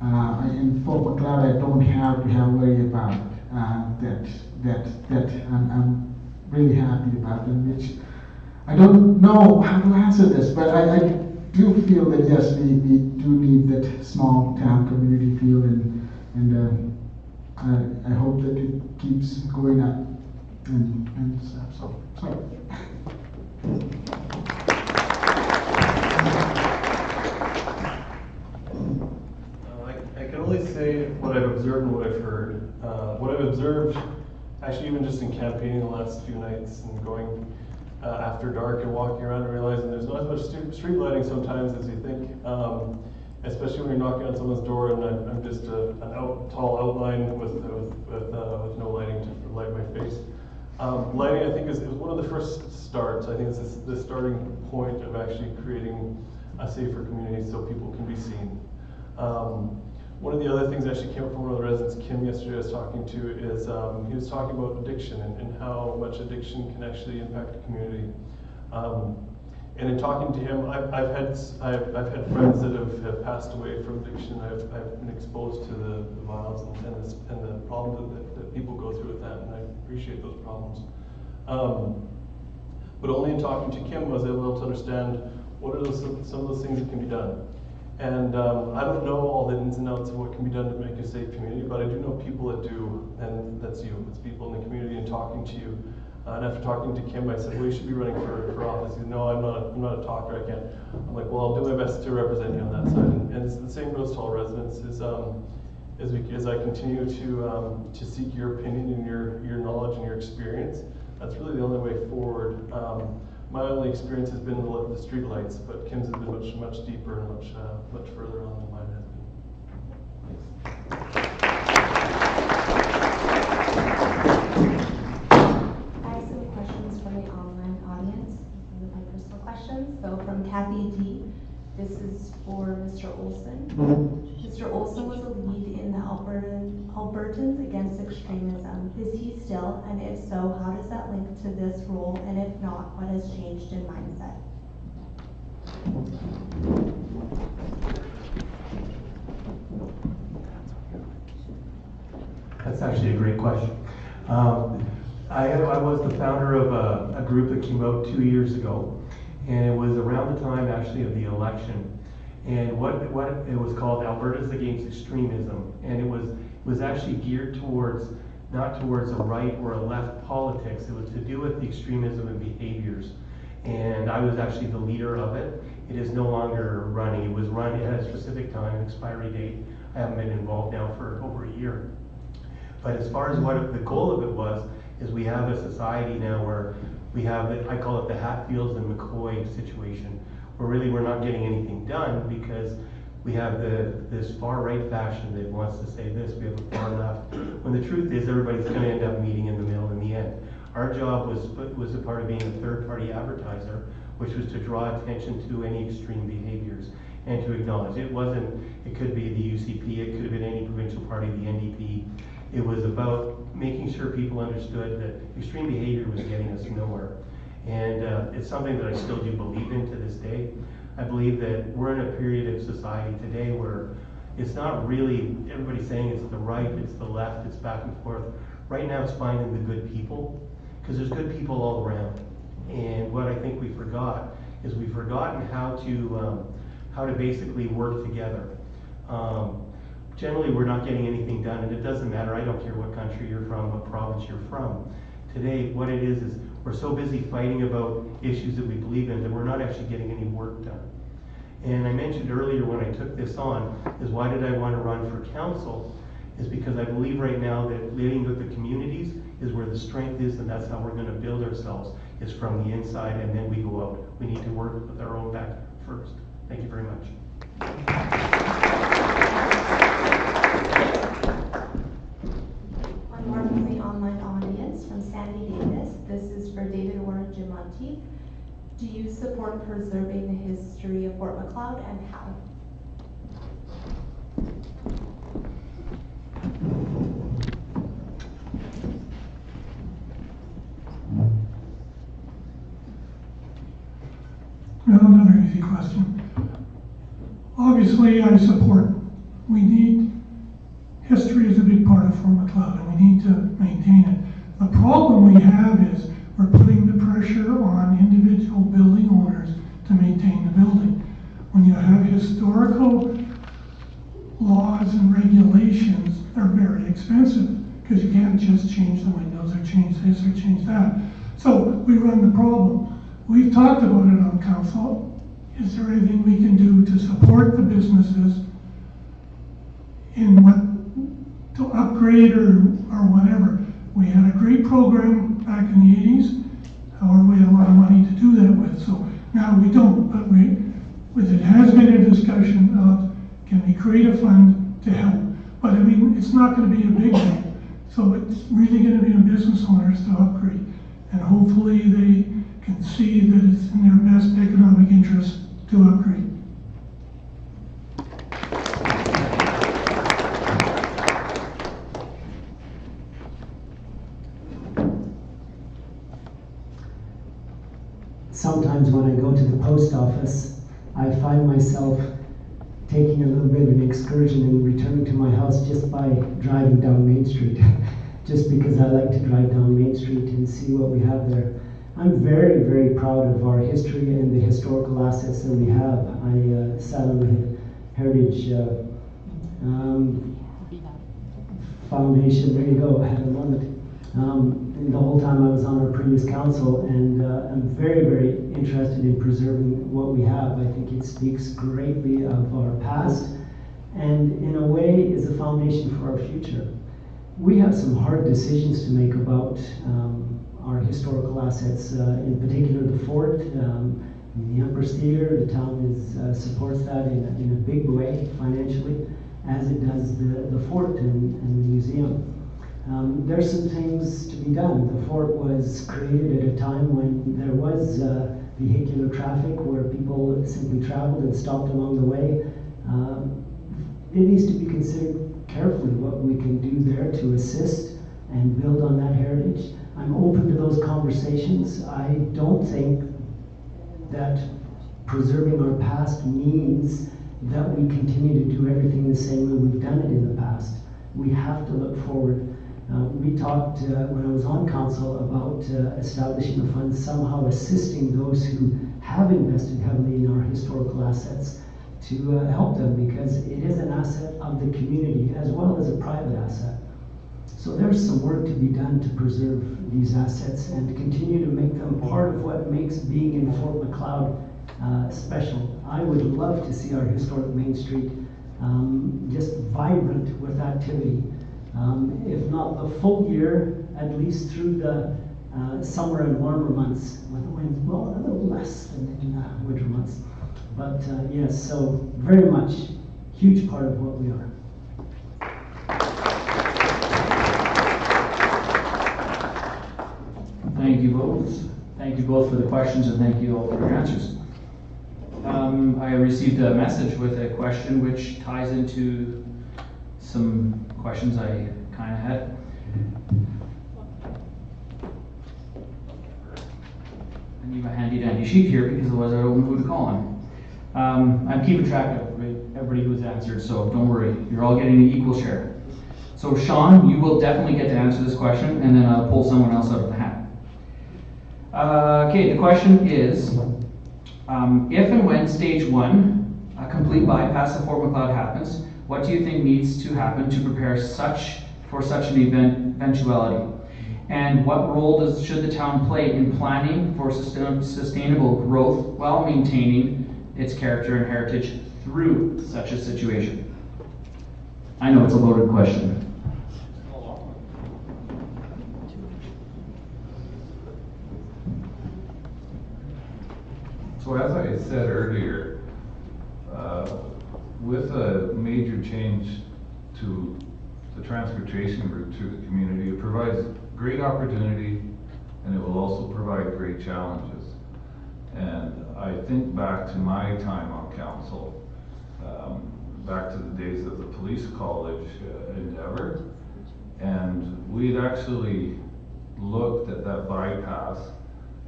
In Fort Macleod, I don't have to worry about that. I'm really happy about it. Which I don't know how to answer this, but I do feel that yes, we do need that small town community feel, and I hope that it keeps going up and stuff. So. I can only say what I've observed and what I've heard. What I've observed, actually even just in campaigning the last few nights and going after dark and walking around and realizing there's not as much street lighting sometimes as you think, especially when you're knocking on someone's door and I'm just an tall outline with no lighting to light my face. Lighting, I think, is one of the first starts. I think it's the starting point of actually creating a safer community so people can be seen. One of the other things that actually came up from one of the residents, Kim, yesterday I was talking to, is he was talking about addiction and how much addiction can actually impact the community. And in talking to him, I've had friends that have passed away from addiction. I've been exposed to the violence and the problems that people go through with that, and I appreciate those problems. But only in talking to Kim was I able to understand what are some of those things that can be done. And I don't know all the ins and outs of what can be done to make a safe community, but I do know people that do, and that's you. It's people in the community and talking to you. And after talking to Kim, I said, well, you should be running for office. He said, no, I'm not a talker, I can't. I'm like, well, I'll do my best to represent you on that side. And it's the same goes to all residents, as I continue to seek your opinion and your knowledge and your experience. That's really the only way forward. My only experience has been the street lights, but Kim's has been much deeper and much further on than mine has been. I have some questions from the online audience. These are my personal questions. So from Kathy D, this is for Mr. Olson. Mr. Olson was a lead in the Albertans Against Extremism. Is he still? And if so, how does that link to this role? And if not, what has changed in mindset? That's actually a great question. I was the founder of a group that came out 2 years ago, and it was around the time actually of the election. And what it was called Alberta's Against Extremism, and it was actually geared towards, not towards a right or a left politics. It was to do with the extremism and behaviors. And I was actually the leader of it. It is no longer running. It was run, it had a specific time, expiry date. I haven't been involved now for over a year. But as far as what the goal of it was, is we have a society now where we have, I call it the Hatfields and McCoy situation, where really we're not getting anything done because we have this far right faction that wants to say this, we have a far left, when the truth is everybody's going to end up meeting in the middle in the end. Our job was a part of being a third-party advertiser, which was to draw attention to any extreme behaviors and to acknowledge it could be the UCP, it could have been any provincial party, the NDP. It was about making sure people understood that extreme behavior was getting us nowhere. And it's something that I still do believe in to this day. I believe that we're in a period of society today where it's not really, everybody's saying it's the right, it's the left, it's back and forth. Right now it's finding the good people, because there's good people all around. And what I think we forgot is we've forgotten how to basically work together. Generally, we're not getting anything done, and it doesn't matter. I don't care what country you're from, what province you're from. Today, what it is we're so busy fighting about issues that we believe in that we're not actually getting any work done. And I mentioned earlier when I took this on, is why did I want to run for council? Is because I believe right now that living with the communities is where the strength is, and that's how we're going to build ourselves, is from the inside, and then we go out. We need to work with our own back first. Thank you very much. One more from the online audience, from Sandy Davis. This is for David Orange and Monteith. Do you support preserving the history of Fort Macleod, and how? very easy question. Obviously, I support. We need, history is a big part of Fort Macleod, and we need to maintain it. The problem we have is we're putting the pressure on individual building owners to maintain the building. When you have historical laws and regulations, they're very expensive because you can't just change the windows or change this or change that. So we run the problem. We've talked about it on council. Is there anything we can do to support the businesses in what, to upgrade or whatever? We had a great program back in the 80s. However, we had a lot of money to do that with. So now we don't, but it has been a discussion of, can we create a fund to help? But I mean, it's not going to be a big thing. So it's really going to be on business owners to upgrade. And hopefully they can see that it's in their best economic interest to upgrade. Sometimes when I go to the post office, I find myself taking a little bit of an excursion and returning to my house just by driving down Main Street. Just because I like to drive down Main Street and see what we have there. I'm very, very proud of our history and the historical assets that we have. I sat on the Heritage Foundation, there you go, I had a moment. The whole time I was on our previous council, and I'm very, very interested in preserving what we have. I think it speaks greatly of our past, and in a way is a foundation for our future. We have some hard decisions to make about our historical assets, in particular the fort, the Empress Theatre. The town supports that in a big way financially, as it does the fort and the museum. There's some things to be done. The fort was created at a time when there was vehicular traffic where people simply traveled and stopped along the way. It needs to be considered carefully what we can do there to assist and build on that heritage. I'm open to those conversations. I don't think that preserving our past means that we continue to do everything the same way we've done it in the past. We have to look forward. We talked when I was on council about establishing a fund, somehow assisting those who have invested heavily in our historical assets to help them, because it is an asset of the community as well as a private asset. So there's some work to be done to preserve these assets and to continue to make them part of what makes being in Fort Macleod special. I would love to see our historic Main Street just vibrant with activity. If not the full year, at least through the summer and warmer months, when the winds blow a little less than in the winter months. But yes, so very much huge part of what we are. Thank you both. Thank you both for the questions, and thank you all for your answers. I received a message with a question which ties into some questions I kind of had. I need my handy dandy sheet here because otherwise I don't know who to call on. I'm keeping track of everybody who's answered, so don't worry. You're all getting an equal share. So Shawn, you will definitely get to answer this question, and then I'll pull someone else out of the hat. Okay, the question is, if and when stage 1, a complete bypass of Fort Macleod happens, what do you think needs to happen to prepare for such an eventuality? And what role should the town play in planning for sustainable growth while maintaining its character and heritage through such a situation? I know it's a loaded question. So as I said earlier, with a major change to the transportation route through the community, it provides great opportunity, and it will also provide great challenges. And I think back to my time on council, back to the days of the police college endeavor, and we had actually looked at that bypass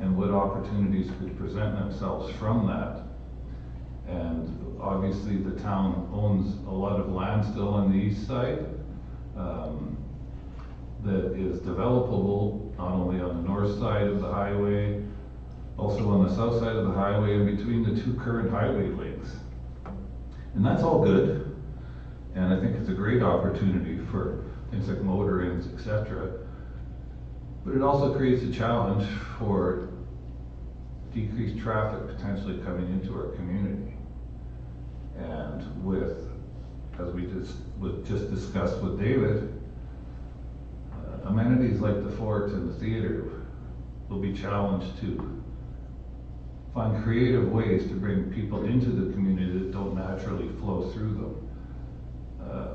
and what opportunities could present themselves from that And obviously the town owns a lot of land still on the east side that is developable, not only on the north side of the highway, also on the south side of the highway and between the two current highway links. And that's all good. And I think it's a great opportunity for things like motor inns, etc. But it also creates a challenge for decreased traffic potentially coming into our community. And with, as we just discussed with David, amenities like the fort and the theater will be challenged to find creative ways to bring people into the community that don't naturally flow through them.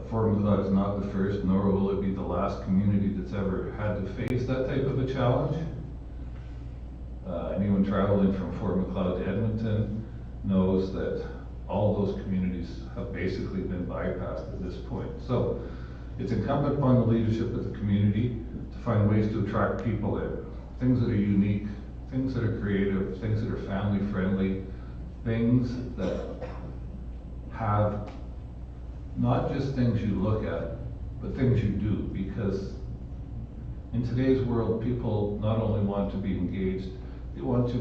Fort Macleod is not the first, nor will it be the last community that's ever had to face that type of a challenge. Anyone traveling from Fort Macleod to Edmonton knows that all those communities have basically been bypassed at this point. So it's incumbent upon the leadership of the community to find ways to attract people in. Things that are unique, things that are creative, things that are family friendly, things that have not just things you look at, but things you do. Because in today's world, people not only want to be engaged, they want to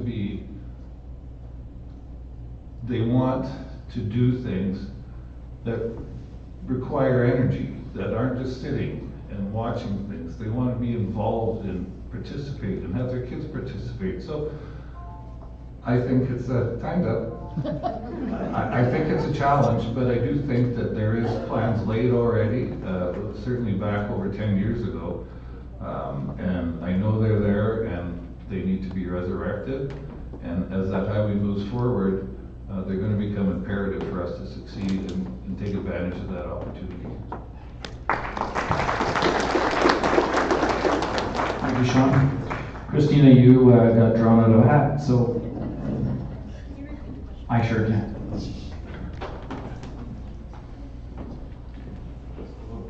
do things that require energy, that aren't just sitting and watching things. They want to be involved and participate and have their kids participate. So I think it's timed up. I think it's a challenge, but I do think that there is plans laid already, certainly back over 10 years ago. And I know they're there and they need to be resurrected. And as that highway moves forward, they're going to become imperative for us to succeed and take advantage of that opportunity. Thank you, Shawn. Christina, you got drawn out of a hat, so I sure can.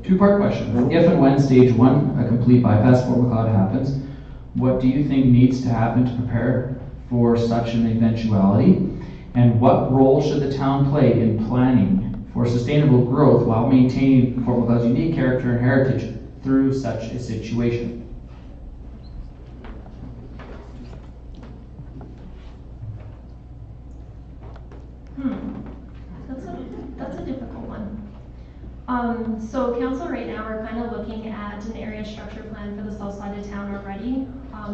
Two-part question. If and when stage 1, a complete bypass Fort Macleod happens, what do you think needs to happen to prepare for such an eventuality? And what role should the town play in planning for sustainable growth while maintaining Fort Macleod's unique character and heritage through such a situation? That's a difficult one. So council right now, we're kind of looking at an area structure plan for the south side of town already,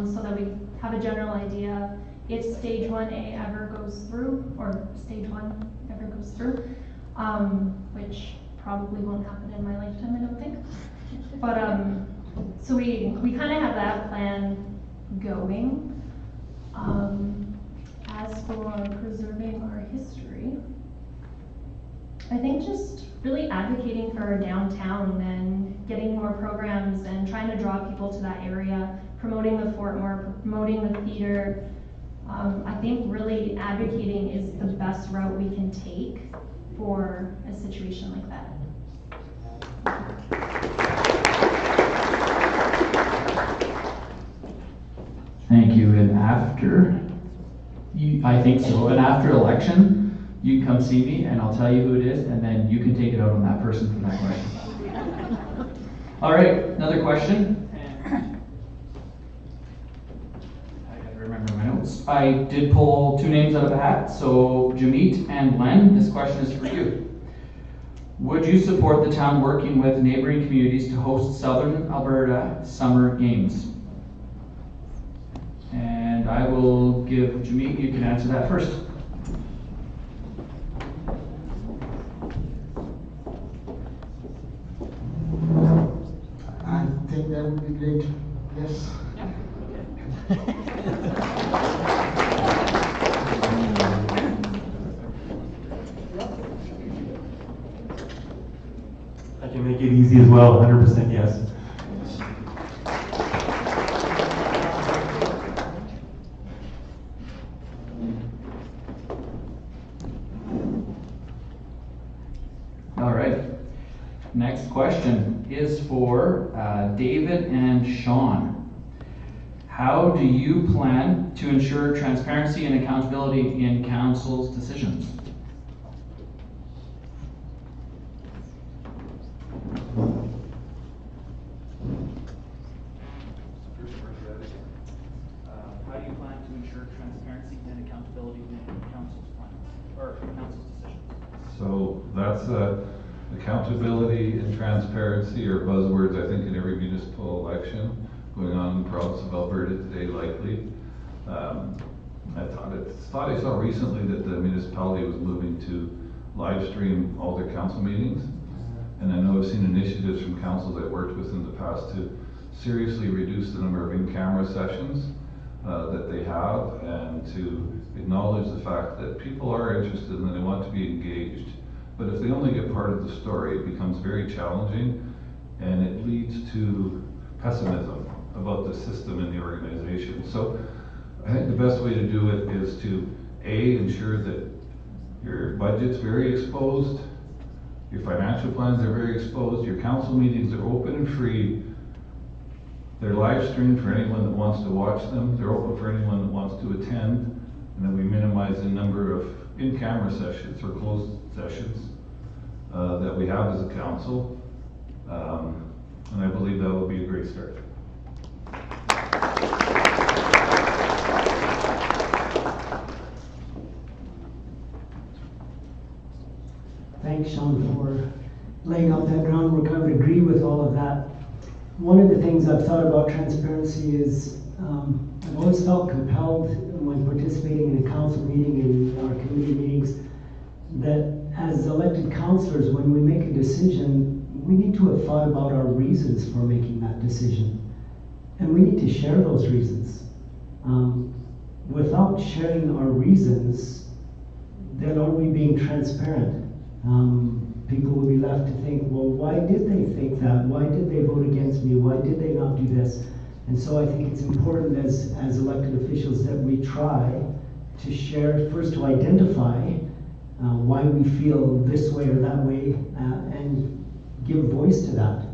so that we have a general idea if stage 1A ever goes through, or stage 1 ever goes through, which probably won't happen in my lifetime, I don't think. But so we kind of have that plan going. As for preserving our history, I think just really advocating for our downtown and getting more programs and trying to draw people to that area, promoting the fort more, promoting the theater. I think really advocating is the best route we can take for a situation like that. Thank you. And after, I think so, and after election, you can come see me and I'll tell you who it is, and then you can take it out on that person for that question. All right, another question. I gotta remember my notes. I did pull 2 names out of the hat, so Jeemeet and Len, this question is for you. Would you support the town working with neighboring communities to host Southern Alberta Summer Games? And I will give Jeemeet, you can answer that first. I think that would be great. Yes. I can make it easy as well, 100% yes. All right. Next question is for David and Shawn. How do you plan to ensure transparency and accountability in council's decisions? So that's accountability and transparency are buzzwords, I think, in every municipal election going on in the province of Alberta today, likely. I saw recently that the municipality was moving to live stream all their council meetings. And I know I've seen initiatives from councils I've worked with in the past to seriously reduce the number of in-camera sessions that they have, and to acknowledge the fact that people are interested and they want to be engaged. But if they only get part of the story, it becomes very challenging, and it leads to pessimism about the system and the organization. So I think the best way to do it is to ensure that your budget's very exposed, your financial plans are very exposed, your council meetings are open and free, they're live streamed for anyone that wants to watch them, they're open for anyone that wants to attend, and then we minimize the number of in-camera sessions or closed sessions that we have as a council, and I believe that will be a great start. Thanks, Shawn, for laying out that groundwork. I would agree with all of that. One of the things I've thought about transparency is I've always felt compelled when participating in a council meeting, in our committee meetings, that as elected councillors, when we make a decision, we need to have thought about our reasons for making that decision. And we need to share those reasons. Without sharing our reasons, then are we being transparent? People will be left to think, well, why did they think that? Why did they vote against me? Why did they not do this? And so I think it's important as elected officials that we try to share, first to identify why we feel this way or that way, and give voice to that,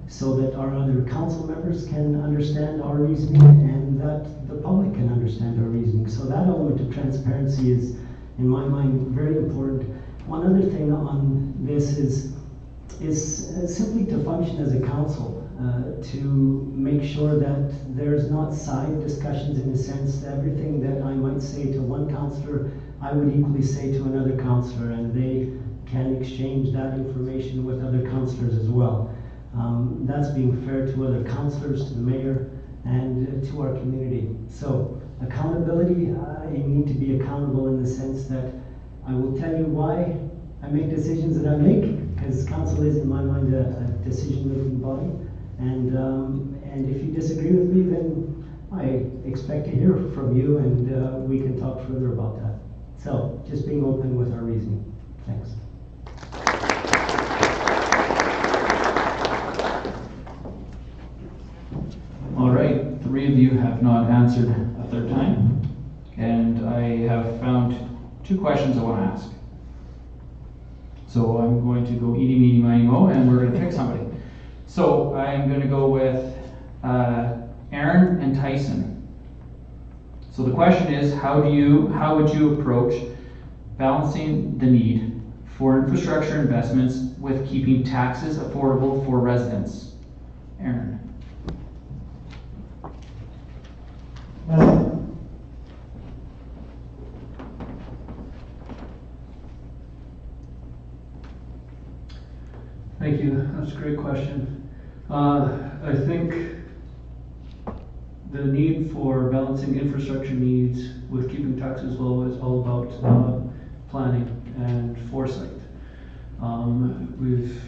so that our other council members can understand our reasoning and that the public can understand our reasoning. So that element of transparency is, in my mind, very important. One other thing on this is simply to function as a council, to make sure that there's not side discussions, in the sense that everything that I might say to one councillor, I would equally say to another councillor, and they can exchange that information with other councillors as well. That's being fair to other councillors, to the mayor, and to our community. So accountability, you need to be accountable in the sense that I will tell you why I make decisions that I make, because council is, in my mind, a decision-making body. And if you disagree with me, then I expect to hear from you, and we can talk further about that. So just being open with our reasoning. Thanks. All right, 3 of you have not answered a third time, and I have found 2 questions I want to ask. So I'm going to go eeny, meeny, miny, mo, and we're going to pick somebody. So I'm going to go with Aaron and Tyson. So the question is, how would you approach balancing the need for infrastructure investments with keeping taxes affordable for residents? Aaron. Thank you. That's a great question. I think the need for balancing infrastructure needs with keeping taxes low is all about planning and foresight. We've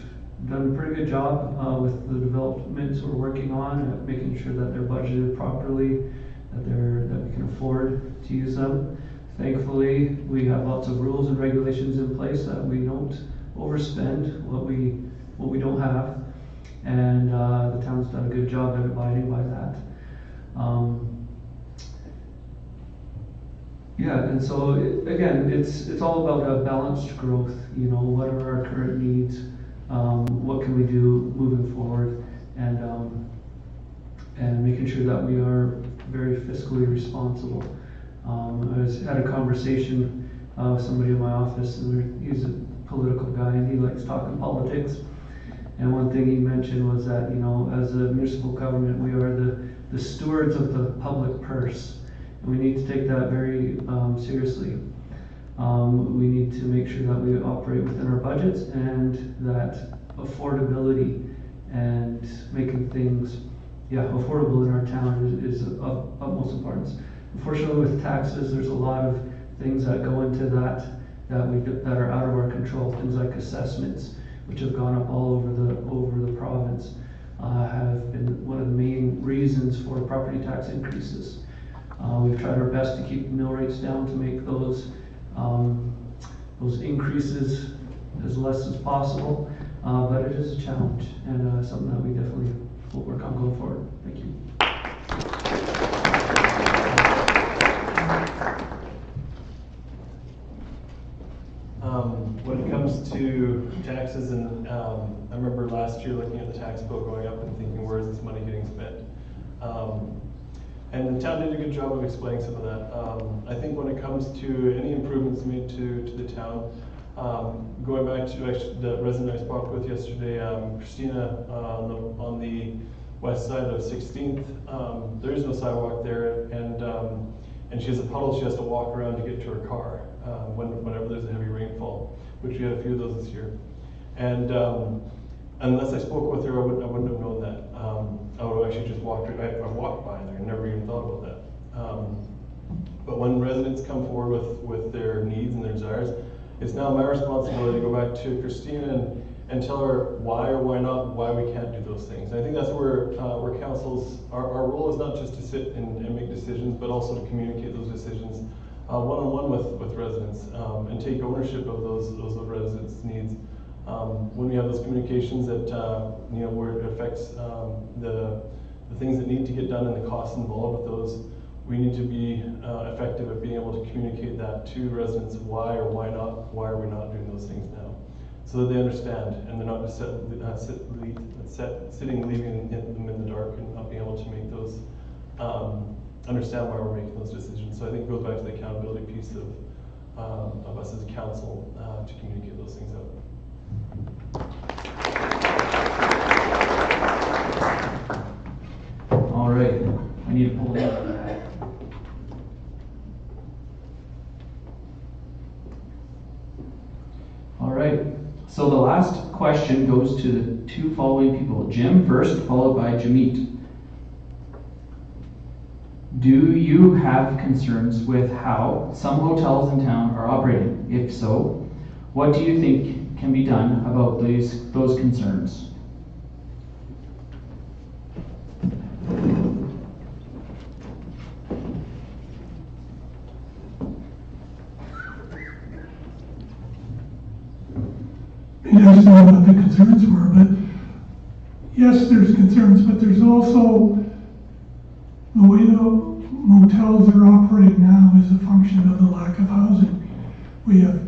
done a pretty good job with the developments we're working on, at making sure that they're budgeted properly, that we can afford to use them. Thankfully, we have lots of rules and regulations in place that we don't overspend what we don't have, and the town's done a good job at abiding by that. And so again, it's all about a balanced growth. You know, what are our current needs? What can we do moving forward? And making sure that we are very fiscally responsible. I had a conversation with somebody in my office, and he's a political guy, and he likes talking politics. And one thing he mentioned was that, you know, as a municipal government, we are the stewards of the public purse. And we need to take that very seriously. We need to make sure that we operate within our budgets, and that affordability and making things affordable in our town is of utmost importance. Unfortunately, with taxes, there's a lot of things that go into that are out of our control. Things like assessments, which have gone up all over the province, have been one of the main reasons for property tax increases. We've tried our best to keep mill rates down to make those increases as less as possible, but it is a challenge and something that we definitely will work on going forward. Thank you. When it comes to taxes, and I remember last year looking at the tax bill going up and thinking, where is this money getting spent? And the town did a good job of explaining some of that. I think when it comes to any improvements made to the town, going back to actually the resident I spoke with yesterday, Christina, on the west side of 16th, there is no sidewalk there, and she has a puddle she has to walk around to get to her car whenever there's a heavy rainfall, which we had a few of those this year. And unless I spoke with her, I wouldn't have known that. I would have actually just walked by there and never even thought about that. But when residents come forward with their needs and their desires, it's now my responsibility to go back to Christina and tell her why or why not, why we can't do those things. And I think that's where councils, our role is not just to sit and make decisions, but also to communicate those decisions one-on-one with residents, and take ownership of those residents' needs. When we have those communications that where it affects the things that need to get done and the costs involved with those, we need to be effective at being able to communicate that to residents, why or why not, why are we not doing those things now, so that they understand and they're not just sitting leaving them in the dark and not being able to make those understand why we're making those decisions. So I think it goes back to the accountability piece of us as a council to communicate those things out. All right, I need to pull it up. All right, so the last question goes to the two following people. Jim first, followed by Jeemeet. Do you have concerns with how some hotels in town are operating? If so, what do you think can be done about those concerns? I just know what the concerns were, but yes, there's concerns, but there's also the way the motels are operating now is a function of the lack of housing. We have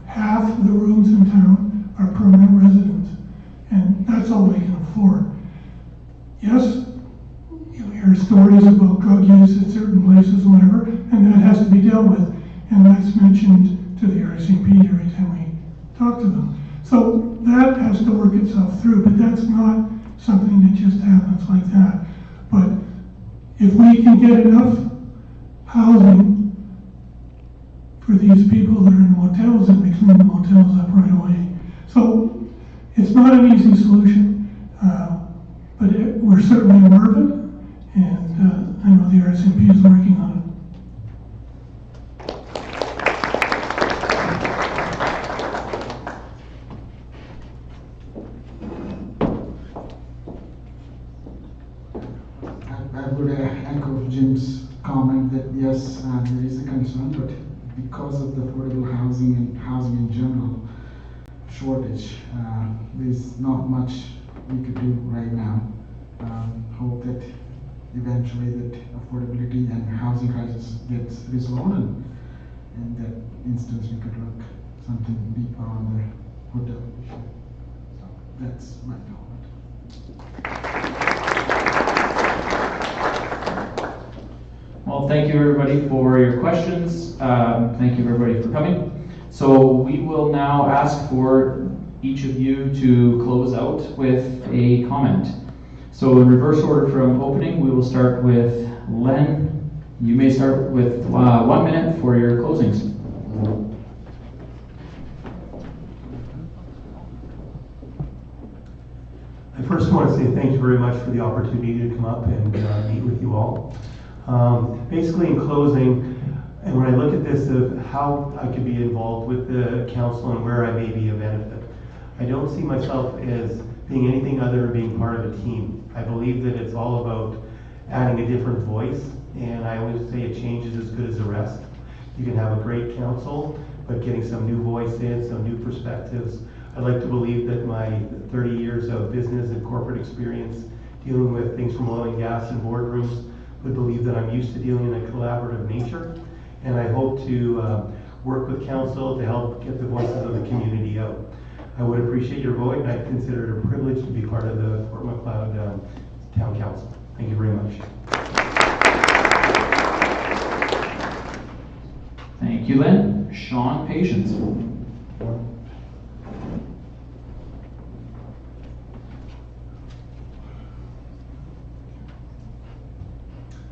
half of the rooms in town are permanent residents, and that's all they can afford. Yes, you hear stories about drug use at certain places, whatever, and that has to be dealt with, and that's mentioned to the RCMP every time we talk to them. So that has to work itself through, but that's not something that just happens like that. But if we can get enough housing for these people that are in the motels, then we clean the motels up right away. So it's not an easy solution, but we're certainly aware of it, and I know the RCMP is working on it. I would echo Jim's comment that yes, there is a concern, but because of the affordable housing and housing in general shortage, there's not much we could do right now. Hope that eventually that affordability and housing crisis gets resolved, and in that instance we could look something deeper on the hotel issue. So that's my comment. Well, thank you everybody for your questions. Thank you everybody for coming. So we will now ask for each of you to close out with a comment. So in reverse order from opening, we will start with Len You may start with 1 minute for your closings. I first want to say thank you very much for the opportunity to come up and meet with you all. Basically, in closing, and when I look at this of how I could be involved with the council and where I may be a benefit, I don't see myself as being anything other than being part of a team. I believe that it's all about adding a different voice, and I always say a change is as good as a rest. You can have a great council, but getting some new voice in, some new perspectives. I'd like to believe that my 30 years of business and corporate experience dealing with things from oil and gas and boardrooms would believe that I'm used to dealing in a collaborative nature. And I hope to work with council to help get the voices of the community out. I would appreciate your vote, and I consider it a privilege to be part of the Fort Macleod Town Council. Thank you very much. Thank you, Len. Shawn Patience.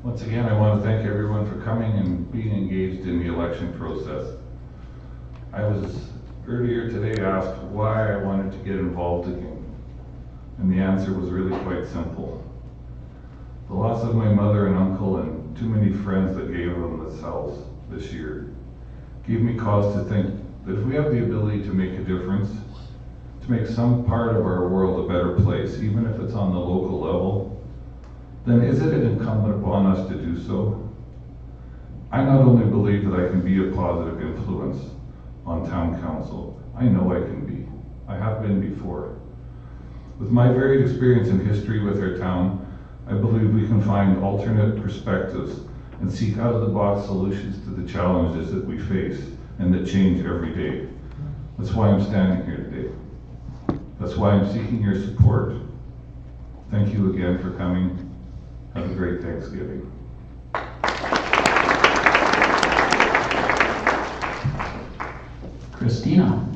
Once again, I want to thank everyone for coming and being engaged in the election process. I was earlier today asked why I wanted to get involved again, and the answer was really quite simple. The loss of my mother and uncle and too many friends that gave themselves this year gave me cause to think that if we have the ability to make a difference, to make some part of our world a better place, even if it's on the local level, then is it incumbent upon us to do so? I not only believe that I can be a positive influence on town council, I know I can be. I have been before. With my varied experience in history with our town, I believe we can find alternate perspectives and seek out-of-the-box solutions to the challenges that we face and that change every day. That's why I'm standing here today. That's why I'm seeking your support. Thank you again for coming. Have a great Thanksgiving. Christina.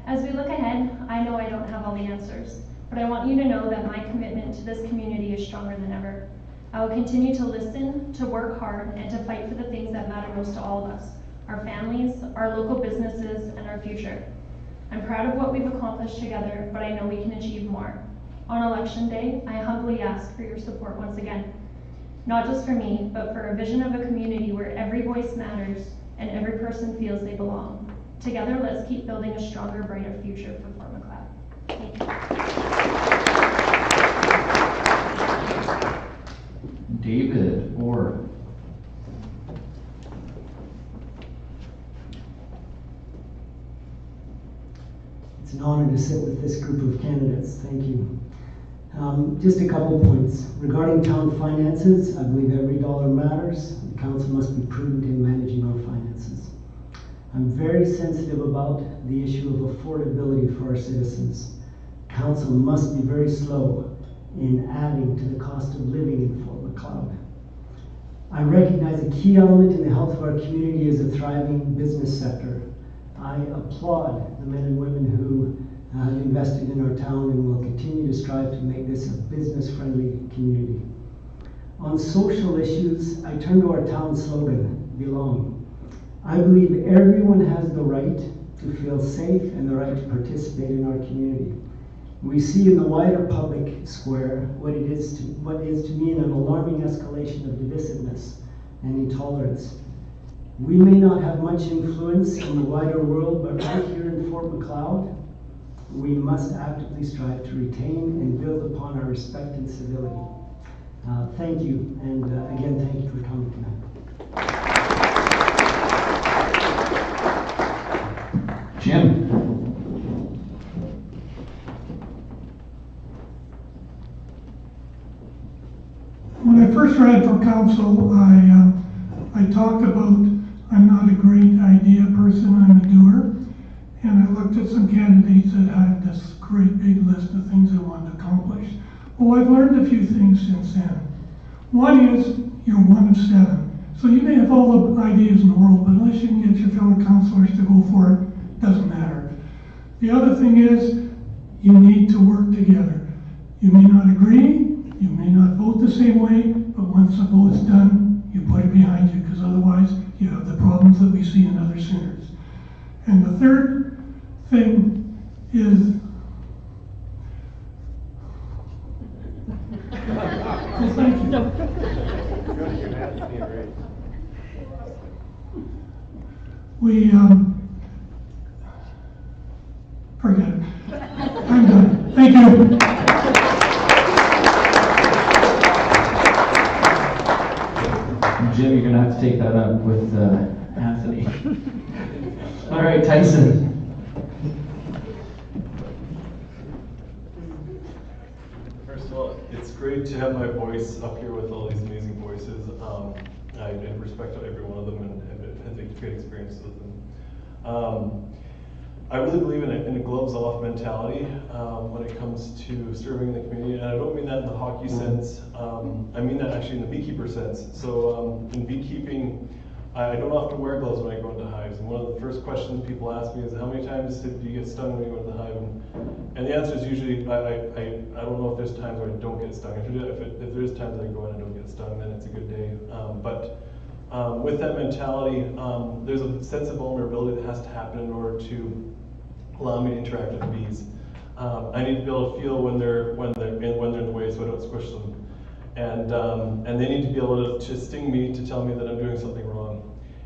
As we look ahead, I know I don't have all the answers, but I want you to know that my commitment to this community is stronger than ever. I will continue to listen, to work hard, and to fight for the things that matter most to all of us, our families, our local businesses, and our future. I'm proud of what we've accomplished together, but I know we can achieve more. On Election Day, I humbly ask for your support once again. Not just for me, but for a vision of a community where every voice matters and every person feels they belong. Together, let's keep building a stronger, brighter future for Fort Macleod. Thank you. David Orr. It's an honor to sit with this group of candidates. Thank you. Just a couple points. Regarding town finances, I believe every dollar matters. The council must be prudent in managing our finances. I'm very sensitive about the issue of affordability for our citizens. Council must be very slow in adding to the cost of living in Fort Macleod. I recognize a key element in the health of our community is a thriving business sector. I applaud the men and women who have invested in our town and will continue to strive to make this a business-friendly community. On social issues, I turn to our town slogan, Belong. I believe everyone has the right to feel safe and the right to participate in our community. We see in the wider public square what is to me an alarming escalation of divisiveness and intolerance. We may not have much influence in the wider world, but right here in Fort Macleod, we must actively strive to retain and build upon our respect and civility. Thank you, and again, thank you for coming tonight. Jim. When I first ran for council, I talked about I'm not a great idea person, I'm a doer. And I looked at some candidates that had this great big list of things they wanted to accomplish. Well, I've learned a few things since then. One is you're one of 7. So you may have all the ideas in the world, but unless you can get your fellow councillors to go for it, it doesn't matter. The other thing is you need to work together. You may not agree, you may not vote the same way, but once the vote's done, you put it behind you, because otherwise you have the problems that we see in other centers. And the third thing is thank you. We forget it. I'm done. Thank you. Jim, you're gonna have to take that up with Anthony. All right, Tyson. First of all, it's great to have my voice up here with all these amazing voices. I respect every one of them and had a great experience with them. I really believe in a gloves-off mentality when it comes to serving in the community, and I don't mean that in the hockey sense. I mean that actually in the beekeeper sense. So in beekeeping, I don't often wear gloves when I go into hives, and one of the first questions people ask me is, how many times do you get stung when you go into the hive? And the answer is usually, I don't know if there's times where I don't get stung. If there is times I go in and don't get stung, then it's a good day. But with that mentality, there's a sense of vulnerability that has to happen in order to allow me to interact with the bees. I need to be able to feel when they're in the way, so I don't squish them, and they need to be able to sting me to tell me that I'm doing something wrong.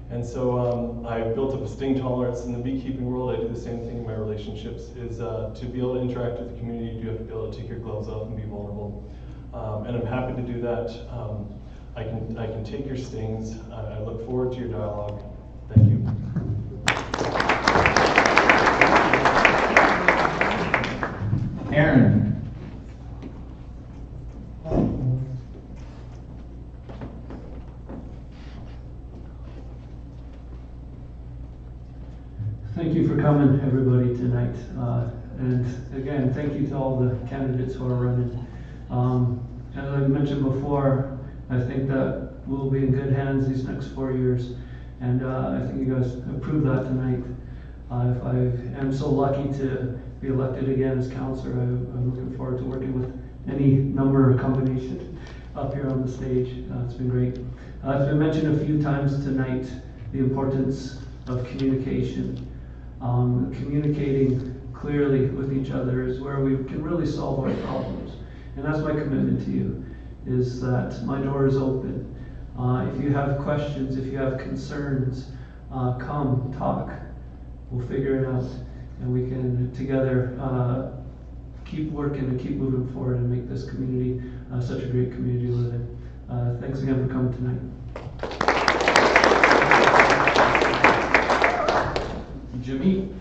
And so I've built up a sting tolerance in the beekeeping world. I do the same thing in my relationships. Is to be able to interact with the community, you do have to be able to take your gloves off and be vulnerable. And I'm happy to do that. I can take your stings. I look forward to your dialogue. Thank you. Aaron. Thank you for coming, everybody, tonight. And again, thank you to all the candidates who are running. As I mentioned before, I think that we'll be in good hands these next 4 years. And I think you guys have proved that tonight. If I am so lucky to be elected again as councillor, I'm looking forward to working with any number of combinations up here on the stage. It's been great. It's been mentioned a few times tonight, the importance of communication. Communicating clearly with each other is where we can really solve our problems. And that's my commitment to you, is that my door is open. If you have questions, if you have concerns, come, talk. We'll figure it out, and we can together keep working and keep moving forward and make this community such a great community to live in. Thanks again for coming tonight. Jeemeet.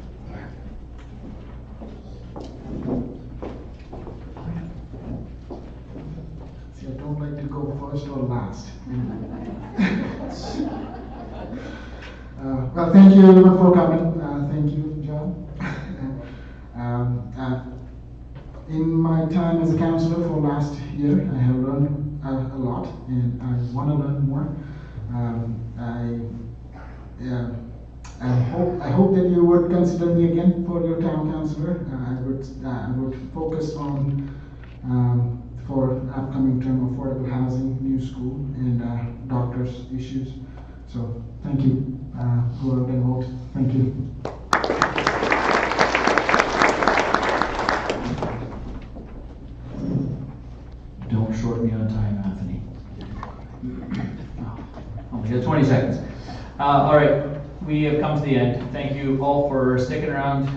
See, I don't like to go first or last. Well, thank you everyone for coming. Thank you, John. In my time as a councillor for last year, I have learned a lot, and I want to learn more. I hope that you would consider me again for your town councillor. I would focus on for upcoming term affordable housing, new school, and doctors issues. So thank you. Go out and vote. Thank you. Don't short me on time, Anthony. Only got 20 seconds. All right, we have come to the end. Thank you all for sticking around.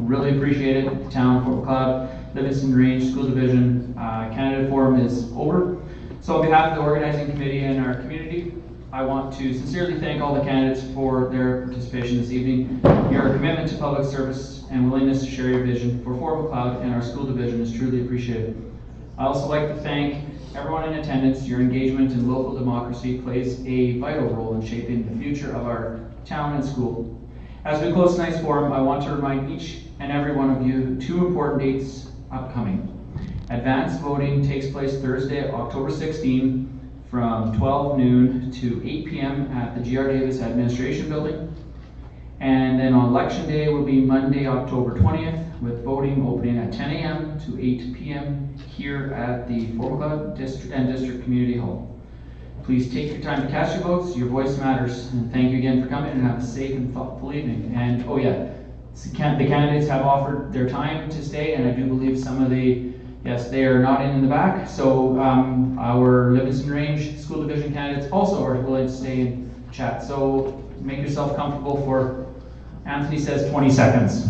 Really appreciate it. Town, Fort Macleod, Livingstone Range School Division candidate forum is over. So on behalf of the organizing committee and our community, I want to sincerely thank all the candidates for their participation this evening. Your commitment to public service and willingness to share your vision for Fort Macleod and our school division is truly appreciated. I also like to thank everyone in attendance. Your engagement in local democracy plays a vital role in shaping the future of our town and school. As we close tonight's forum, I want to remind each and every one of you 2 important dates upcoming. Advanced voting takes place Thursday, October 16, from 12 noon to 8 p.m. at the G.R. Davis Administration Building. And then on election day will be Monday, October 20th, with voting opening at 10 a.m. to 8 p.m. here at the Fort Macleod District and District Community Hall. Please take your time to cast your votes. Your voice matters. And thank you again for coming, and have a safe and thoughtful evening. And oh yeah, the candidates have offered their time to stay, and I do believe some of yes, they are not in the back. So our Livingstone Range School Division candidates also are willing to stay and chat. So make yourself comfortable for, Anthony says 20 seconds.